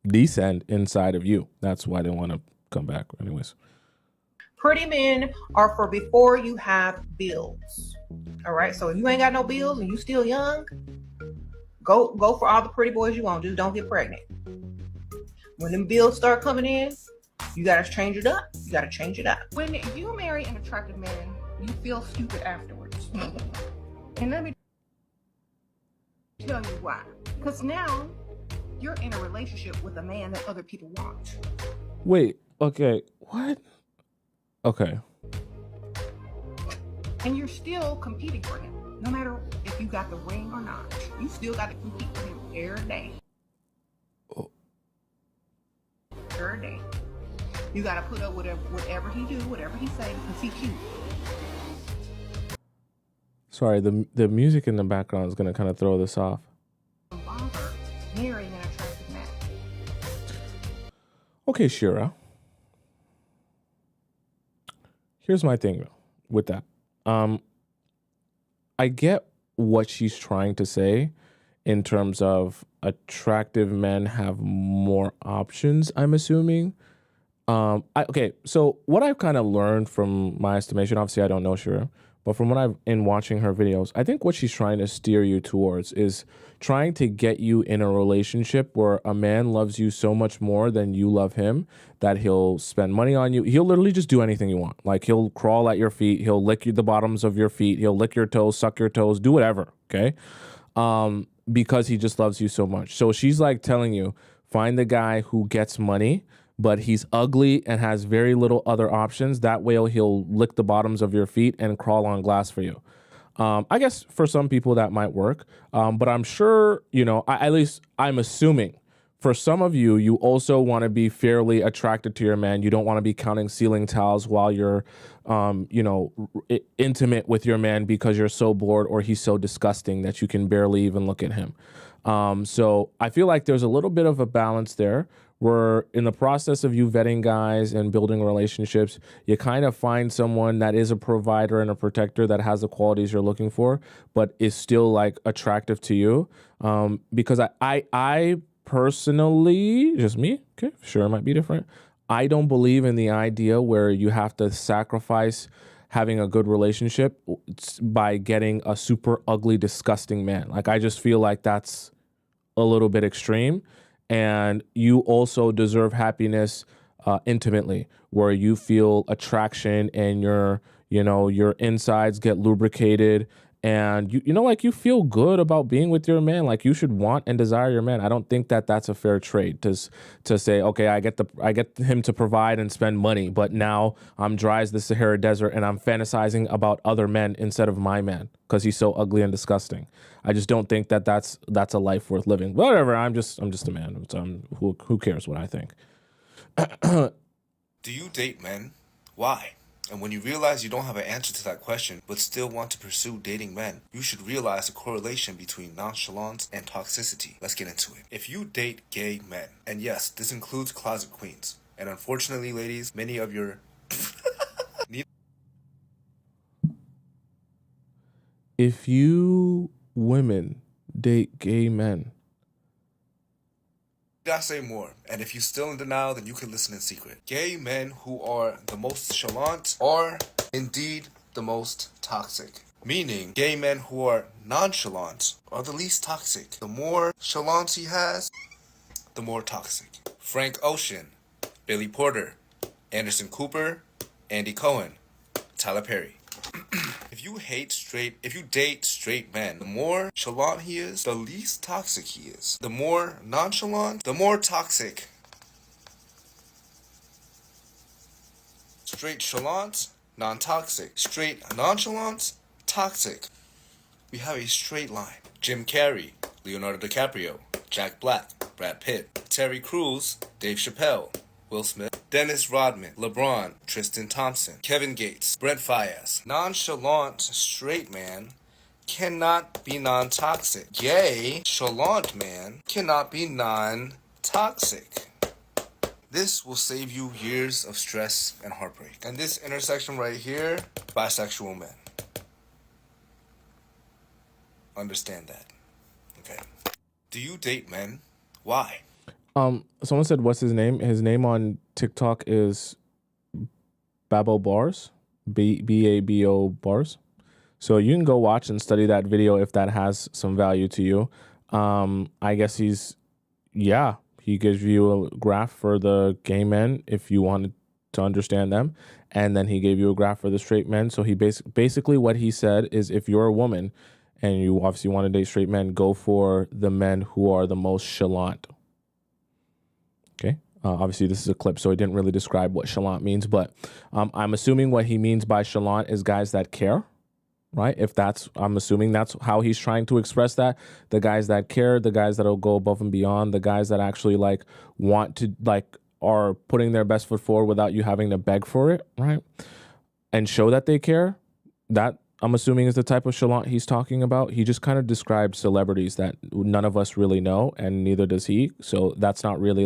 descend inside of you. That's why they want to come back anyways. Pretty men are for before you have bills. All right. So if you ain't got no bills and you still young, go for all the pretty boys you want. Just don't get pregnant. When them bills start coming in, you gotta change it up. You gotta change it up. When you marry an attractive man, you feel stupid afterwards. And let me tell you why. Because now you're in a relationship with a man that other people want. Wait, okay, what? Okay. And you're still competing for him. No matter if you got the ring or not. You still got to compete for him every day. Oh. Every day. You got to put up with whatever he do, whatever he say, because he cute. Sorry, the music in the background is going to kind of throw this off. No longer marrying an attractive man. Okay, Shira. Here's my thing with that. I get what she's trying to say in terms of attractive men have more options, I'm assuming. Okay, so what I've kind of learned from my estimation, obviously I don't know Shira, but from what I've in watching her videos, I think what she's trying to steer you towards is trying to get you in a relationship where a man loves you so much more than you love him that he'll spend money on you. He'll literally just do anything you want. Like he'll crawl at your feet, he'll lick the bottoms of your feet, he'll lick your toes, suck your toes, do whatever, okay? Because he just loves you so much. So she's like telling you, find the guy who gets money, but he's ugly and has very little other options. That way he'll lick the bottoms of your feet and crawl on glass for you. I guess for some people that might work, but I'm sure, you know, at least I'm assuming for some of you, you also want to be fairly attracted to your man. You don't want to be counting ceiling tiles while you're, you know, intimate with your man because you're so bored or he's so disgusting that you can barely even look at him. So I feel like there's a little bit of a balance there. Where in the process of you vetting guys and building relationships, you kind of find someone that is a provider and a protector that has the qualities you're looking for, but is still like attractive to you. Because I personally, just me, okay, sure, it might be different. I don't believe in the idea where you have to sacrifice having a good relationship by getting a super ugly, disgusting man. Like, I just feel like that's a little bit extreme. And you also deserve happiness intimately, where you feel attraction and your insides get lubricated and you know, like, you feel good about being with your man. Like, you should want and desire your man. I don't think that that's a fair trade to say, okay, I get him to provide and spend money, but now I'm dry as the Sahara Desert and I'm fantasizing about other men instead of my man because he's so ugly and disgusting. I just don't think that that's a life worth living. Whatever. I'm just a man. Who cares what I think? Do you date men? Why? And when you realize you don't have an answer to that question, but still want to pursue dating men, you should realize the correlation between nonchalance and toxicity. Let's get into it. If you date gay men, and yes, this includes closet queens, and unfortunately, ladies, many of your... If you women date gay men, gotta say more, and if you're still in denial, then you can listen in secret. Gay men who are the most chalant are indeed the most toxic. Meaning, gay men who are nonchalant are the least toxic. The more chalance he has, the more toxic. Frank Ocean, Billy Porter, Anderson Cooper, Andy Cohen, Tyler Perry. If you date straight men, the more chalant he is, the least toxic he is. The more nonchalant, the more toxic. Straight chalant, non-toxic. Straight nonchalant, toxic. We have a straight line. Jim Carrey, Leonardo DiCaprio, Jack Black, Brad Pitt, Terry Crews, Dave Chappelle, Will Smith, Dennis Rodman, LeBron, Tristan Thompson, Kevin Gates, Brent Faiyaz. Nonchalant straight man cannot be non-toxic. Gay chalant man cannot be non-toxic. This will save you years of stress and heartbreak. And this intersection right here, bisexual men. Understand that. Okay. Do you date men? Why? Someone said, what's his name? His name on TikTok is Babo Bars, Babo Bars. So you can go watch and study that video if that has some value to you. I guess he gives you a graph for the gay men if you wanted to understand them, and then he gave you a graph for the straight men. So he basically what he said is, if you're a woman and you obviously want to date straight men, go for the men who are the most chalant. Okay. Obviously, this is a clip, so he didn't really describe what chalant means, but I'm assuming what he means by chalant is guys that care, right? I'm assuming that's how he's trying to express that. The guys that care, the guys that'll go above and beyond, the guys that actually want to are putting their best foot forward without you having to beg for it, right? And show that they care. That, I'm assuming, is the type of chalant he's talking about. He just kind of described celebrities that none of us really know, and neither does he. So that's not really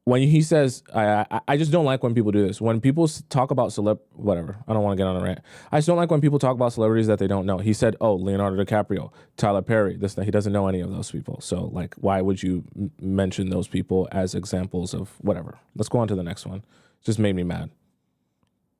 when he says, I just don't like when people do this. When people talk about whatever, I don't want to get on a rant. I just don't like when people talk about celebrities that they don't know. He said, oh, Leonardo DiCaprio, Tyler Perry, this, that. He doesn't know any of those people. So why would you mention those people as examples of whatever? Let's go on to the next one. It just made me mad.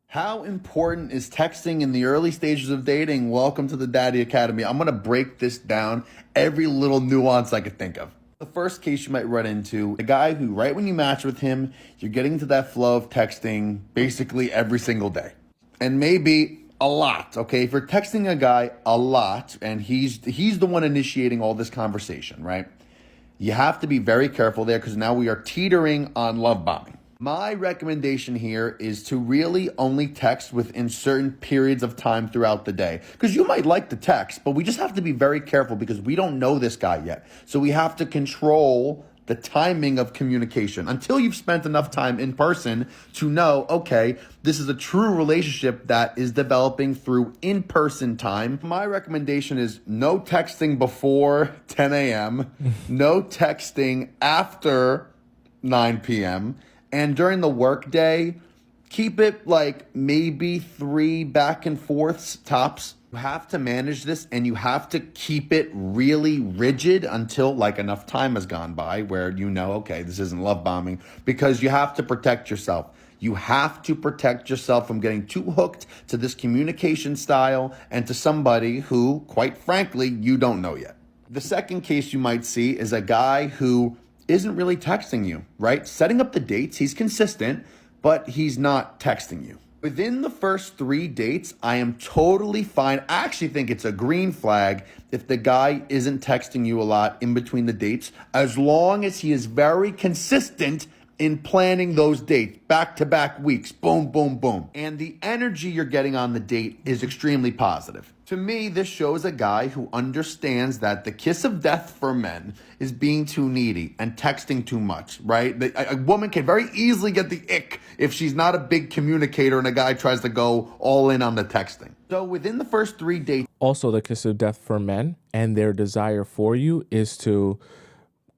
How important is texting in the early stages of dating? Welcome to the Daddy Academy. I'm going to break this down, every little nuance I could think of. The first case you might run into, a guy who right when you match with him, you're getting into that flow of texting basically every single day. And maybe a lot, okay? If you're texting a guy a lot and he's the one initiating all this conversation, right? You have to be very careful there because now we are teetering on love bombing. My recommendation here is to really only text within certain periods of time throughout the day. Because you might like the text, but we just have to be very careful because we don't know this guy yet. So we have to control the timing of communication until you've spent enough time in person to know, okay, this is a true relationship that is developing through in-person time. My recommendation is no texting before 10 a.m., no texting after 9 p.m., and during the workday, keep it maybe 3 back and forths tops. You have to manage this and you have to keep it really rigid until enough time has gone by where okay, this isn't love bombing, because you have to protect yourself. You have to protect yourself from getting too hooked to this communication style and to somebody who, quite frankly, you don't know yet. The second case you might see is a guy who isn't really texting you, right? Setting up the dates, he's consistent, but he's not texting you. Within the first 3 dates, I am totally fine. I actually think it's a green flag if the guy isn't texting you a lot in between the dates, as long as he is very consistent in planning those dates, back-to-back weeks, boom, boom, boom. And the energy you're getting on the date is extremely positive. To me, this shows a guy who understands that the kiss of death for men is being too needy and texting too much, right? A woman can very easily get the ick if she's not a big communicator and a guy tries to go all in on the texting. So within the first 3 dates. Also, the kiss of death for men and their desire for you is to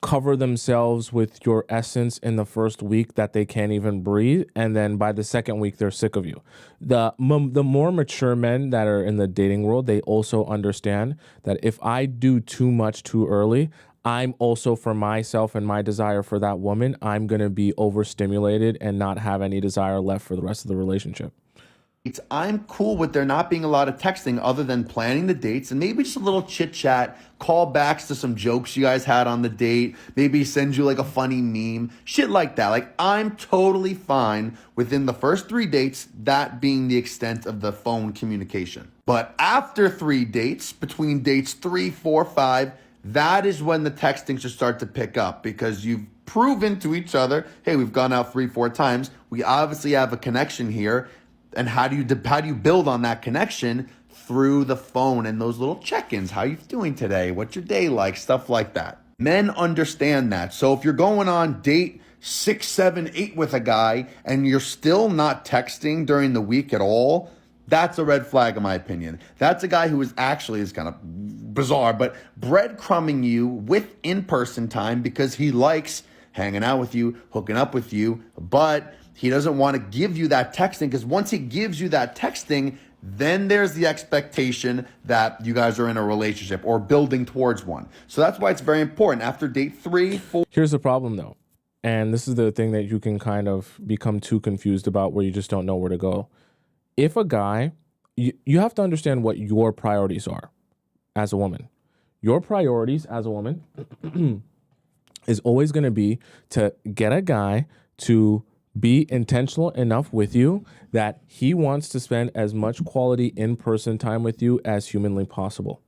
cover themselves with your essence in the first week that they can't even breathe, and then by the second week they're sick of you. The more mature men that are in the dating world, they also understand that if I do too much too early, I'm also, for myself and my desire for that woman, I'm going to be overstimulated and not have any desire left for the rest of the relationship. I'm cool with there not being a lot of texting other than planning the dates and maybe just a little chit chat, callbacks to some jokes you guys had on the date, maybe send you like a funny meme, shit like that. Like, I'm totally fine within the first 3 dates, that being the extent of the phone communication. But after 3 dates, between dates 3, 4, 5, that is when the texting should start to pick up, because you've proven to each other, hey, we've gone out 3, 4 times. We obviously have a connection here. And how do you build on that connection? Through the phone and those little check-ins. How you doing today? What's your day like? Stuff like that. Men understand that. So if you're going on date 6, 7, 8 with a guy and you're still not texting during the week at all, that's a red flag in my opinion. That's a guy who is kind of bizarre, but breadcrumbing you with in-person time because he likes hanging out with you, hooking up with you, but he doesn't want to give you that texting, because once he gives you that texting, then there's the expectation that you guys are in a relationship or building towards one. So that's why it's very important. After date 3, 4. Here's the problem though. And this is the thing that you can kind of become too confused about, where you just don't know where to go. If a guy, you have to understand what your priorities are as a woman. Your priorities as a woman is always going to be to get a guy to be intentional enough with you that he wants to spend as much quality in-person time with you as humanly possible.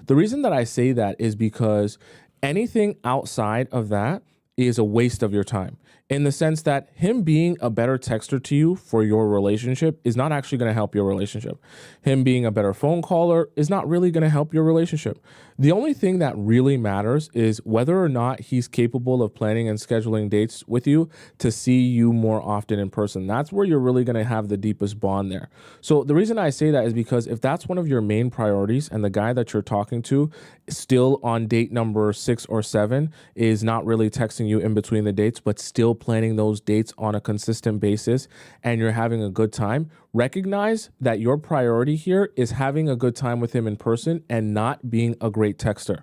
The reason that I say that is because anything outside of that is a waste of your time, in the sense that him being a better texter to you for your relationship is not actually going to help your relationship. Him being a better phone caller is not really going to help your relationship. The only thing that really matters is whether or not he's capable of planning and scheduling dates with you to see you more often in person. That's where you're really going to have the deepest bond there. So the reason I say that is because if that's one of your main priorities and the guy that you're talking to still on date number 6 or 7 is not really texting you in between the dates, but still planning those dates on a consistent basis, and you're having a good time, recognize that your priority here is having a good time with him in person and not being a great texter.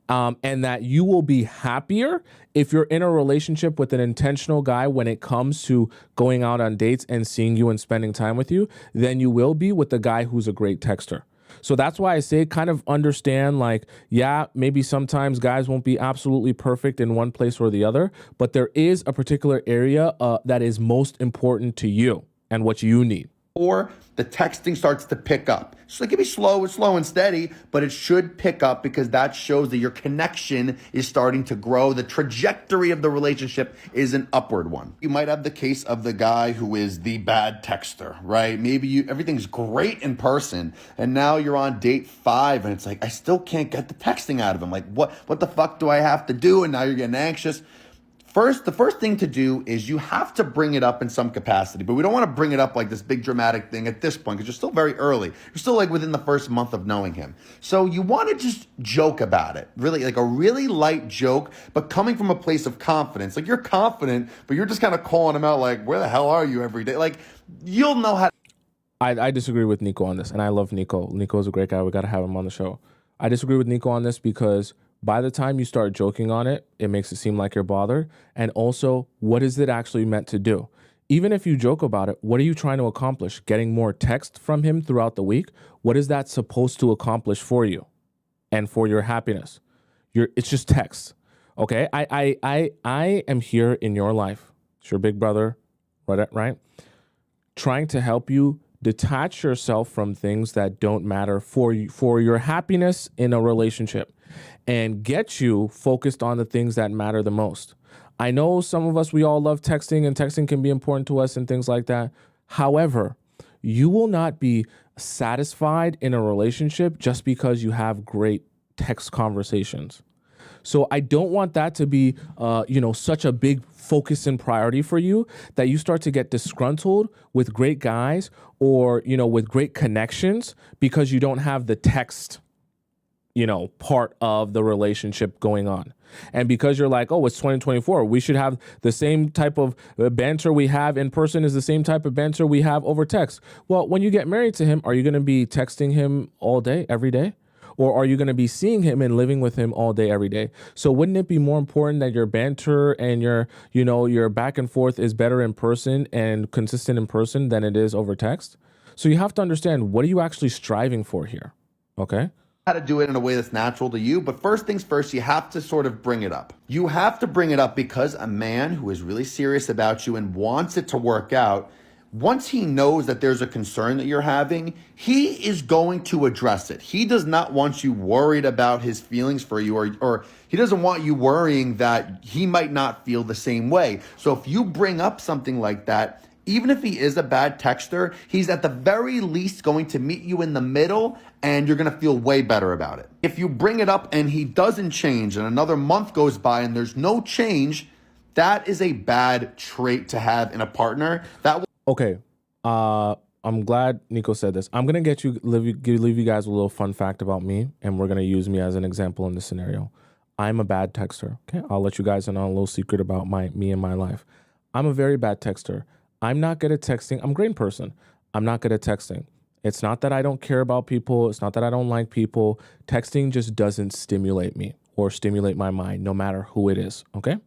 And that you will be happier if you're in a relationship with an intentional guy when it comes to going out on dates and seeing you and spending time with you than you will be with the guy who's a great texter. So that's why I say kind of understand, like, yeah, maybe sometimes guys won't be absolutely perfect in one place or the other, but there is a particular area that is most important to you and what you need. Or the texting starts to pick up. So it can be slow and steady, but it should pick up, because that shows that your connection is starting to grow. The trajectory of the relationship is an upward one. You might have the case of the guy who is the bad texter, right? Maybe everything's great in person, and now you're on date 5, and it's like, I still can't get the texting out of him. Like, what the fuck do I have to do? And now you're getting anxious. The first thing to do is you have to bring it up in some capacity, but we don't want to bring it up like this big dramatic thing at this point, because you're still very early. You're still like within the first month of knowing him. So you want to just joke about it, really, like a really light joke, but coming from a place of confidence. Like, you're confident, but you're just kind of calling him out like, where the hell are you every day? Like, you'll know how. I disagree with Nico on this, and I love Nico. Nico's a great guy. We got to have him on the show. I disagree with Nico on this because by the time you start joking on it, it makes it seem like you're bothered. And also, what is it actually meant to do? Even if you joke about it, what are you trying to accomplish? Getting more text from him throughout the week? What is that supposed to accomplish for you and for your happiness? It's just text, okay? I am here in your life. It's your big brother, right? trying to help you detach yourself from things that don't matter for you, for your happiness in a relationship, and get you focused on the things that matter the most. I know some of us, we all love texting, and texting can be important to us and things like that. However, you will not be satisfied in a relationship just because you have great text conversations. So I don't want that to be, such a big focus and priority for you that you start to get disgruntled with great guys or, with great connections because you don't have the text, part of the relationship going on. And because you're like, oh, it's 2024, we should have the same type of banter we have in person is the same type of banter we have over text. Well, when you get married to him, are you going to be texting him all day, every day? Or are you going to be seeing him and living with him all day, every day? So wouldn't it be more important that your banter and your back and forth is better in person and consistent in person than it is over text? So you have to understand, what are you actually striving for here? Okay? How to do it in a way that's natural to you. But first things first, you have to sort of bring it up. You have to bring it up because a man who is really serious about you and wants it to work out, once he knows that there's a concern that you're having, he is going to address it. He does not want you worried about his feelings for you, or he doesn't want you worrying that he might not feel the same way. So if you bring up something like that, even if he is a bad texter, he's at the very least going to meet you in the middle, and you're going to feel way better about it. If you bring it up and he doesn't change and another month goes by and there's no change, that is a bad trait to have in a partner. Okay. I'm glad Nico said this. I'm going to leave you guys a little fun fact about me, and we're going to use me as an example in this scenario. I'm a bad texter. Okay. I'll let you guys in on a little secret about me and my life. I'm a very bad texter. I'm not good at texting. I'm a great person. I'm not good at texting. It's not that I don't care about people. It's not that I don't like people. Texting just doesn't stimulate me or stimulate my mind, no matter who it is. Okay.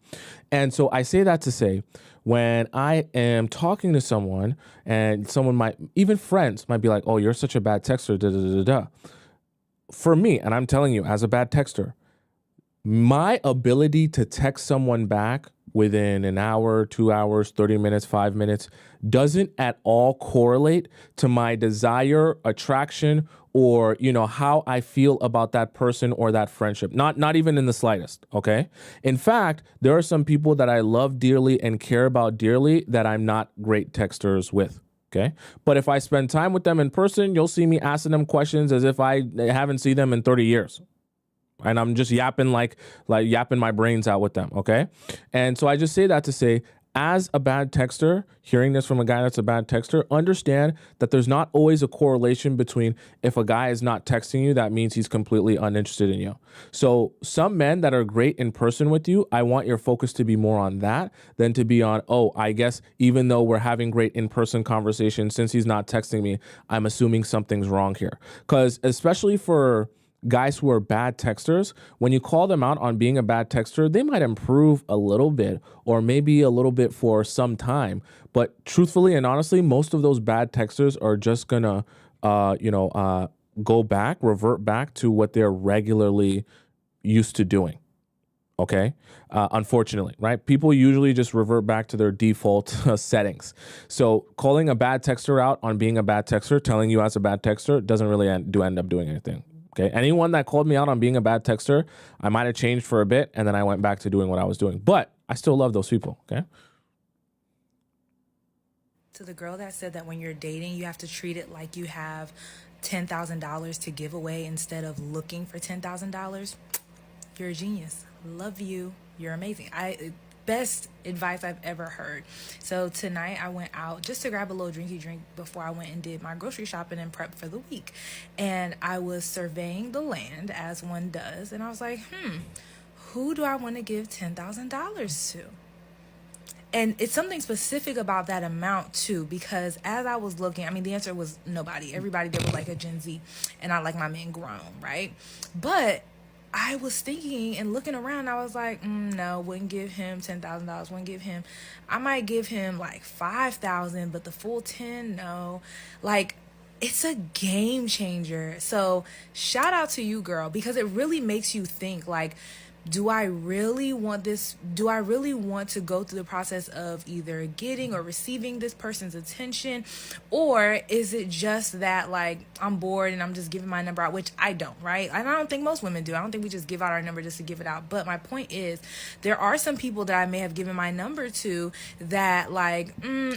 And so I say that to say, when I am talking to someone and someone might, even friends might be like, oh, you're such a bad texter, da, da, da, da. For me, and I'm telling you, as a bad texter, my ability to text someone back within an hour, 2 hours, 30 minutes, 5 minutes doesn't at all correlate to my desire, attraction, or, how I feel about that person or that friendship. Not even in the slightest, okay? In fact, there are some people that I love dearly and care about dearly that I'm not great texters with. Okay. But if I spend time with them in person, you'll see me asking them questions as if I haven't seen them in 30 years. And I'm just yapping like yapping my brains out with them. Okay. And so I just say that to say, as a bad texter, hearing this from a guy that's a bad texter, understand that there's not always a correlation between if a guy is not texting you, that means he's completely uninterested in you. So some men that are great in person with you, I want your focus to be more on that than to be on, oh, I guess even though we're having great in-person conversations, since he's not texting me, I'm assuming something's wrong here. Because especially for guys who are bad texters, when you call them out on being a bad texter, they might improve a little bit or maybe a little bit for some time. But truthfully and honestly, most of those bad texters are just gonna, revert back to what they're regularly used to doing. Okay. Unfortunately, right? People usually just revert back to their default settings. So calling a bad texter out on being a bad texter, telling you as a bad texter, doesn't really end up doing anything. Okay. Anyone that called me out on being a bad texter, I might have changed for a bit and then I went back to doing what I was doing. But I still love those people. Okay. To the girl that said that when you're dating, you have to treat it like you have $10,000 to give away instead of looking for $10,000. You're a genius. Love you. You're amazing. Best advice I've ever heard. So tonight I went out just to grab a little drinky drink before I went and did my grocery shopping and prep for the week. And I was surveying the land as one does. And I was like, who do I want to give $10,000 to? And it's something specific about that amount too, because as I was looking, the answer was nobody. Everybody there was like a Gen Z, and I like my men grown, right? But I was thinking and looking around, I was like, no, wouldn't give him $10,000. Wouldn't give him. I might give him like $5,000, but the full 10, no. Like, it's a game changer. So shout out to you, girl, because it really makes you think. Like, do I really want this? Do I really want to go through the process of either getting or receiving this person's attention? Or is it just that, like, I'm bored and I'm just giving my number out, which I don't, right? And I don't think most women do. I don't think we just give out our number just to give it out. But my point is, there are some people that I may have given my number to that, like,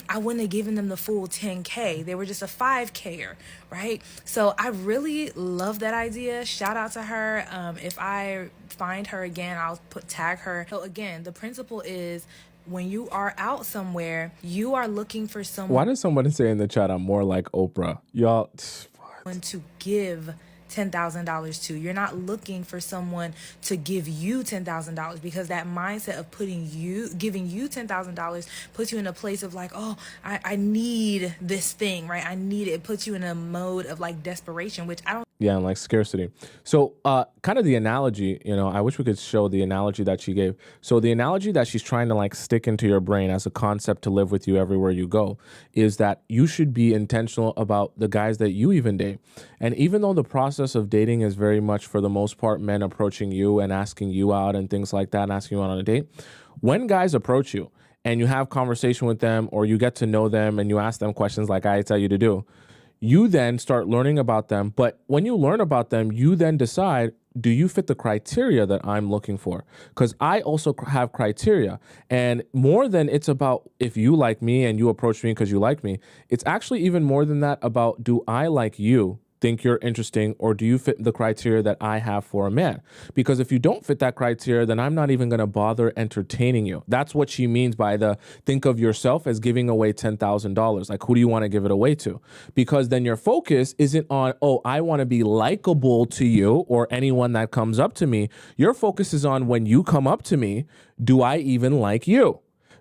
I wouldn't have given them the full 10K. They were just a 5K-er, right? So I really love that idea. Shout out to her. If I find her again, I'll tag her. So again, the principle is, when you are out somewhere, you are looking for Why someone does somebody say in the chat I'm more like Oprah? Y'all, to give $10,000 to. You're not looking for someone to give you $10,000, because that mindset of giving you $10,000 puts you in a place of like, oh, I need this thing, right? I need it. It puts you in a mode of like desperation, which I don't. yeah, and like scarcity. So kind of the analogy, I wish we could show the analogy that she gave. So the analogy that she's trying to like stick into your brain as a concept to live with you everywhere you go is that you should be intentional about the guys that you even date. And even though the process of dating is very much, for the most part, men approaching you and asking you out and things like that and asking you out on a date, when guys approach you and you have conversation with them or you get to know them and you ask them questions like I tell you to do, you then start learning about them. But when you learn about them, you then decide, do you fit the criteria that I'm looking for? Because I also have criteria. And more than it's about if you like me and you approach me because you like me, it's actually even more than that about, do I like you, think you're interesting, or do you fit the criteria that I have for a man? Because if you don't fit that criteria, then I'm not even going to bother entertaining you. That's what she means by the think of yourself as giving away $10,000. Like, who do you want to give it away to? Because then your focus isn't on, oh, I want to be likable to you or anyone that comes up to me. Your focus is on, when you come up to me, do I even like you?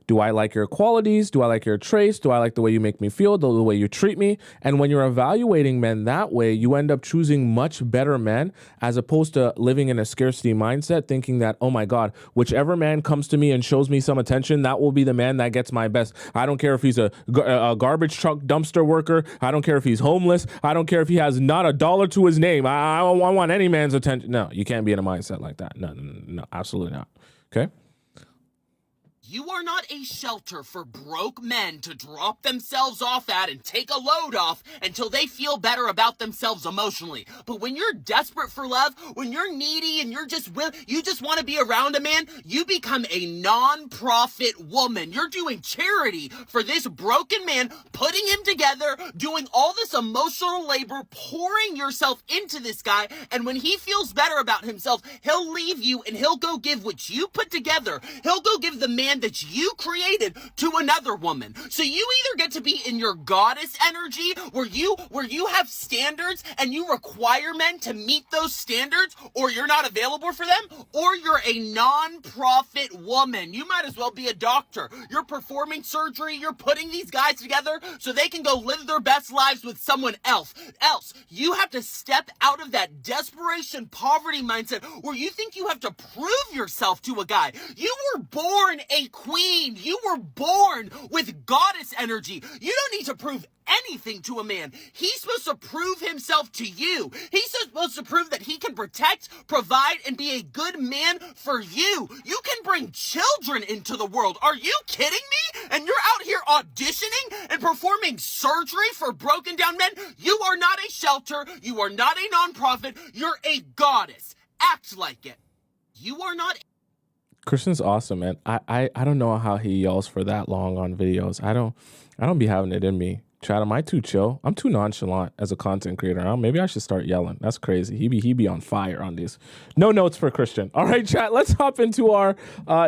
Do I like your qualities? Do I like your traits? Do I like the way you make me feel, the way you treat me? And when you're evaluating men that way, you end up choosing much better men, as opposed to living in a scarcity mindset, thinking that, oh my God, whichever man comes to me and shows me some attention, that will be the man that gets my best. I don't care if he's a garbage truck dumpster worker. I don't care if he's homeless. I don't care if he has not a dollar to his name. I want any man's attention. No, you can't be in a mindset like that. No, absolutely not. Okay? You are not a shelter for broke men to drop themselves off at and take a load off until they feel better about themselves emotionally. But when you're desperate for love, when you're needy and you just want to be around a man, you become a non-profit woman. You're doing charity for this broken man, putting him together, doing all this emotional labor, pouring yourself into this guy, and when he feels better about himself, he'll leave you and he'll go give what you put together. He'll go give the man that you created to another woman. So you either get to be in your goddess energy where you have standards and you require men to meet those standards, or you're not available for them, or you're a non-profit woman. You might as well be a doctor. You're performing surgery, you're putting these guys together so they can go live their best lives with someone else. You have to step out of that desperation poverty mindset where you think you have to prove yourself to a guy. You were born a queen. You were born with goddess energy. You don't need to prove anything to a man. He's supposed to prove himself to you. He's supposed to prove that he can protect, provide, and be a good man for you. You can bring children into the world. Are you kidding me? And you're out here auditioning and performing surgery for broken down men? You are not a shelter. You are not a nonprofit. You're a goddess. Act like it. You are not. Christian's awesome, man. I don't know how he yells for that long on videos. I don't be having it in me. Chad, am I too chill? I'm too nonchalant as a content creator. Maybe I should start yelling. That's crazy. He be on fire on these. No notes for Christian. All right, chat. Let's hop into our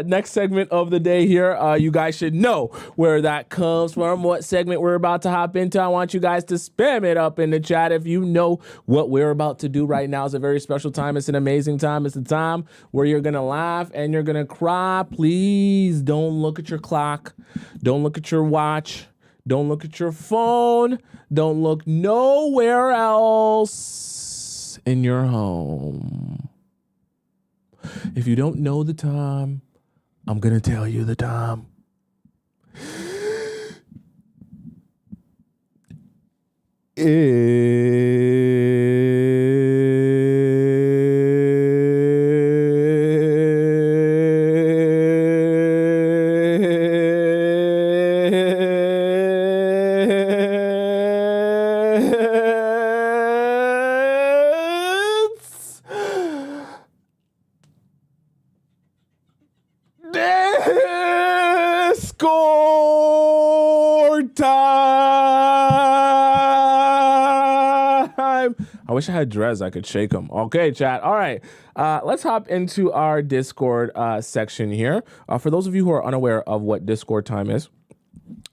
next segment of the day here. You guys should know where that comes from, what segment we're about to hop into. I want you guys to spam it up in the chat if you know what we're about to do right now. It's a very special time. It's an amazing time. It's a time where you're going to laugh and you're going to cry. Please don't look at your clock. Don't look at your watch. Don't look at your phone. Don't look nowhere else in your home. If you don't know the time, I'm going to tell you the time. It's 9:30 Discord time. I wish I had dreads. I could shake them. Okay, chat. All right. Let's hop into our Discord section here. For those of you who are unaware of what Discord time is,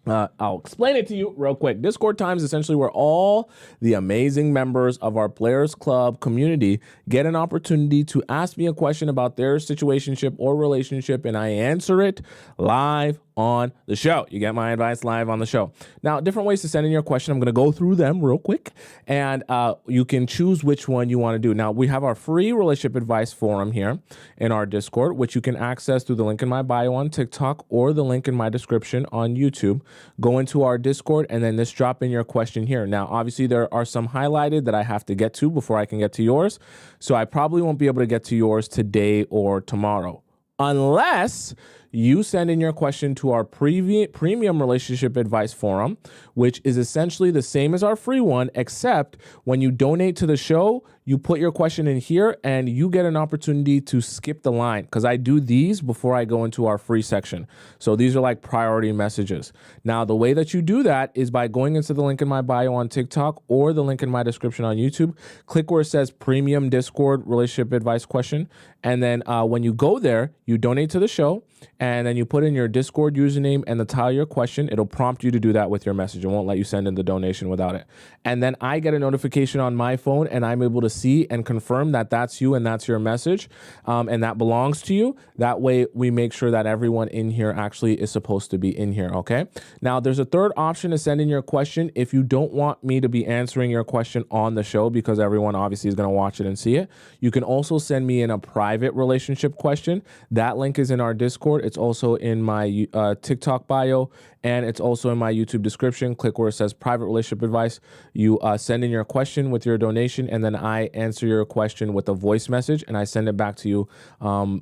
I'll explain it to you real quick. Discord time is essentially where all the amazing members of our Players Club community get an opportunity to ask me a question about their situationship or relationship, and I answer it live on the show. You get my advice live on the show. Now, different ways to send in your question. I'm going to go through them real quick, and you can choose which one you want to do. Now, we have our free relationship advice forum here in our Discord, which you can access through the link in my bio on TikTok or the link in my description on YouTube. Go into our Discord and then just drop in your question here. Now, obviously, there are some highlighted that I have to get to before I can get to yours. So I probably won't be able to get to yours today or tomorrow, unless you send in your question to our premium relationship advice forum, which is essentially the same as our free one, except when you donate to the show, you put your question in here and you get an opportunity to skip the line, because I do these before I go into our free section. So these are like priority messages. Now, the way that you do that is by going into the link in my bio on TikTok or the link in my description on YouTube. Click where it says premium Discord relationship advice question. And then when you go there, you donate to the show, and then you put in your Discord username and the title of your question. It'll prompt you to do that with your message. It won't let you send in the donation without it. And then I get a notification on my phone, and I'm able to see and confirm that that's you and that's your message, and that belongs to you. That way we make sure that everyone in here actually is supposed to be in here, okay? Now, there's a third option to send in your question if you don't want me to be answering your question on the show, because everyone obviously is going to watch it and see it. You can also send me in a private relationship question. That link is in our Discord. It's also in my TikTok bio, and it's also in my YouTube description. Click where it says private relationship advice. You send in your question with your donation, and then I answer your question with a voice message, and I send it back to you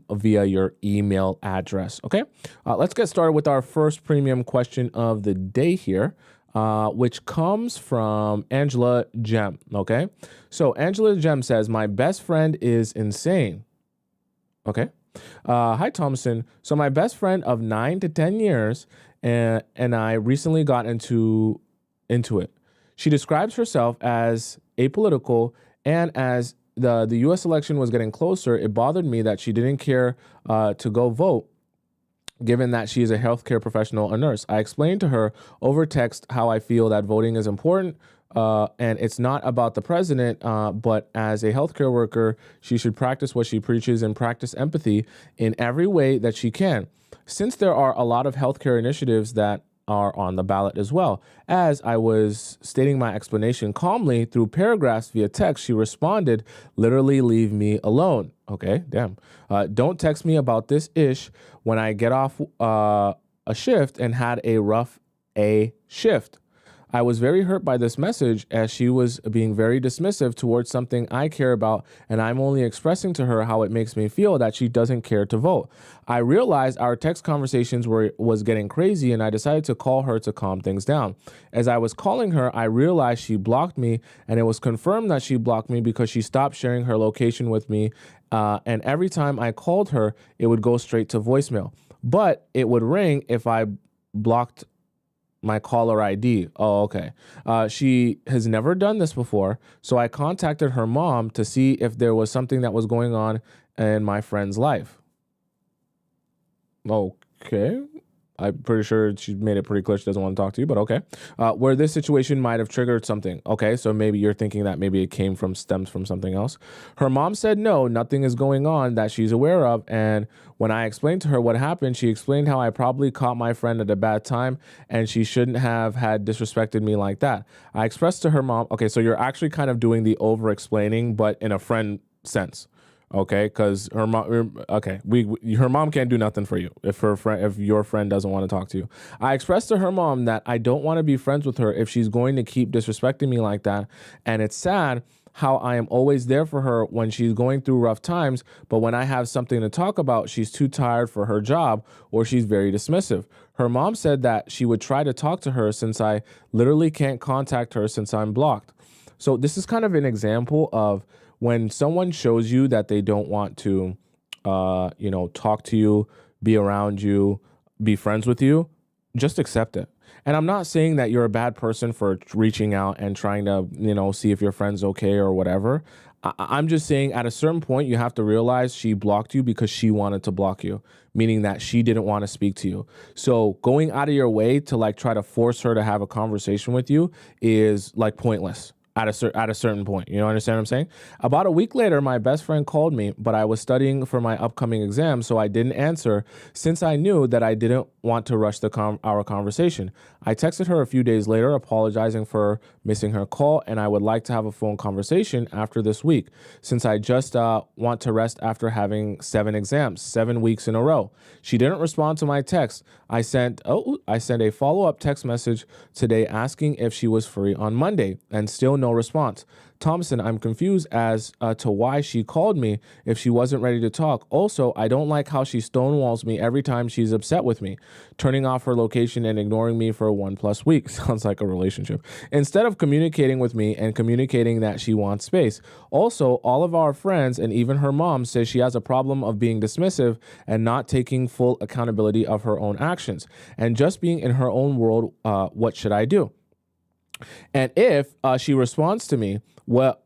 via your email address. Okay, let's get started with our first premium question of the day here, which comes from Angela Gem. Okay, so Angela Gem says, my best friend is insane. Okay. Hi, Tomisin. So my best friend of 9 to 10 years and I recently got into it. She describes herself as apolitical, and as the U.S. election was getting closer, it bothered me that she didn't care to go vote, given that she is a healthcare professional, a nurse. I explained to her over text how I feel that voting is important, and it's not about the president, but as a healthcare worker, she should practice what she preaches and practice empathy in every way that she can. Since there are a lot of healthcare initiatives that are on the ballot as well. As I was stating my explanation calmly through paragraphs via text, she responded, literally leave me alone. Okay, damn. Don't text me about this ish when I get off a shift and had a rough shift. I was very hurt by this message, as she was being very dismissive towards something I care about, and I'm only expressing to her how it makes me feel that she doesn't care to vote. I realized our text conversations was getting crazy, and I decided to call her to calm things down. As I was calling her, I realized she blocked me, and it was confirmed that she blocked me because she stopped sharing her location with me, and every time I called her, it would go straight to voicemail. But it would ring if I blocked my caller ID. Oh, okay. She has never done this before, so I contacted her mom to see if there was something that was going on in my friend's life. Okay. I'm pretty sure she made it pretty clear she doesn't want to talk to you, but okay. Where this situation might have triggered something. Okay, so maybe you're thinking that maybe it stems from something else. Her mom said no, nothing is going on that she's aware of. And when I explained to her what happened, she explained how I probably caught my friend at a bad time and she shouldn't have had disrespected me like that. I expressed to her mom, okay, so you're actually kind of doing the over-explaining, but in a friend sense. Okay, because her mom. Okay, her mom can't do nothing for you if your friend doesn't want to talk to you. I expressed to her mom that I don't want to be friends with her if she's going to keep disrespecting me like that, and it's sad how I am always there for her when she's going through rough times, but when I have something to talk about, she's too tired for her job or she's very dismissive. Her mom said that she would try to talk to her since I literally can't contact her since I'm blocked. So this is kind of an example of when someone shows you that they don't want to, talk to you, be around you, be friends with you, just accept it. And I'm not saying that you're a bad person for reaching out and trying to, see if your friend's okay or whatever. I'm just saying at a certain point, you have to realize she blocked you because she wanted to block you, meaning that she didn't want to speak to you. So going out of your way to like try to force her to have a conversation with you is like pointless. At a certain point, understand what I'm saying? About a week later, my best friend called me, but I was studying for my upcoming exam, so I didn't answer since I knew that I didn't want to rush our conversation. I texted her a few days later, apologizing for missing her call, and I would like to have a phone conversation after this week, since I just want to rest after having 7 exams, 7 weeks in a row. She didn't respond to my text. I sent a follow-up text message today asking if she was free on Monday, and still no response. Tomisin, I'm confused as to why she called me if she wasn't ready to talk. Also, I don't like how she stonewalls me every time she's upset with me, turning off her location and ignoring me for 1+ week. Sounds like a relationship. Instead of communicating with me and communicating that she wants space. Also, all of our friends and even her mom says she has a problem of being dismissive and not taking full accountability of her own actions and just being in her own world. What should I do? And if she responds to me, well,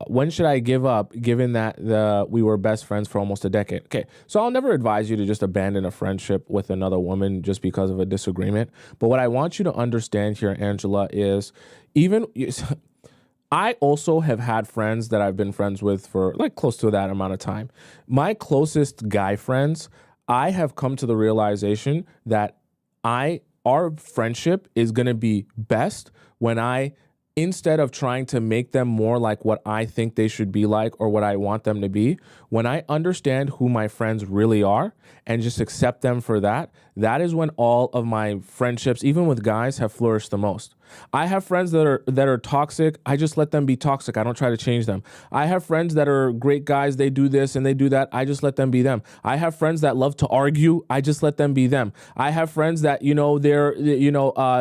when should I give up, given that we were best friends for almost a decade? Okay, so I'll never advise you to just abandon a friendship with another woman just because of a disagreement. But what I want you to understand here, Angela, is I also have had friends that I've been friends with for like close to that amount of time. My closest guy friends, I have come to the realization that our friendship is going to be best when instead of trying to make them more like what I think they should be like or what I want them to be, when I understand who my friends really are and just accept them for that, that is when all of my friendships, even with guys, have flourished the most. I have friends that are toxic. I just let them be toxic. I don't try to change them. I have friends that are great guys. They do this and they do that. I just let them be them. I have friends that love to argue. I just let them be them. I have friends that,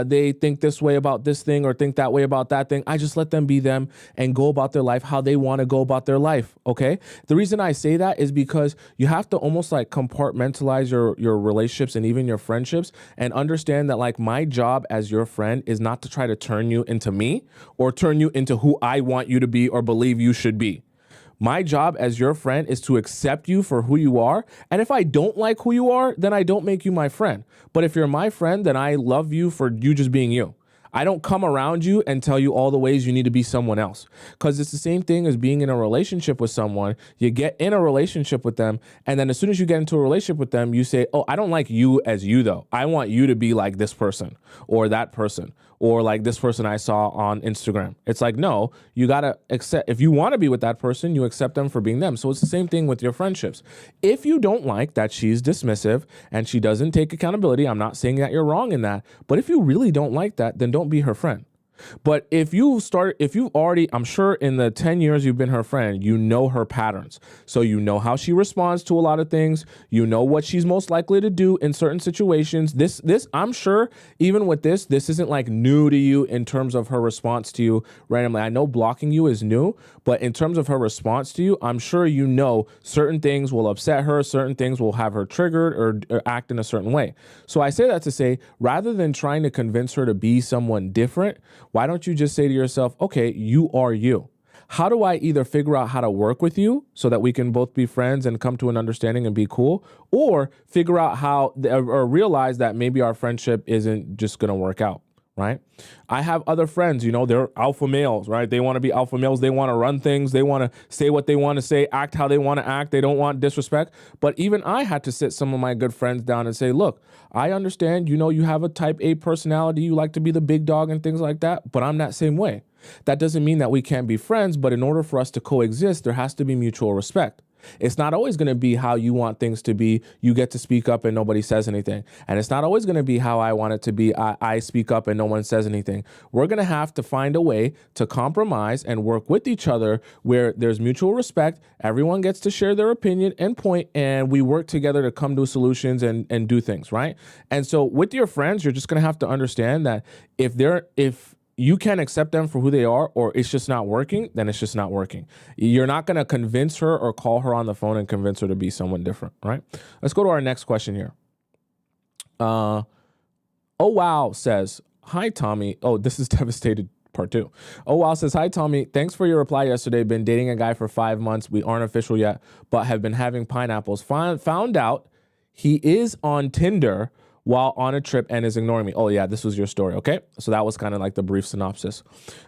they think this way about this thing or think that way about that thing. I just let them be them and go about their life how they want to go about their life. Okay. The reason I say that is because you have to almost like compartmentalize your relationships and even your friendships and understand that like my job as your friend is not to try to turn you into me or turn you into who I want you to be or believe you should be. My job as your friend is to accept you for who you are. And if I don't like who you are, then I don't make you my friend. But if you're my friend, then I love you for you just being you. I don't come around you and tell you all the ways you need to be someone else, because it's the same thing as being in a relationship with someone. You get in a relationship with them, and then as soon as you get into a relationship with them, you say, oh, I don't like you as you, though. I want you to be like this person or that person or like this person I saw on Instagram. It's like, no, you got to accept. If you want to be with that person, you accept them for being them. So it's the same thing with your friendships. If you don't like that she's dismissive and she doesn't take accountability, I'm not saying that you're wrong in that, but if you really don't like that, then don't be her friend. But if you've already, I'm sure in the 10 years you've been her friend, you know her patterns. So you know how she responds to a lot of things. You know what she's most likely to do in certain situations. This, I'm sure even with this isn't like new to you in terms of her response to you randomly. I know blocking you is new, but in terms of her response to you, I'm sure you know certain things will upset her, certain things will have her triggered or act in a certain way. So I say that to say, rather than trying to convince her to be someone different, why don't you just say to yourself, okay, you are you. How do I either figure out how to work with you so that we can both be friends and come to an understanding and be cool, or figure out how or realize that maybe our friendship isn't just going to work out, right? I have other friends, they're alpha males, right? They want to be alpha males. They want to run things. They want to say what they want to say, act how they want to act. They don't want disrespect. But even I had to sit some of my good friends down and say, look, I understand, you have a type A personality. You like to be the big dog and things like that, but I'm that same way. That doesn't mean that we can't be friends, but in order for us to coexist, there has to be mutual respect. It's not always going to be how you want things to be. You get to speak up and nobody says anything. And it's not always going to be how I want it to be. I speak up and no one says anything. We're going to have to find a way to compromise and work with each other where there's mutual respect. Everyone gets to share their opinion and point, and we work together to come to solutions and do things, right? And so with your friends, you're just going to have to understand that if you can't accept them for who they are, or it's just not working, then it's just not working. You're not going to convince her or call her on the phone and convince her to be someone different, right? Let's go to our next question here. Oh Wow says, hi Tommy. Oh, this is Devastated Part 2. Oh Wow says, hi Tommy. Thanks for your reply yesterday. Been dating a guy for 5 months. We aren't official yet, but have been having pineapples. Found out he is on Tinder while on a trip and is ignoring me. Oh yeah, this was your story. Okay, so that was kind of like the brief synopsis.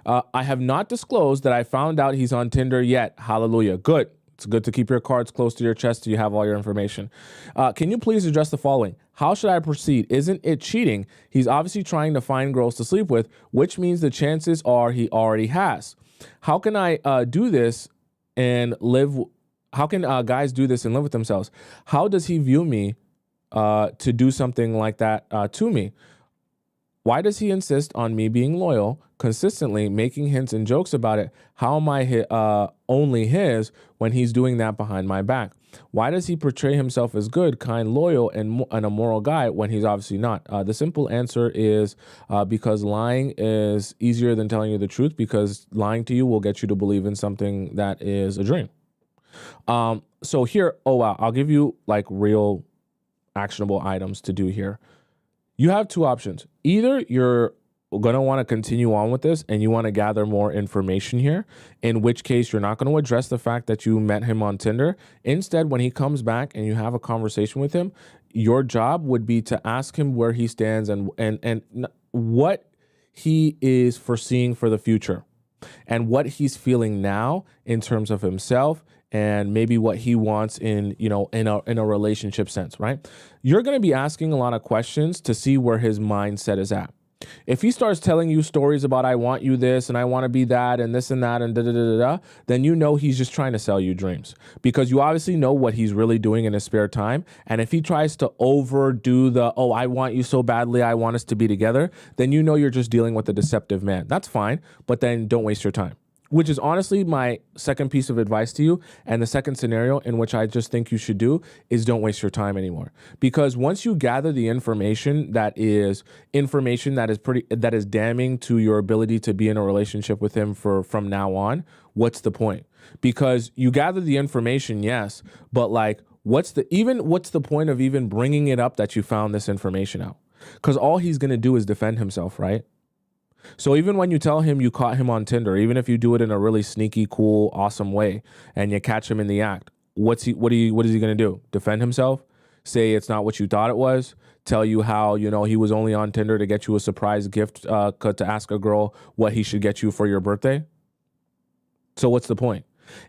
I have not disclosed that I found out he's on Tinder yet. Hallelujah. Good. It's good to keep your cards close to your chest so you have all your information. Can you please address the following? How should I proceed? Isn't it cheating? He's obviously trying to find girls to sleep with, which means the chances are he already has. How can I do this and live? How can guys do this and live with themselves? How does he view me to do something like that to me? Why does he insist on me being loyal, consistently making hints and jokes about it? How am I only his when he's doing that behind my back? Why does he portray himself as good, kind, loyal, and a moral guy when he's obviously not? The simple answer is because lying is easier than telling you the truth, because lying to you will get you to believe in something that is a dream. So here, oh wow, I'll give you like real actionable items to do here. You have two options. Either you're going to want to continue on with this and you want to gather more information here, in which case you're not going to address the fact that you met him on Tinder. Instead, when he comes back and you have a conversation with him, your job would be to ask him where he stands and what he is foreseeing for the future and what he's feeling now in terms of himself and maybe what he wants in a relationship sense, right? You're going to be asking a lot of questions to see where his mindset is at. If he starts telling you stories about I want you this and I want to be that and this and that and da, then you know he's just trying to sell you dreams, because you obviously know what he's really doing in his spare time. And if he tries to overdo the, oh, I want you so badly, I want us to be together, then you know you're just dealing with a deceptive man. That's fine, but then don't waste your time. Which is honestly my second piece of advice to you. And the second scenario in which I just think you should do is don't waste your time anymore. Because once you gather the information that is damning to your ability to be in a relationship with him from now on, what's the point? Because you gather the information, yes, but like, what's the point of even bringing it up that you found this information out? Because all he's going to do is defend himself, right? So even when you tell him you caught him on Tinder, even if you do it in a really sneaky, cool, awesome way, and you catch him in the act, what is he going to do? Defend himself? Say it's not what you thought it was? Tell you how, he was only on Tinder to get you a surprise gift, to ask a girl what he should get you for your birthday? So what's the point?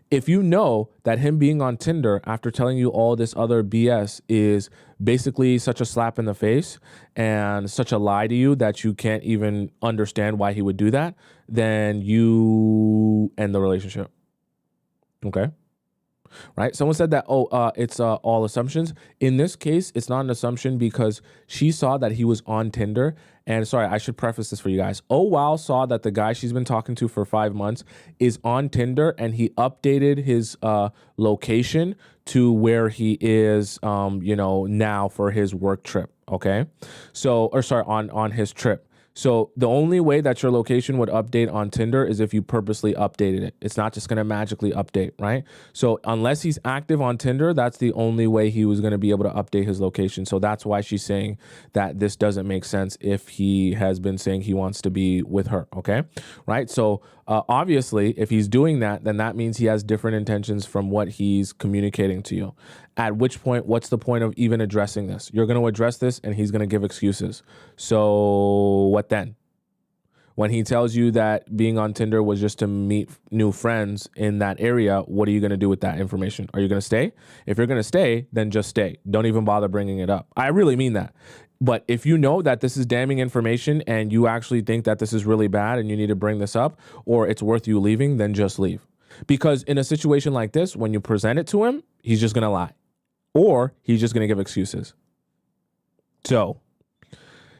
If you know that him being on Tinder after telling you all this other BS is basically such a slap in the face and such a lie to you that you can't even understand why he would do that, then you end the relationship. Okay? Right? Someone said that, it's all assumptions. In this case, it's not an assumption because she saw that he was on Tinder. And sorry, I should preface this for you guys. Oh Wow saw that the guy she's been talking to for 5 months is on Tinder, and he updated his location to where he is, now for his work trip. Okay. On his trip. So the only way that your location would update on Tinder is if you purposely updated it. It's not just going to magically update, right? So unless he's active on Tinder, that's the only way he was going to be able to update his location. So that's why she's saying that this doesn't make sense if he has been saying he wants to be with her, okay? Right? So obviously, if he's doing that, then that means he has different intentions from what he's communicating to you. At which point, what's the point of even addressing this? You're going to address this and he's going to give excuses. So what then? When he tells you that being on Tinder was just to meet new friends in that area, what are you going to do with that information? Are you going to stay? If you're going to stay, then just stay. Don't even bother bringing it up. I really mean that. But if you know that this is damning information and you actually think that this is really bad and you need to bring this up, or it's worth you leaving, then just leave. Because in a situation like this, when you present it to him, he's just going to lie. Or he's just going to give excuses. So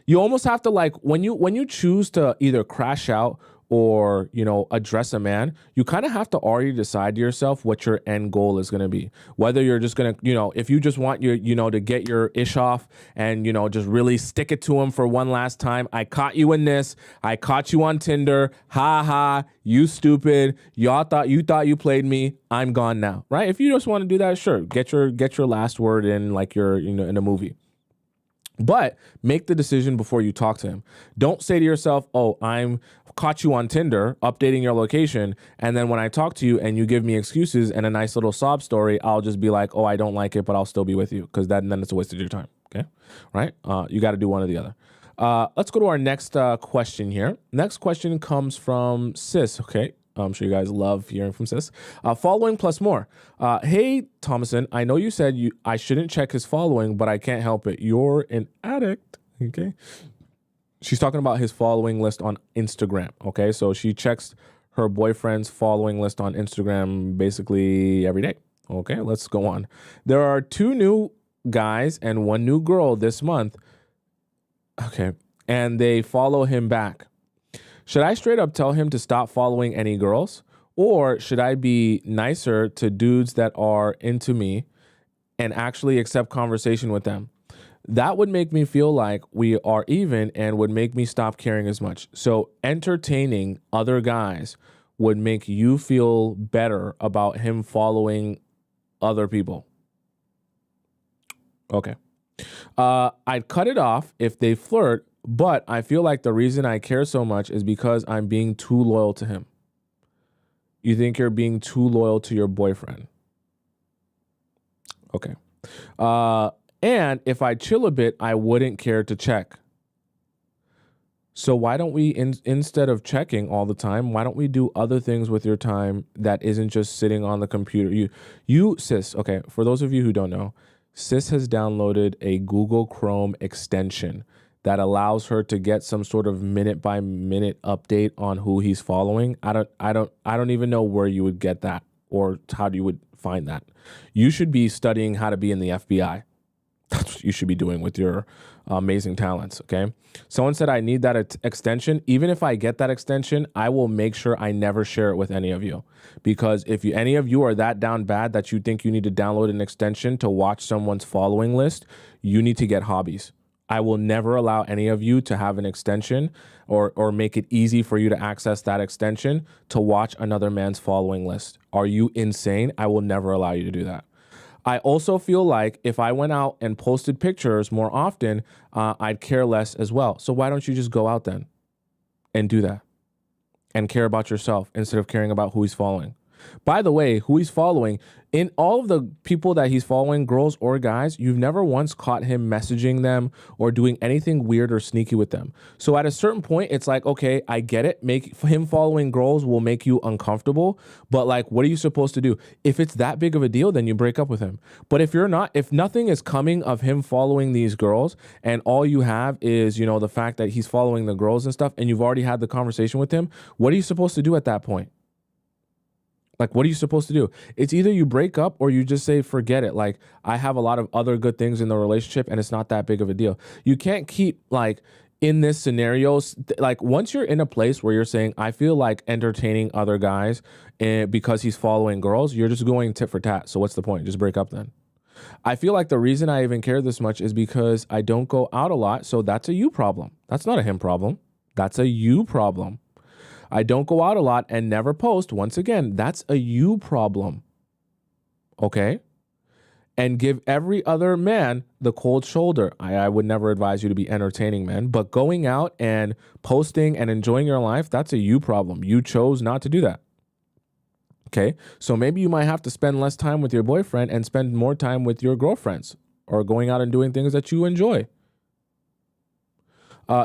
you almost have to, like, when you choose to either crash out or, address a man, you kind of have to already decide to yourself what your end goal is going to be. Whether you're just going to, if you just want your, to get your ish off and, just really stick it to him for one last time. I caught you in this. I caught you on Tinder. Ha ha. You stupid. You thought you played me. I'm gone now. Right? If you just want to do that, sure. Get your last word in, like you're, in a movie. But make the decision before you talk to him. Don't say to yourself, oh, I'm caught you on Tinder, updating your location, and then when I talk to you and you give me excuses and a nice little sob story, I'll just be like, oh, I don't like it, but I'll still be with you, because then it's a waste of your time, okay? Right? You got to do one or the other. Let's go to our next question here. Next question comes from Sis, okay? I'm sure you guys love hearing from Sis. Following plus more. Hey, Tomisin, I know you said I shouldn't check his following, but I can't help it. You're an addict, okay? She's talking about his following list on Instagram, okay? So she checks her boyfriend's following list on Instagram basically every day. Okay, let's go on. There are 2 new guys and 1 new girl this month. Okay, and they follow him back. Should I straight up tell him to stop following any girls? Or should I be nicer to dudes that are into me and actually accept conversation with them? That would make me feel like we are even and would make me stop caring as much. So entertaining other guys would make you feel better about him following other people. Okay. I'd cut it off if they flirt, but I feel like the reason I care so much is because I'm being too loyal to him. You think you're being too loyal to your boyfriend? Okay. And if I chill a bit, I wouldn't care to check. So why don't we, instead of checking all the time, why don't we do other things with your time that isn't just sitting on the computer? You, Sis, okay, for those of you who don't know, Sis has downloaded a Google Chrome extension that allows her to get some sort of minute by minute update on who he's following. I don't even know where you would get that or how you would find that. You should be studying how to be in the FBI. That's what you should be doing with your amazing talents, okay? Someone said I need that extension. Even if I get that extension, I will make sure I never share it with any of you. Because if any of you are that down bad that you think you need to download an extension to watch someone's following list, you need to get hobbies. I will never allow any of you to have an extension or make it easy for you to access that extension to watch another man's following list. Are you insane? I will never allow you to do that. I also feel like if I went out and posted pictures more often, I'd care less as well. So why don't you just go out then and do that and care about yourself instead of caring about who he's following? By the way, who he's following, in all of the people that he's following, girls or guys, you've never once caught him messaging them or doing anything weird or sneaky with them. So at a certain point, it's like, okay, I get it. Him following girls will make you uncomfortable. But like, what are you supposed to do? If it's that big of a deal, then you break up with him. But if nothing is coming of him following these girls and all you have is, the fact that he's following the girls and stuff, and you've already had the conversation with him, what are you supposed to do at that point? Like, what are you supposed to do? It's either you break up or you just say, forget it. Like, I have a lot of other good things in the relationship and it's not that big of a deal. You can't keep in this scenario, like once you're in a place where you're saying, I feel like entertaining other guys because he's following girls, you're just going tit for tat. So what's the point? Just break up then. I feel like the reason I even care this much is because I don't go out a lot. So that's a you problem. That's not a him problem. That's a you problem. I don't go out a lot and never post. Once again, that's a you problem. Okay? And give every other man the cold shoulder. I would never advise you to be entertaining men, but going out and posting and enjoying your life, that's a you problem. You chose not to do that. Okay? So maybe you might have to spend less time with your boyfriend and spend more time with your girlfriends or going out and doing things that you enjoy.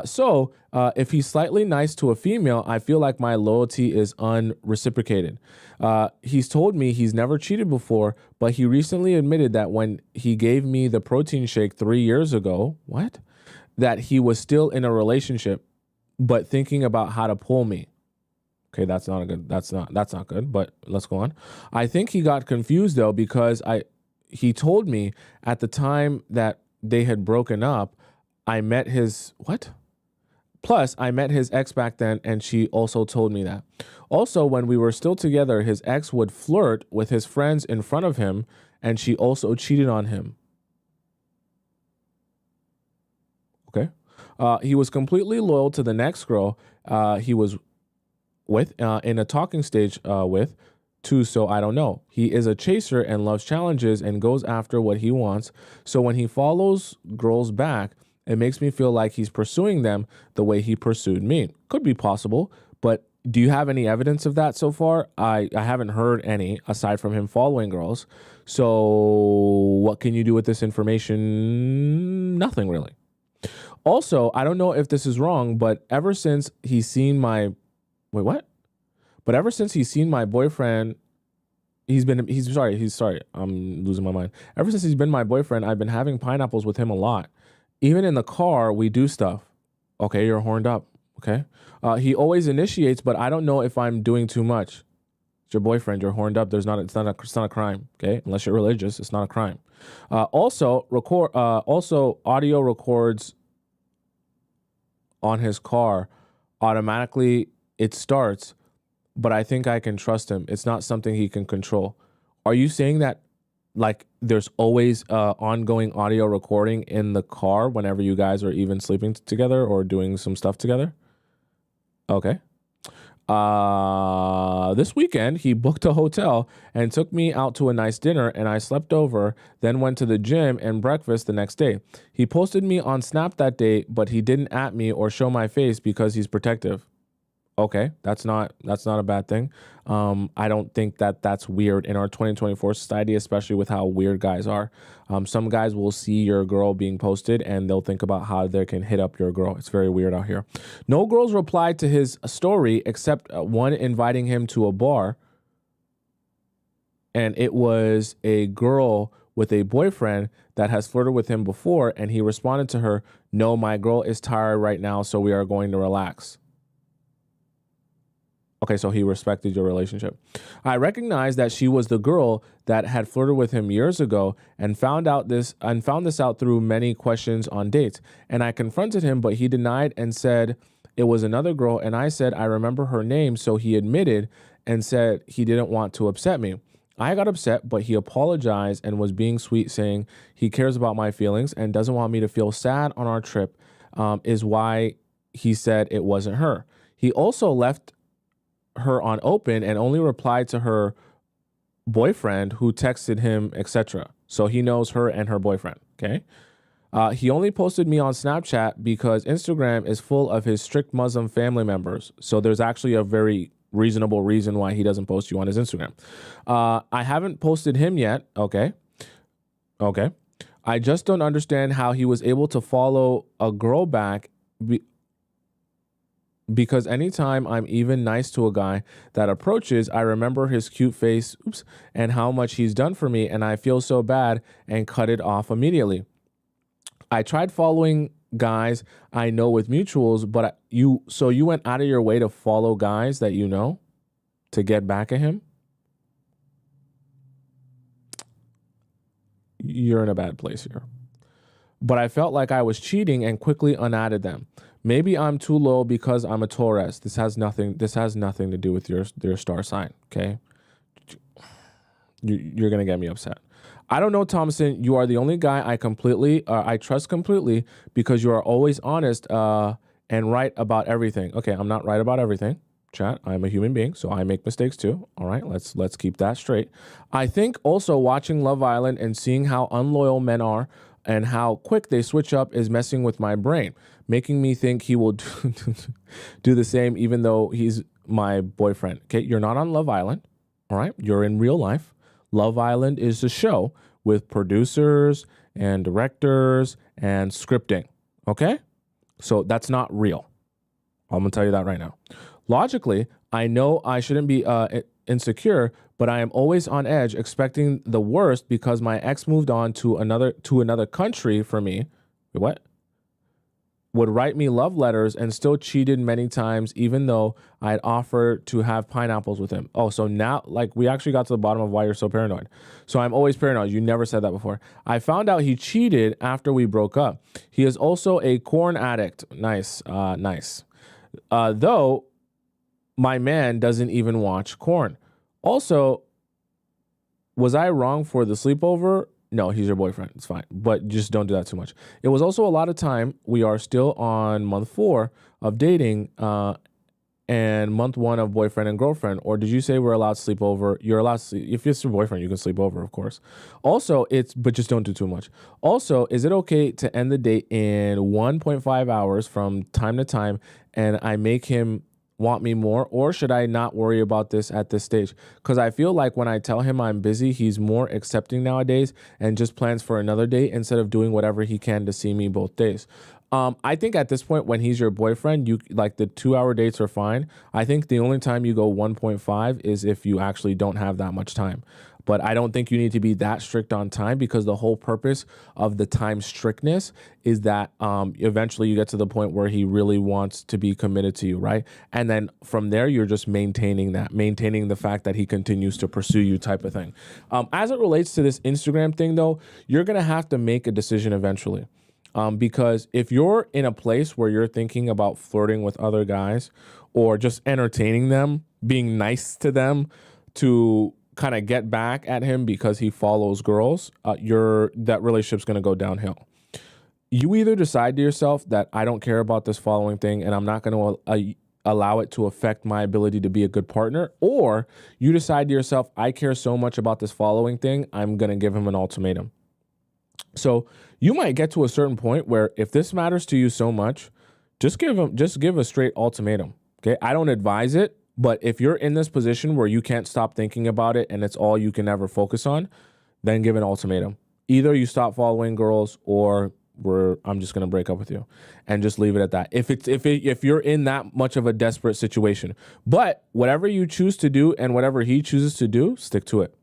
So if he's slightly nice to a female, I feel like my loyalty is unreciprocated. He's told me he's never cheated before, but he recently admitted that when he gave me the protein shake 3 years ago, that he was still in a relationship, but thinking about how to pull me. Okay, that's not good, but let's go on. I think he got confused though, because he told me at the time that they had broken up, I met his Plus, I met his ex back then, and she also told me that. Also, when we were still together, his ex would flirt with his friends in front of him, and she also cheated on him. Okay. He was completely loyal to the next girl he was with, in a talking stage with, too, so I don't know. He is a chaser and loves challenges and goes after what he wants. So when he follows girls back, It makes me feel like he's pursuing them the way he pursued me. Could be possible, but do you have any evidence of that so far? I haven't heard any aside from him following girls. So what can you do with this information? Nothing really. Also, I don't know if this is wrong, but ever since he's seen my But ever since he's seen my boyfriend, he's sorry, I'm losing my mind. Ever since he's been my boyfriend, I've been having pineapples with him a lot. Even in the car, we do stuff. Okay, you're horned up. Okay. He always initiates, but I don't know if I'm doing too much. It's your boyfriend. You're horned up. It's not a crime. Okay. Unless you're religious, it's not a crime. Also audio records on his car automatically. It starts, but I think I can trust him. It's not something he can control. Are you saying that like there's always ongoing audio recording in the car whenever you guys are even sleeping together or doing some stuff together? Okay. This weekend, he booked a hotel and took me out to a nice dinner, and I slept over, then went to the gym and breakfast the next day. He posted me on Snap that day, but he didn't at me or show my face because he's protective. Okay, that's not a bad thing. I don't think that that's weird in our 2024 society, especially with how weird guys are. Some guys will see your girl being posted and they'll think about how they can hit up your girl. It's very weird out here. No girls replied to his story except one inviting him to a bar. And it was a girl with a boyfriend that has flirted with him before. And he responded to her, "No, my girl is tired right now, so we are going to relax." Okay, so he respected your relationship. I recognized that she was the girl that had flirted with him years ago and found this out through many questions on dates. And I confronted him, but he denied and said it was another girl. And I said, I remember her name. So he admitted and said he didn't want to upset me. I got upset, but he apologized and was being sweet, saying he cares about my feelings and doesn't want me to feel sad on our trip, is why he said it wasn't her. He also left her on open and only replied to her boyfriend who texted him, etc. So he knows her and her boyfriend. Okay. He only posted me on Snapchat because Instagram is full of his strict Muslim family members. So there's actually a very reasonable reason why he doesn't post you on his Instagram. I haven't posted him yet. Okay. I just don't understand how he was able to follow a girl back because anytime I'm even nice to a guy that approaches, I remember his cute face, and how much he's done for me, and I feel so bad and cut it off immediately. I tried following guys I know with mutuals, but you went out of your way to follow guys that you know to get back at him? You're in a bad place here. But I felt like I was cheating and quickly unadded them. Maybe I'm too low because I'm a Taurus. This has nothing to do with your star sign, okay? You're going to get me upset. I don't know, Tomisin. You are the only guy I trust completely because you are always honest and right about everything. Okay, I'm not right about everything. Chat, I'm a human being, so I make mistakes too. All right, let's keep that straight. I think also watching Love Island and seeing how unloyal men are and how quick they switch up is messing with my brain, making me think he will do the same even though he's my boyfriend. Okay, you're not on Love Island, all right? You're in real life. Love Island is a show with producers and directors and scripting, okay? So that's not real. I'm going to tell you that right now. Logically, I know I shouldn't be insecure, but I am always on edge, expecting the worst because my ex moved on to another country for me. What? Would write me love letters and still cheated many times, even though I had offered to have pineapples with him. Oh, so now, like, we actually got to the bottom of why you're so paranoid. So I'm always paranoid. You never said that before. I found out he cheated after we broke up. He is also a corn addict. Nice. Though my man doesn't even watch corn. Also, was I wrong for the sleepover? No, he's your boyfriend. It's fine. But just don't do that too much. It was also a lot of time. We are still on month 4 of dating. and month 1 of boyfriend and girlfriend? Or did you say we're allowed to sleep over? You're allowed to sleep. If it's your boyfriend, you can sleep over, of course. Also, but just don't do too much. Also, is it okay to end the date in 1.5 hours from time to time and I make him want me more, or should I not worry about this at this stage? Because I feel like when I tell him I'm busy, he's more accepting nowadays and just plans for another date instead of doing whatever he can to see me both days. I think at this point, when he's your boyfriend, you like the 2-hour dates are fine. I think the only time you go 1.5 is if you actually don't have that much time. But I don't think you need to be that strict on time, because the whole purpose of the time strictness is that eventually you get to the point where he really wants to be committed to you, right? And then from there, you're just maintaining the fact that he continues to pursue you, type of thing. As it relates to this Instagram thing, though, you're going to have to make a decision eventually. Because if you're in a place where you're thinking about flirting with other guys or just entertaining them, being nice to them to kind of get back at him because he follows girls, that relationship's going to go downhill. You either decide to yourself that I don't care about this following thing and I'm not going to allow it to affect my ability to be a good partner, or you decide to yourself, I care so much about this following thing, I'm going to give him an ultimatum. So you might get to a certain point where if this matters to you so much, just give a straight ultimatum. Okay. I don't advise it, but if you're in this position where you can't stop thinking about it and it's all you can ever focus on, then give an ultimatum. Either you stop following girls or I'm just going to break up with you, and just leave it at that. If you're in that much of a desperate situation, but whatever you choose to do and whatever he chooses to do, stick to it.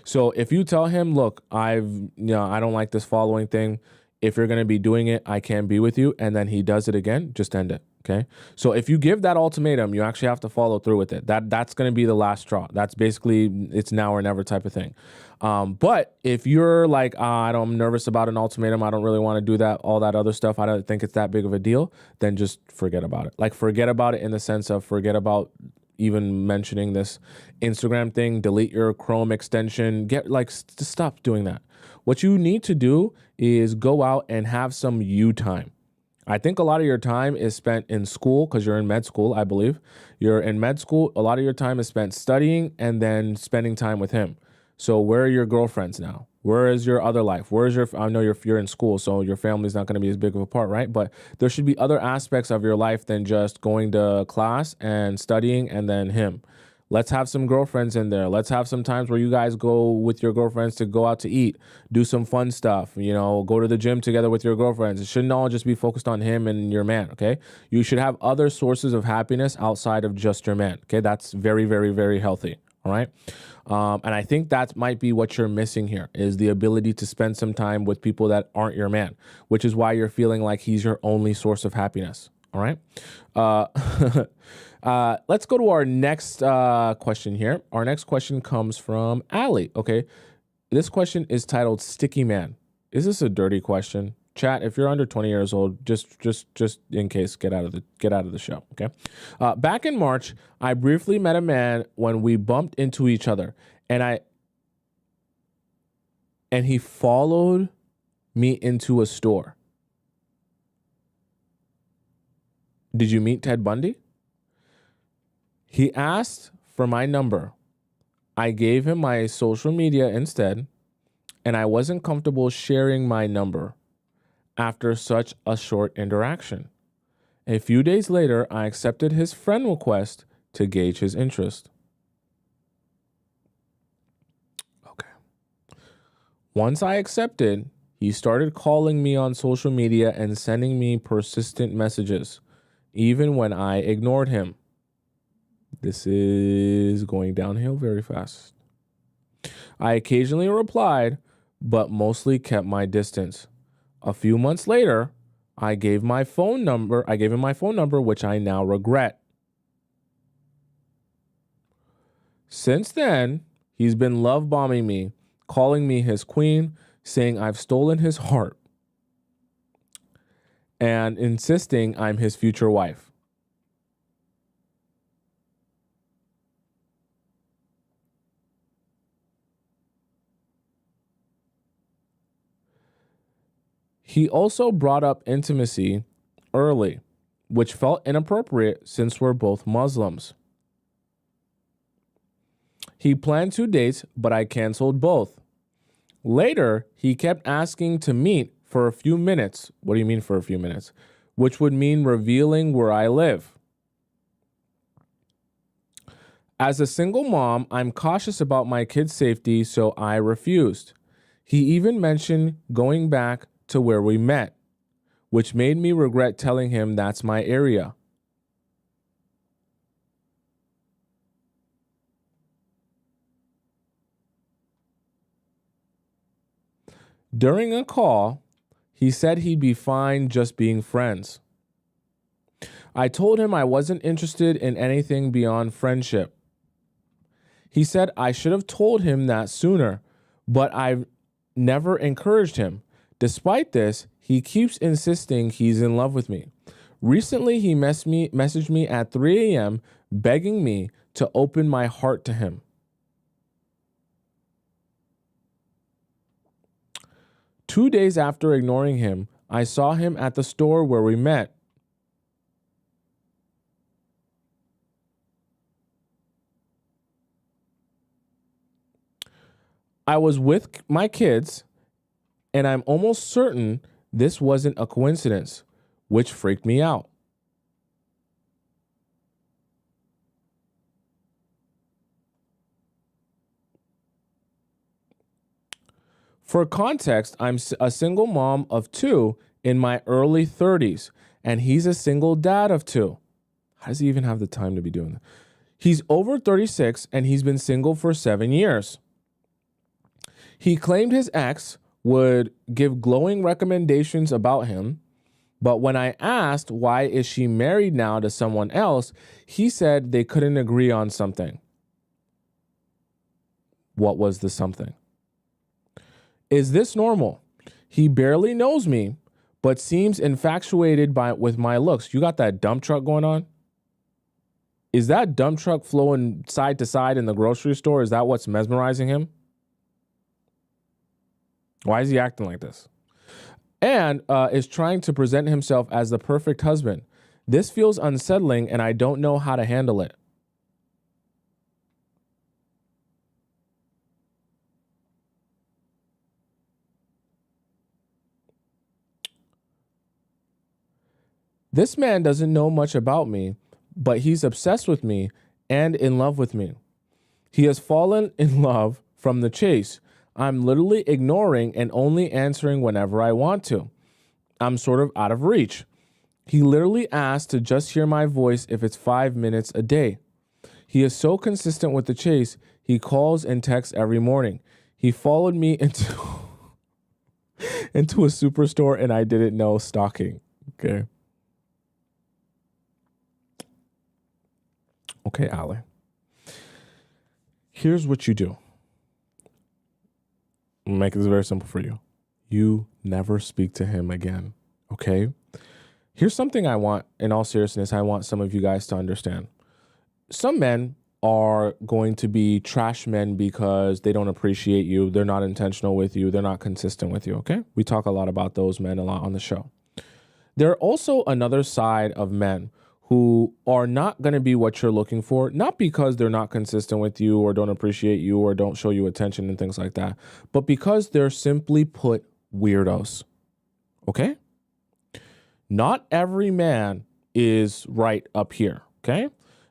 So if you tell him, look, I don't like this following thing. If you're going to be doing it, I can't be with you. And then he does it again, just end it. Okay. So if you give that ultimatum, you actually have to follow through with it. That's going to be the last straw. That's basically, it's now or never type of thing. But if you're like, I'm nervous about an ultimatum, I don't really want to do that, all that other stuff, I don't think it's that big of a deal, then just forget about it. Like, forget about it in the sense of forget about even mentioning this Instagram thing, delete your Chrome extension, just stop doing that. What you need to do is go out and have some you time. I think a lot of your time is spent in school, because you're in med school, I believe. You're in med school. A lot of your time is spent studying and then spending time with him. So where are your girlfriends now? Where is your other life? I know you're in school, so your family's not going to be as big of a part, right? But there should be other aspects of your life than just going to class and studying and then him. Let's have some girlfriends in there. Let's have some times where you guys go with your girlfriends to go out to eat, do some fun stuff, go to the gym together with your girlfriends. It shouldn't all just be focused on him and your man, okay? You should have other sources of happiness outside of just your man, okay? That's very, very, very healthy, all right? And I think that might be what you're missing here, is the ability to spend some time with people that aren't your man, which is why you're feeling like he's your only source of happiness, all right? Let's go to our next question here. Our next question comes from Allie. Okay, this question is titled "Sticky Man." Is this a dirty question? Chat, if you're under 20 years old, just in case, get out of the show. Okay. Back in March, I briefly met a man when we bumped into each other, and he followed me into a store. Did you meet Ted Bundy? He asked for my number. I gave him my social media instead, and I wasn't comfortable sharing my number after such a short interaction. A few days later, I accepted his friend request to gauge his interest. Okay. Once I accepted, he started calling me on social media and sending me persistent messages, even when I ignored him. This is going downhill very fast. I occasionally replied, but mostly kept my distance. A few months later, I gave him my phone number, which I now regret. Since then, he's been love bombing me, calling me his queen, saying I've stolen his heart, and insisting I'm his future wife. He also brought up intimacy early, which felt inappropriate since we're both Muslims. He planned 2 dates, but I canceled both. Later, he kept asking to meet for a few minutes. What do you mean for a few minutes? Which would mean revealing where I live. As a single mom, I'm cautious about my kids' safety, so I refused. He even mentioned going back to where we met, which made me regret telling him that's my area. During a call, he said he'd be fine just being friends. I told him I wasn't interested in anything beyond friendship. He said I should have told him that sooner, but I've never encouraged him. Despite this, he keeps insisting he's in love with me. Recently, he messaged me at 3 a.m. begging me to open my heart to him. Two days after ignoring him, I saw him at the store where we met. I was with my kids, and I'm almost certain this wasn't a coincidence, which freaked me out. For context, I'm a single mom of 2 in my early 30s, and he's a single dad of 2. How does he even have the time to be doing that? He's over 36, and he's been single for 7 years. He claimed his ex would give glowing recommendations about him, but when I asked why is she married now to someone else, he said they couldn't agree on something. What was the something? Is this normal? He barely knows me, but seems infatuated with my looks. You got that dump truck going on? Is that dump truck flowing side to side in the grocery store? Is that what's mesmerizing him? Why is he acting like this? And is trying to present himself as the perfect husband. This feels unsettling, and I don't know how to handle it. This man doesn't know much about me, but he's obsessed with me and in love with me. He has fallen in love from the chase. I'm literally ignoring and only answering whenever I want to. I'm sort of out of reach. He literally asked to just hear my voice if it's 5 minutes a day. He is so consistent with the chase, he calls and texts every morning. He followed me into a superstore and I didn't know, stalking. Okay. Okay, Ali. Here's what you do. I'll make this very simple for you. You never speak to him again, okay? Here's something I want, in all seriousness, I want some of you guys to understand. Some men are going to be trash men because they don't appreciate you. They're not intentional with you. They're not consistent with you, okay? We talk a lot about those men a lot on the show. There are also another side of men who are not going to be what you're looking for, not because they're not consistent with you or don't appreciate you or don't show you attention and things like that, but because they're simply put weirdos. Okay? Not every man is right up here. Okay?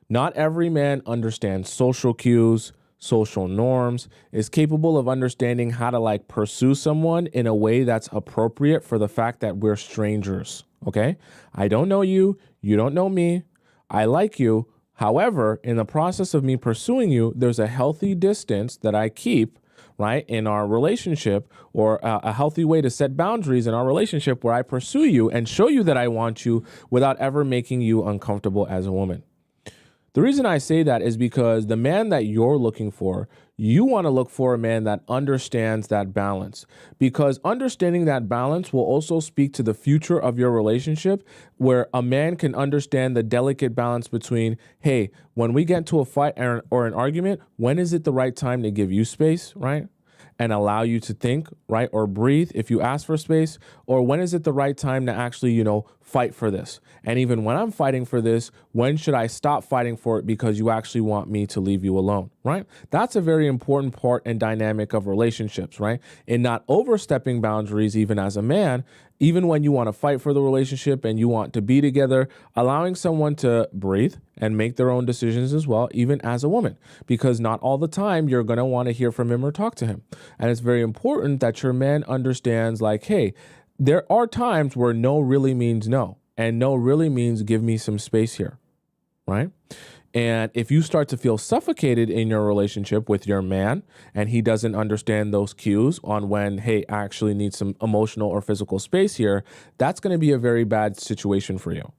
Not every man understands social cues, social norms, is capable of understanding how to pursue someone in a way that's appropriate for the fact that we're strangers. Okay? I don't know you. You don't know me. I like you. However, in the process of me pursuing you, there's a healthy distance that I keep, right, in our relationship, or a healthy way to set boundaries in our relationship where I pursue you and show you that I want you without ever making you uncomfortable as a woman. The reason I say that is because the man that you're looking for, you want to look for a man that understands that balance, because understanding that balance will also speak to the future of your relationship, where a man can understand the delicate balance between, hey, when we get into a fight or an argument, when is it the right time to give you space, right? and allow you to think, right? Or breathe if you ask for space? Or when is it the right time to actually, fight for this? And even when I'm fighting for this, when should I stop fighting for it because you actually want me to leave you alone, right? That's a very important part and dynamic of relationships, right? In not overstepping boundaries, even as a man, even when you want to fight for the relationship and you want to be together, allowing someone to breathe and make their own decisions as well, even as a woman, because not all the time you're going to want to hear from him or talk to him. And it's very important that your man understands, like, hey, there are times where no really means no, and no really means give me some space here, right? And if you start to feel suffocated in your relationship with your man and he doesn't understand those cues on when, hey, I actually need some emotional or physical space here, that's going to be a very bad situation for you.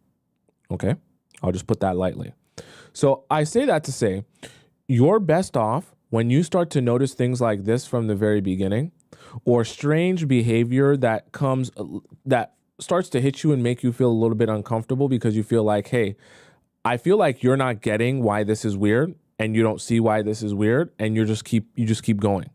Okay? I'll just put that lightly. So I say that to say you're best off when you start to notice things like this from the very beginning, or strange behavior that starts to hit you and make you feel a little bit uncomfortable because you feel like, hey, I feel like you're not getting why this is weird and you don't see why this is weird, and you just keep going.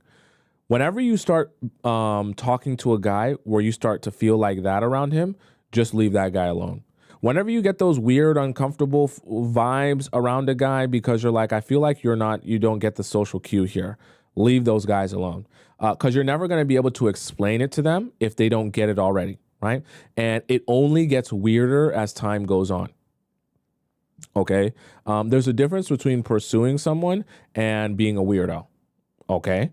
Whenever you start talking to a guy where you start to feel like that around him, just leave that guy alone. Whenever you get those weird, uncomfortable vibes around a guy because you're like, I feel like you don't get the social cue here, leave those guys alone. Because you're never going to be able to explain it to them if they don't get it already, right? And it only gets weirder as time goes on. Okay? There's a difference between pursuing someone and being a weirdo. Okay?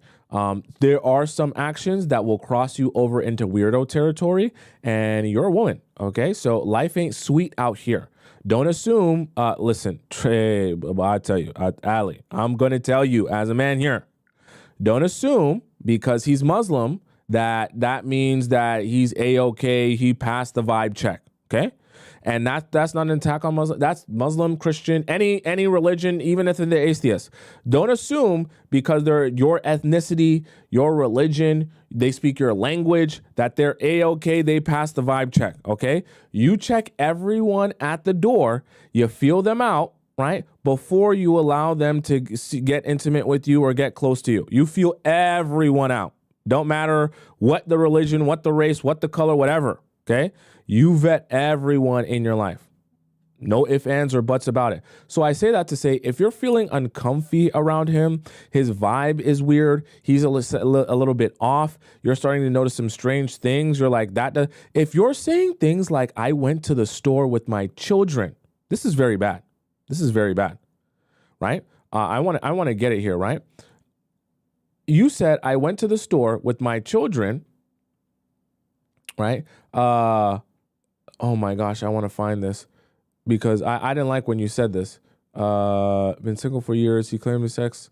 There are some actions that will cross you over into weirdo territory, and you're a woman. Okay? So life ain't sweet out here. Don't assume, listen, Trey, I tell you, Ali, I'm going to tell you as a man here, don't assume because he's Muslim that means that he's A-okay, he passed the vibe check, okay? And that's not an attack on Muslim. That's Muslim, Christian, any religion, even if they're atheists. Don't assume because they're your ethnicity, your religion, they speak your language, that they're A-okay, they pass the vibe check, okay? You check everyone at the door, you feel them out, right? Before you allow them to get intimate with you or get close to you. You feel everyone out. Don't matter what the religion, what the race, what the color, whatever, okay? You vet everyone in your life. No ifs, ands, or buts about it. So I say that to say, if you're feeling uncomfy around him, his vibe is weird, he's a little bit off, you're starting to notice some strange things, you're like, if you're saying things like, I went to the store with my children, this is very bad. This is very bad, right? I want to get it here, right? You said, I went to the store with my children, right? Oh my gosh, I want to find this because I didn't like when you said this. Been single for years. He claimed his sex.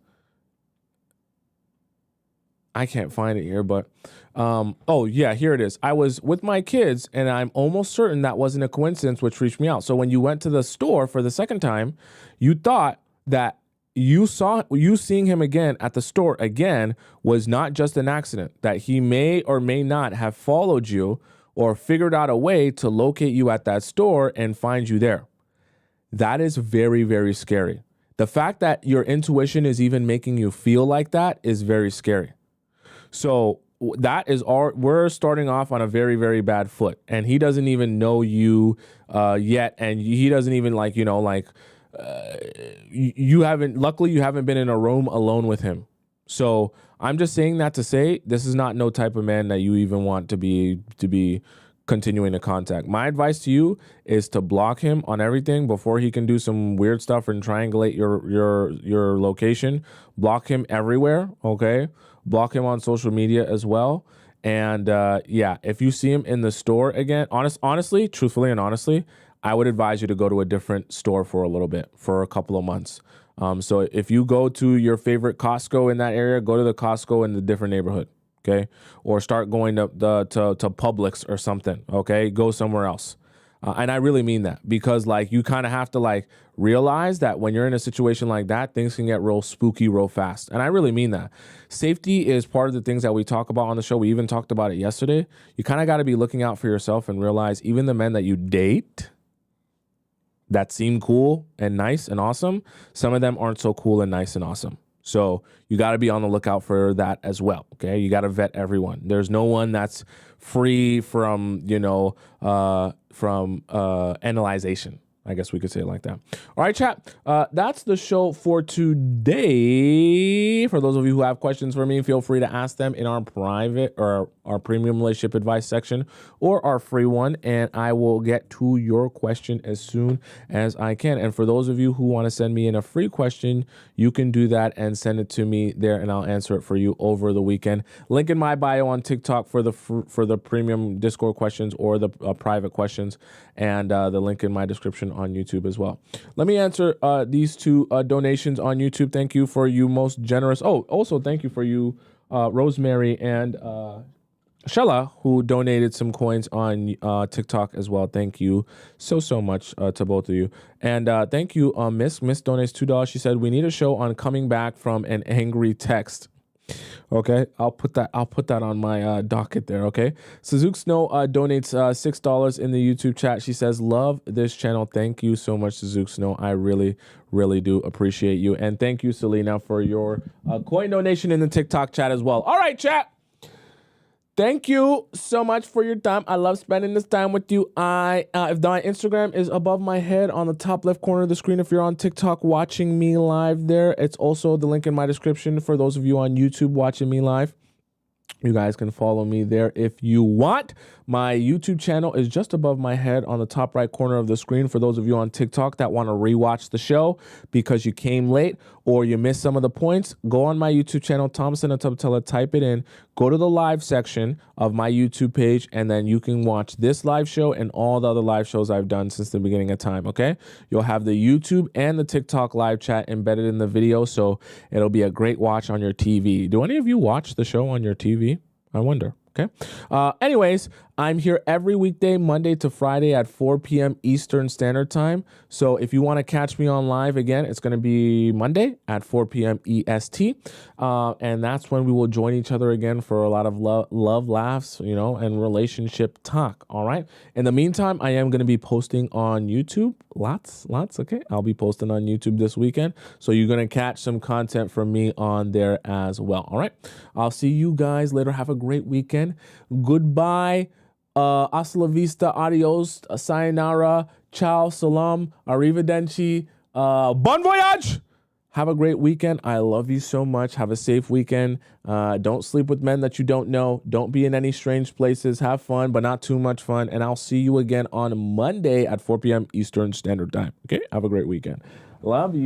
I can't find it here, but oh yeah, here it is. I was with my kids and I'm almost certain that wasn't a coincidence, which reached me out. So when you went to the store for the second time, you thought that you seeing him again at the store again was not just an accident, that he may or may not have followed you or figured out a way to locate you at that store and find you there. That is very, very scary. The fact that your intuition is even making you feel like that is very scary. So we're starting off on a very, very bad foot, and he doesn't even know you yet, and he doesn't even you haven't been in a room alone with him. So I'm just saying that to say this is not no type of man that you even want to be continuing to contact. My advice to you is to block him on everything before he can do some weird stuff and triangulate your location. Block him everywhere, okay? Block him on social media as well. And if you see him in the store again, truthfully and honestly, I would advise you to go to a different store for a little bit, for a couple of months. So if you go to your favorite Costco in that area, go to the Costco in the different neighborhood, okay? Or start going to Publix or something, okay? Go somewhere else. And I really mean that because you kind of have to realize that when you're in a situation like that, things can get real spooky real fast. And I really mean that. Safety is part of the things that we talk about on the show. We even talked about it yesterday. You kind of got to be looking out for yourself and realize even the men that you date that seem cool and nice and awesome, some of them aren't so cool and nice and awesome. So you got to be on the lookout for that as well. Okay. You got to vet everyone. There's no one that's free from, analyzation. I guess we could say it like that. All right, chat. That's the show for today. For those of you who have questions for me, feel free to ask them in our private or our premium relationship advice section or our free one, and I will get to your question as soon as I can. And for those of you who want to send me in a free question, you can do that and send it to me there, and I'll answer it for you over the weekend. Link in my bio on TikTok for the premium Discord questions or the private questions, and the link in my description on YouTube as well. Let me answer these two donations on YouTube. Thank you for you most generous. Oh, also thank you for you, Rosemary and Shella, who donated some coins on TikTok as well. Thank you so much to both of you. And thank you, Miss. Miss donates $2. She said, we need a show on coming back from an angry text. Okay, I'll put that on my docket there. Okay, Suzuki Snow donates $6 in the YouTube chat. She says, love this channel. Thank you so much, Suzuki Snow. I really do appreciate you. And thank you, Selena, for your coin donation in the TikTok chat as well. All right, chat. Thank you so much for your time. I love spending this time with you. If my Instagram is above my head on the top left corner of the screen, if you're on TikTok watching me live there, it's also the link in my description for those of you on YouTube watching me live. You guys can follow me there if you want. My YouTube channel is just above my head on the top right corner of the screen for those of you on TikTok that want to rewatch the show because you came late or you missed some of the points. Go on my YouTube channel, Tomisin Atobatele, type it in, go to the live section of my YouTube page, and then you can watch this live show and all the other live shows I've done since the beginning of time, okay? You'll have the YouTube and the TikTok live chat embedded in the video, so it'll be a great watch on your TV. Do any of you watch the show on your TV? I wonder. Okay. Anyways, I'm here every weekday, Monday to Friday at 4 p.m. Eastern Standard Time. So if you want to catch me on live again, it's going to be Monday at 4 p.m. EST. And that's when we will join each other again for a lot of love laughs, and relationship talk. All right. In the meantime, I am going to be posting on YouTube. Lots. Okay. I'll be posting on YouTube this weekend. So you're going to catch some content from me on there as well. All right. I'll see you guys later. Have a great weekend. Goodbye. Hasta la vista, adios, sayonara, ciao, salam, arrivederci, bon voyage. Have a great weekend. I love you so much. Have a safe weekend. Don't sleep with men that you don't know. Don't be in any strange places. Have fun, but not too much fun. And I'll see you again on Monday at 4 p.m. Eastern Standard Time. Okay? Have a great weekend. Love you.